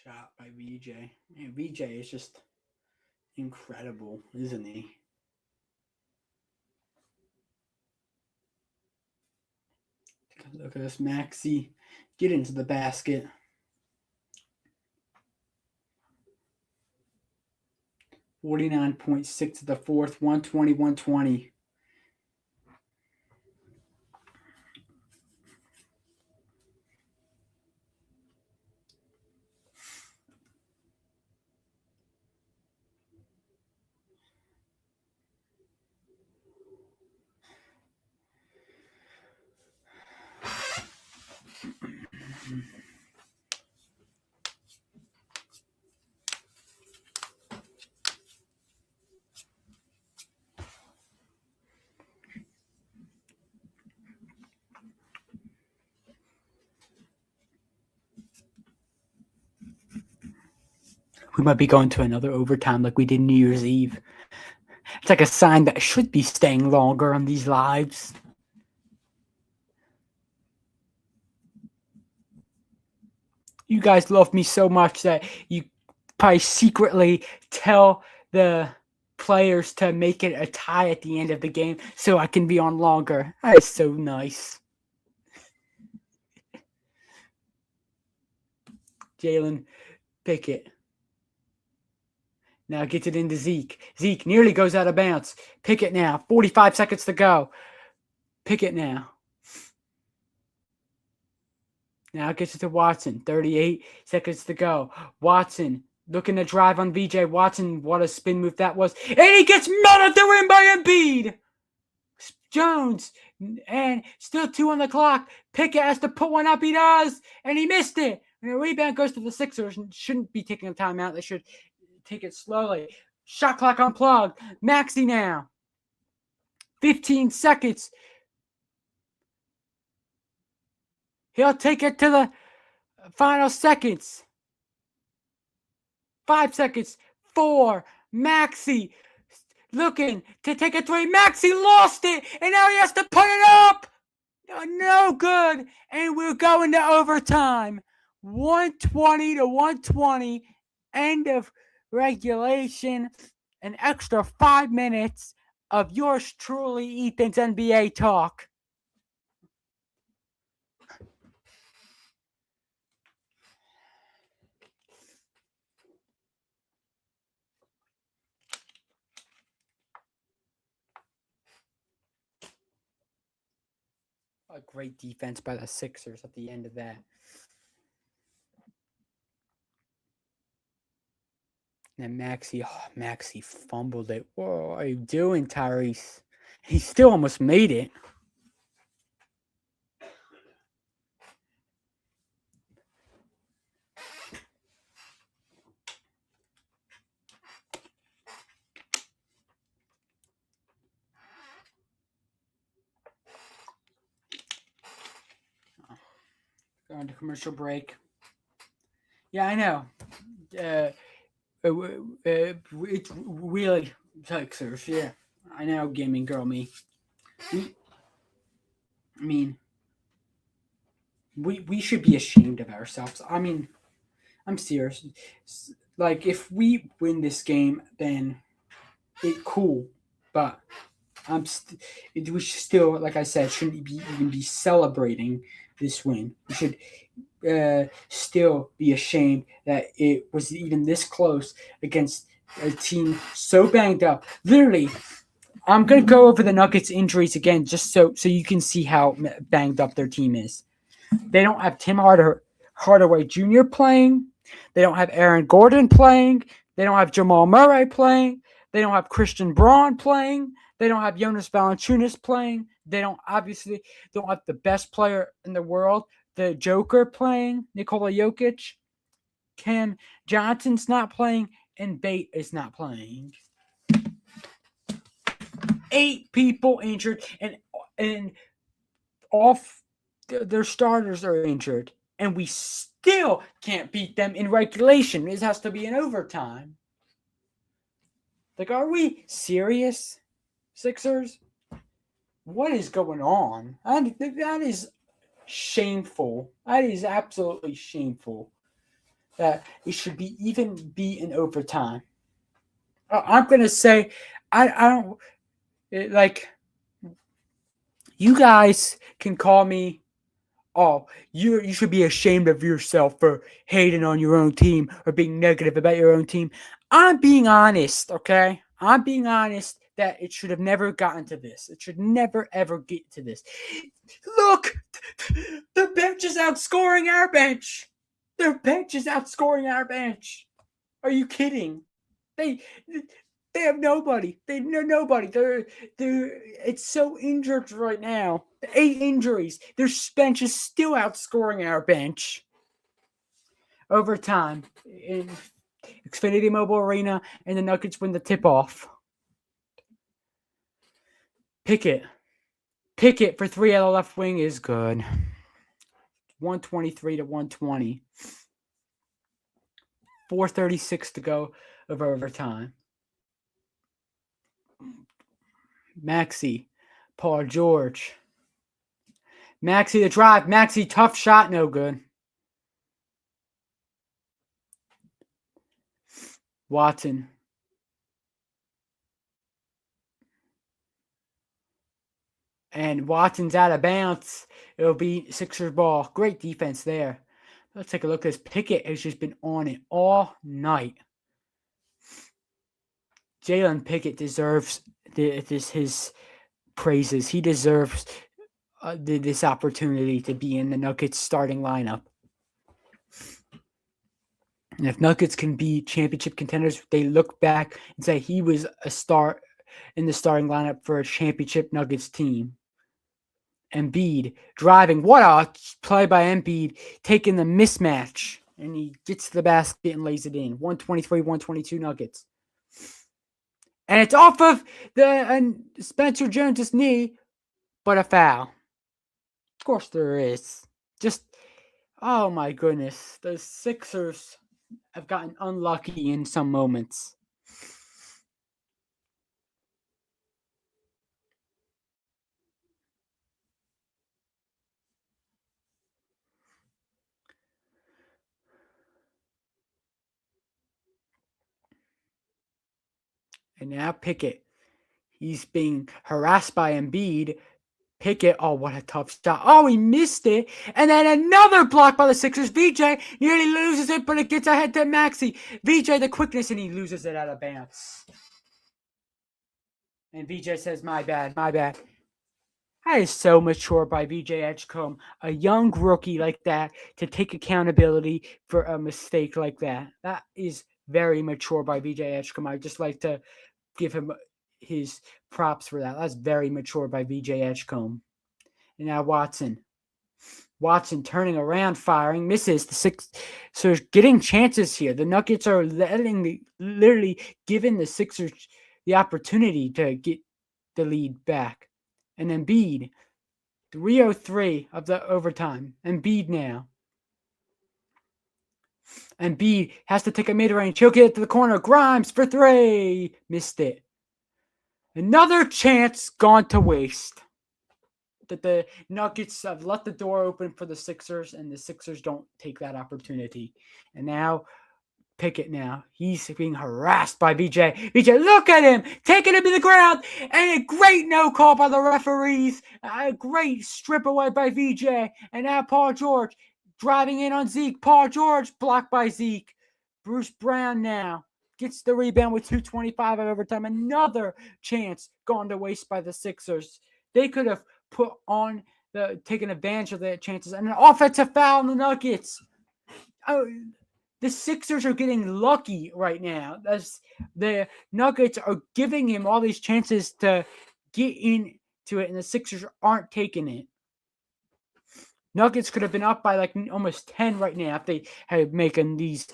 Shot by VJ. Man, VJ is just incredible, isn't he? Look at this, Maxey. Get into the basket. 49.6 to the fourth, 120, 120. We might be going to another overtime like we did New Year's Eve. It's like a sign that I should be staying longer on these lives. You guys love me so much that you probably secretly tell the players to make it a tie at the end of the game so I can be on longer. That is so nice. Jalen Pickett. Now gets it into Zeke. Zeke nearly goes out of bounds. Pickett now. 45 seconds to go. Pickett now. Now gets it to Watson. 38 seconds to go. Watson looking to drive on VJ. Watson, what a spin move that was. And he gets melted the rim by Embiid. Jones. And still 2 on the clock. Pickett has to put one up. He does. And he missed it. And the rebound goes to the Sixers. Shouldn't be taking a timeout. They should take it slowly. Shot clock unplugged. Maxey now. 15 seconds. He'll take it to the final seconds. 5 seconds. 4. Maxey looking to take a three. Maxey lost it. And now he has to put it up. No good. And we're going to overtime. 120 to 120. End of regulation. An extra 5 minutes of yours truly, Ethan's NBA talk. A great defense by the Sixers at the end of that. And Maxi fumbled it. What are you doing, Tyrese? He still almost made it. Going to commercial break. Yeah, I know. It's really Sixers. Yeah, I know. Gaming girl, me. I mean, we should be ashamed of ourselves. I mean, I'm serious. Like, if we win this game, then it cool. But we should still, like I said, shouldn't even be celebrating this win. We should still be ashamed that it was even this close against a team so banged up. Literally, I'm gonna go over the Nuggets injuries again, just so you can see how banged up their team is. They don't have Tim Hardaway Jr. playing. They don't have Aaron Gordon playing. They don't have Jamal Murray playing. They don't have Christian Braun playing. They don't have Jonas Valanciunas playing. They don't have the best player in the world, the Joker, playing. Nikola Jokic. Cam Johnson's not playing, and Bate is not playing. 8 people injured, and off their starters are injured, and we still can't beat them in regulation. This has to be in overtime. Like, are we serious, Sixers? What is going on? That is shameful. That is absolutely shameful. That it should even be in overtime. I'm gonna say, I don't like. You guys can call me. Oh, you should be ashamed of yourself for hating on your own team or being negative about your own team. I'm being honest, okay? I'm being honest that it should have never gotten to this. It should never, ever get to this. Look, the bench is outscoring our bench. Their bench is outscoring our bench. Are you kidding? They have nobody. They know nobody. They're it's so injured right now. 8 injuries. Their bench is still outscoring our bench. Overtime in Xfinity Mobile Arena, and the Nuggets win the tip-off. Pickett for 3 on the left wing is good. 123 to 120. 4:36 to go of overtime. Maxi, Paul George. Maxi the drive. Maxi, tough shot, no good. Watson. And Watson's out of bounds. It'll be Sixers ball. Great defense there. Let's take a look at this. Pickett has just been on it all night. Jalen Pickett deserves his praises. He deserves this opportunity to be in the Nuggets starting lineup. And if Nuggets can be championship contenders, they look back and say he was a star in the starting lineup for a championship Nuggets team. Embiid driving. What a play by Embiid, taking the mismatch. And he gets to the basket and lays it in. 123, 122 Nuggets. And it's off of the Spencer Jones' knee, but a foul. Of course there is. Just, oh my goodness. The Sixers have gotten unlucky in some moments. And now Pickett. He's being harassed by Embiid. Pickett, oh, what a tough shot. Oh, he missed it. And then another block by the Sixers. VJ nearly loses it, but it gets ahead to Maxi. VJ, the quickness, and he loses it out of bounds. And VJ says, my bad. That is so mature by VJ Edgecombe. A young rookie like that to take accountability for a mistake like that. That is Very mature by VJ Edgecombe. I just like to give him his props for that. That's very mature by VJ Edgecombe. And now Watson. Watson turning around, firing, misses. The Sixers getting chances here. The Nuggets are literally giving the Sixers the opportunity to get the lead back. And Embiid, 3:03 of the overtime. Embiid now. Embiid has to take a mid-range. He'll get it to the corner. Grimes for three. Missed it. Another chance gone to waste. That the Nuggets have left the door open for the Sixers, and the Sixers don't take that opportunity. And now, Pickett now. He's being harassed by BJ. BJ, look at him! Taking him to the ground! And a great no call by the referees. A great strip away by VJ. And now Paul George driving in on Zeke. Paul George blocked by Zeke. Bruce Brown now gets the rebound with 2:25 at overtime. Another chance gone to waste by the Sixers. They could have taken advantage of their chances. And an offensive foul on the Nuggets. Oh, the Sixers are getting lucky right now. The Nuggets are giving him all these chances to get into it, and the Sixers aren't taking it. Nuggets could have been up by like almost 10 right now if they had making these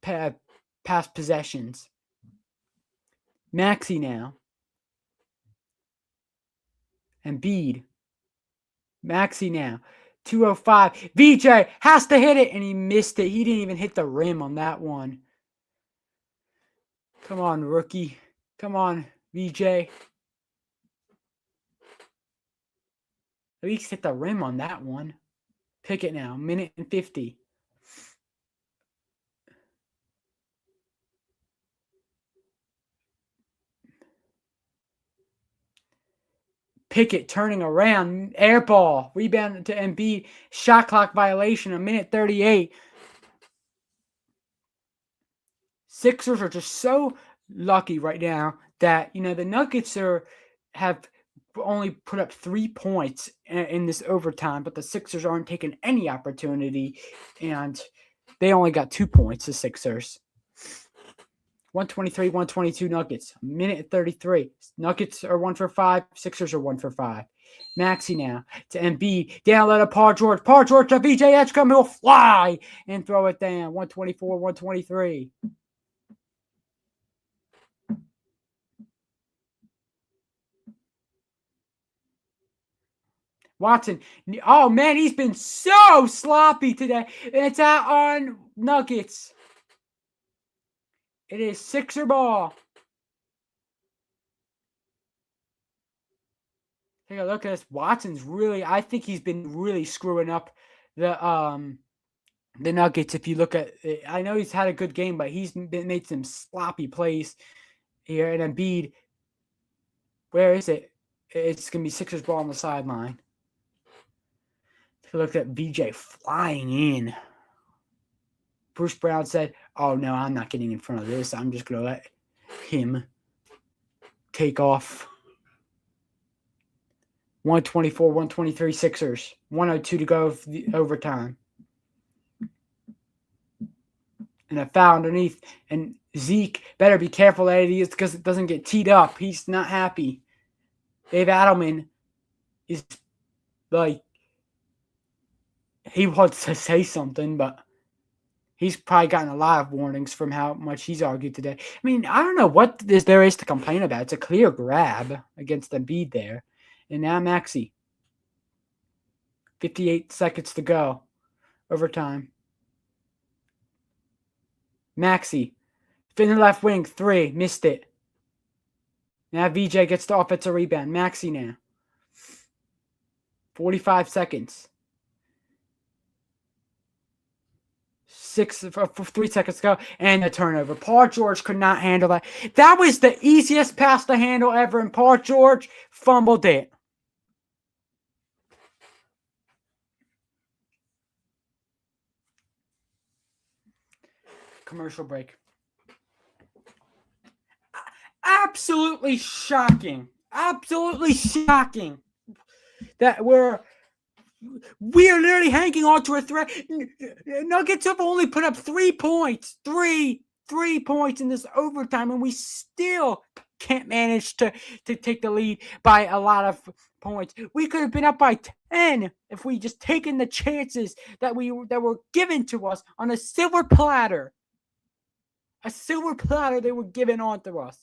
past possessions. Maxey now. Embiid. Maxey now. 2:05. VJ has to hit it, and he missed it. He didn't even hit the rim on that one. Come on, rookie. Come on, VJ. At least hit the rim on that one. Pick it now. 1:50. Pickett turning around, air ball, rebound to Embiid, shot clock violation, 1:38. Sixers are just so lucky right now that, the Nuggets have only put up 3 points in this overtime, but the Sixers aren't taking any opportunity, and they only got 2 points, the Sixers. 123, 122 Nuggets. 1:33. Nuggets are 1 for 5. Sixers are 1 for 5. Maxey now to Embiid. Down low to Paul George. Paul George to VJ Edgecombe. He'll fly and throw it down. 124, 123. Watson. Oh, man, he's been so sloppy today. It's out on Nuggets. It is Sixer ball. Take a look at this. Watson's I think he's been really screwing up the Nuggets. If you look at it, I know he's had a good game, but he's made some sloppy plays here. And Embiid, where is it? It's going to be Sixers ball on the sideline. Take a look at VJ flying in. Bruce Brown said, oh, no, I'm not getting in front of this. I'm just going to let him take off. 124, 123 Sixers. 1:02 to go for the overtime. And a foul underneath. And Zeke better be careful that he is because it doesn't get teed up. He's not happy. Dave Adelman is like, he wants to say something, but he's probably gotten a lot of warnings from how much he's argued today. I mean, I don't know what there is to complain about. It's a clear grab against Embiid there. And now Maxey. 58 seconds to go. Overtime. Maxey. In the left wing. 3. Missed it. Now VJ gets the offensive rebound. Maxey now. 45 seconds. 3 seconds to go, and a turnover. Paul George could not handle that. That was the easiest pass to handle ever, and Paul George fumbled it. Commercial break. Absolutely shocking. Absolutely shocking that we are literally hanging on to a threat. Nuggets have only put up 3 points. 3. 3 points in this overtime, and we still can't manage to take the lead by a lot of points. We could have been up by 10 if we just taken the chances that were given to us on a silver platter. A silver platter they were given onto us.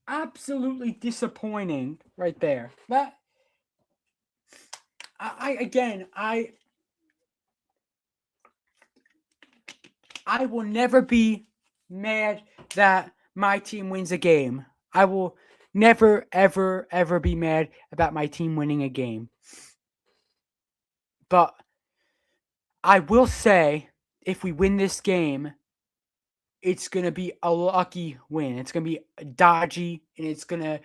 Absolutely disappointing right there. That I will never be mad that my team wins a game. I will never, ever, ever be mad about my team winning a game. But I will say, if we win this game, it's going to be a lucky win. It's going to be dodgy, and it's going to,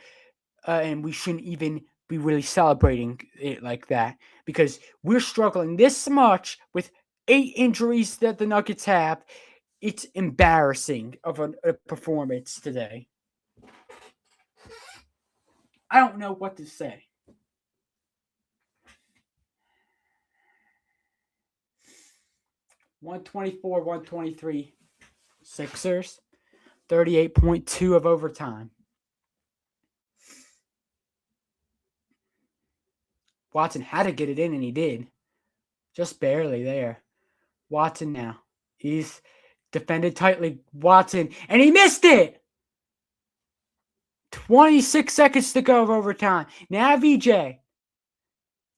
and we shouldn't even be really celebrating it like that, because we're struggling this much with 8 injuries that the Nuggets have. It's embarrassing of a performance today. I don't know what to say. $124, 123 Sixers. 38.2 of overtime. Watson had to get it in, and he did. Just barely there. Watson now. He's defended tightly. Watson. And he missed it! 26 seconds to go of overtime. Now, VJ.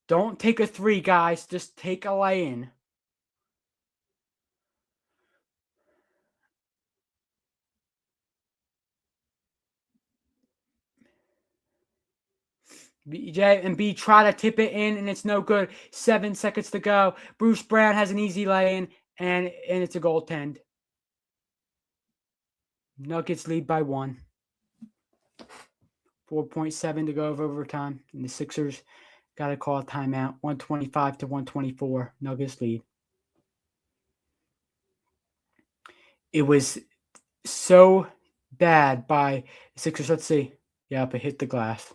Don't take a 3, guys. Just take a lay-in. VJ and B try to tip it in, and it's no good. 7 seconds to go. Bruce Brown has an easy lay-in, and it's a goaltend. Nuggets lead by 1. 4.7 to go of overtime, and the Sixers got to call a timeout. 125 to 124. Nuggets lead. It was so bad by the Sixers. Let's see. Yep, it hit the glass.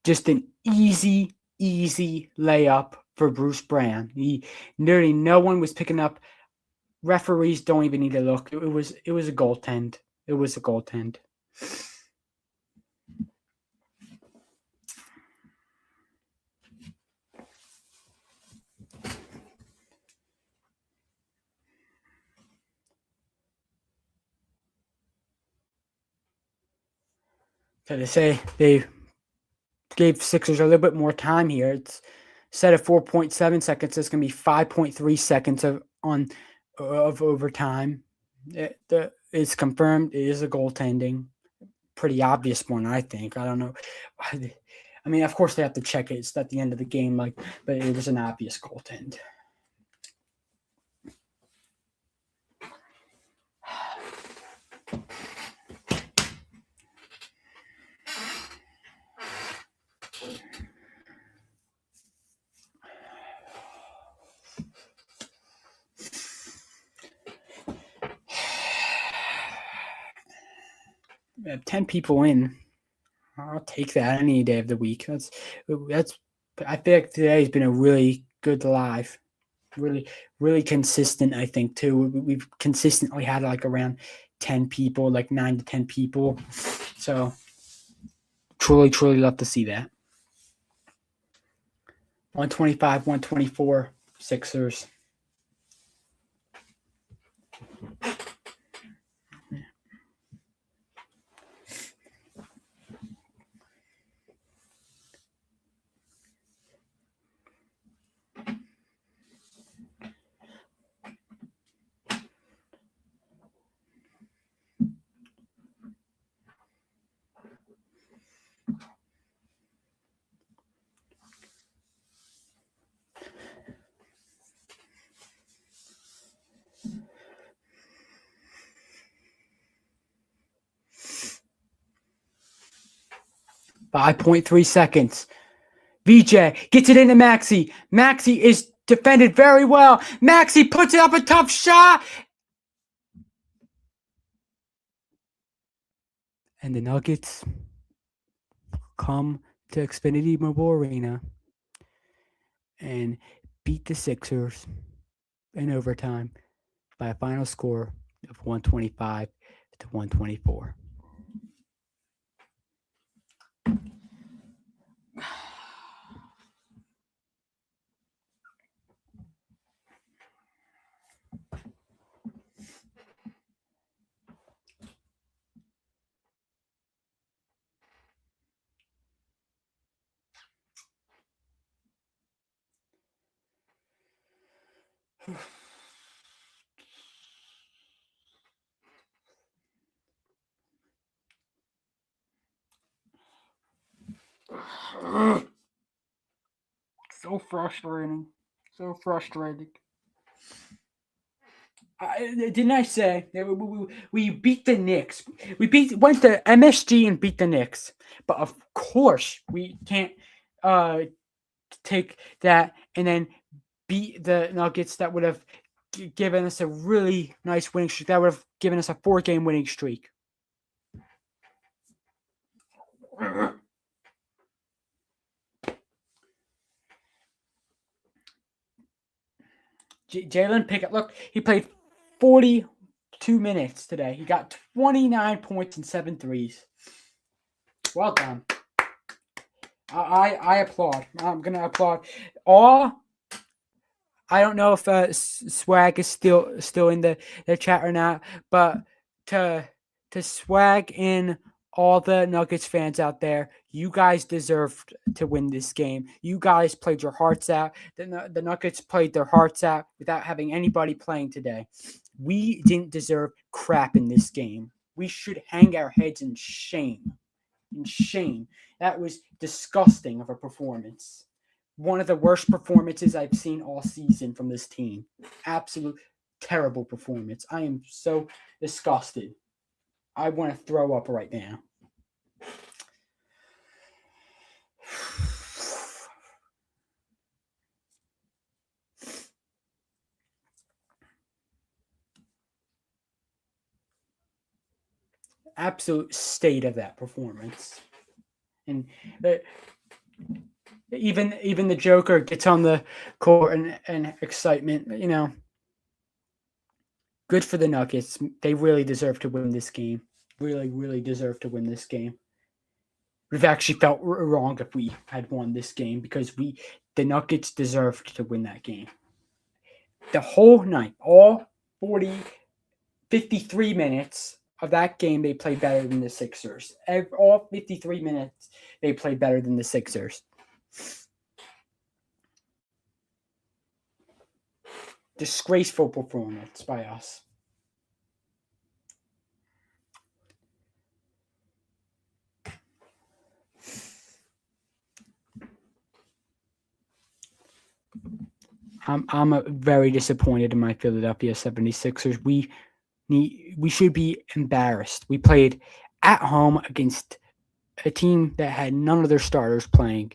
Just an easy layup for Bruce Brown. Nearly no one was picking up. Referees don't even need to look. It was a goaltend. It was a goaltend. So they say they gave Sixers a little bit more time here. It's set at 4.7 seconds. It's going to be 5.3 seconds of overtime. It's confirmed. It is a goaltending. Pretty obvious one, I think. I don't know. I mean, of course they have to check it. It's at the end of the game, but it was an obvious goaltend. We have 10 people in. I'll take that any day of the week. That's. I feel like today's been a really good live. Really consistent, I think, too. We've consistently had like around 10 people, like 9 to 10 people. So truly love to see that. 125, 124 Sixers. .3 seconds. VJ gets it into Maxey. Maxey is defended very well. Maxey puts it up a tough shot. And the Nuggets come to Xfinity Mobile Arena and beat the Sixers in overtime by a final score of 125 to 124. So frustrating. So frustrating. Didn't I say that we beat the Knicks? Went to MSG and beat the Knicks, but of course we can't take that and then beat the Nuggets. That would have given us a really nice winning streak. That would have given us a 4-game winning streak. Jalen Pickett, look, he played 42 minutes today. He got 29 points and 7 threes. Well done. I applaud. I'm gonna applaud. I don't know if Swag is still in the chat or not, but to Swag in all the Nuggets fans out there, you guys deserved to win this game. You guys played your hearts out. The Nuggets played their hearts out without having anybody playing today. We didn't deserve crap in this game. We should hang our heads in shame. In shame. That was disgusting of a performance. One of the worst performances I've seen all season from this team. Absolute terrible performance. I am so disgusted. I want to throw up right now. Absolute state of that performance. And even the Joker gets on the court and excitement, you know. Good for the Nuggets. They really deserve to win this game. Really, really deserve to win this game. We've actually felt wrong if we had won this game because the Nuggets deserved to win that game. The whole night, all 53 minutes of that game, they played better than the Sixers. All 53 minutes, they played better than the Sixers. Disgraceful performance by us. I'm very disappointed in my Philadelphia 76ers. We should be embarrassed. We played at home against a team that had none of their starters playing,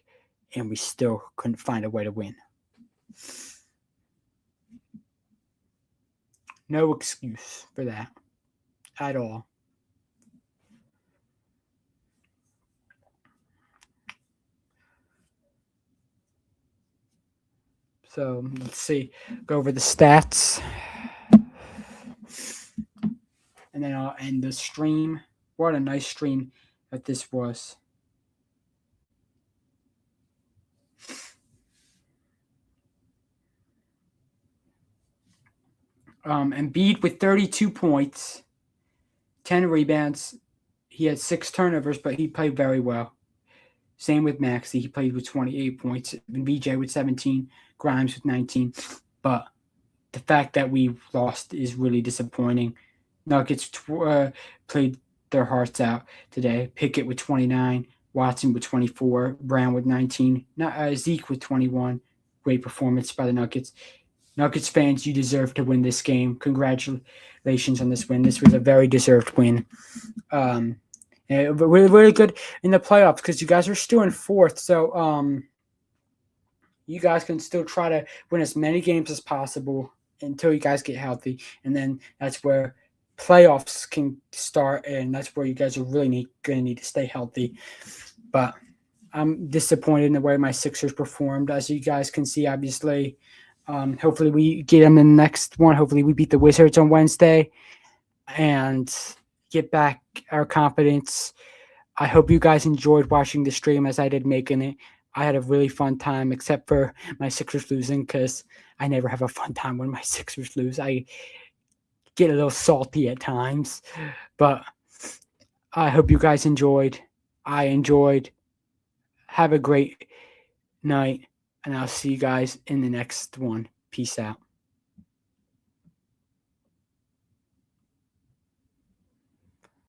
and we still couldn't find a way to win. No excuse for that at all. So let's see. Go over the stats. And then I'll end the stream. What a nice stream that this was. Embiid with 32 points, 10 rebounds. He had 6 turnovers, but he played very well. Same with Maxey. He played with 28 points. And BJ with 17. Grimes with 19. But the fact that we lost is really disappointing. Nuggets played their hearts out today. Pickett with 29. Watson with 24. Brown with 19. Zeke with 21. Great performance by the Nuggets. Nuggets fans, you deserve to win this game. Congratulations on this win. This was a very deserved win. Really, really good in the playoffs because you guys are still in 4th. So you guys can still try to win as many games as possible until you guys get healthy. And then that's where playoffs can start, and that's where you guys are really going to need to stay healthy. But I'm disappointed in the way my Sixers performed, as you guys can see, obviously. Hopefully, we get them in the next one. Hopefully, we beat the Wizards on Wednesday and get back our confidence. I hope you guys enjoyed watching the stream as I did making it. I had a really fun time, except for my Sixers losing, because I never have a fun time when my Sixers lose. I get a little salty at times, but I hope you guys enjoyed. I enjoyed. Have a great night, and I'll see you guys in the next one. Peace out.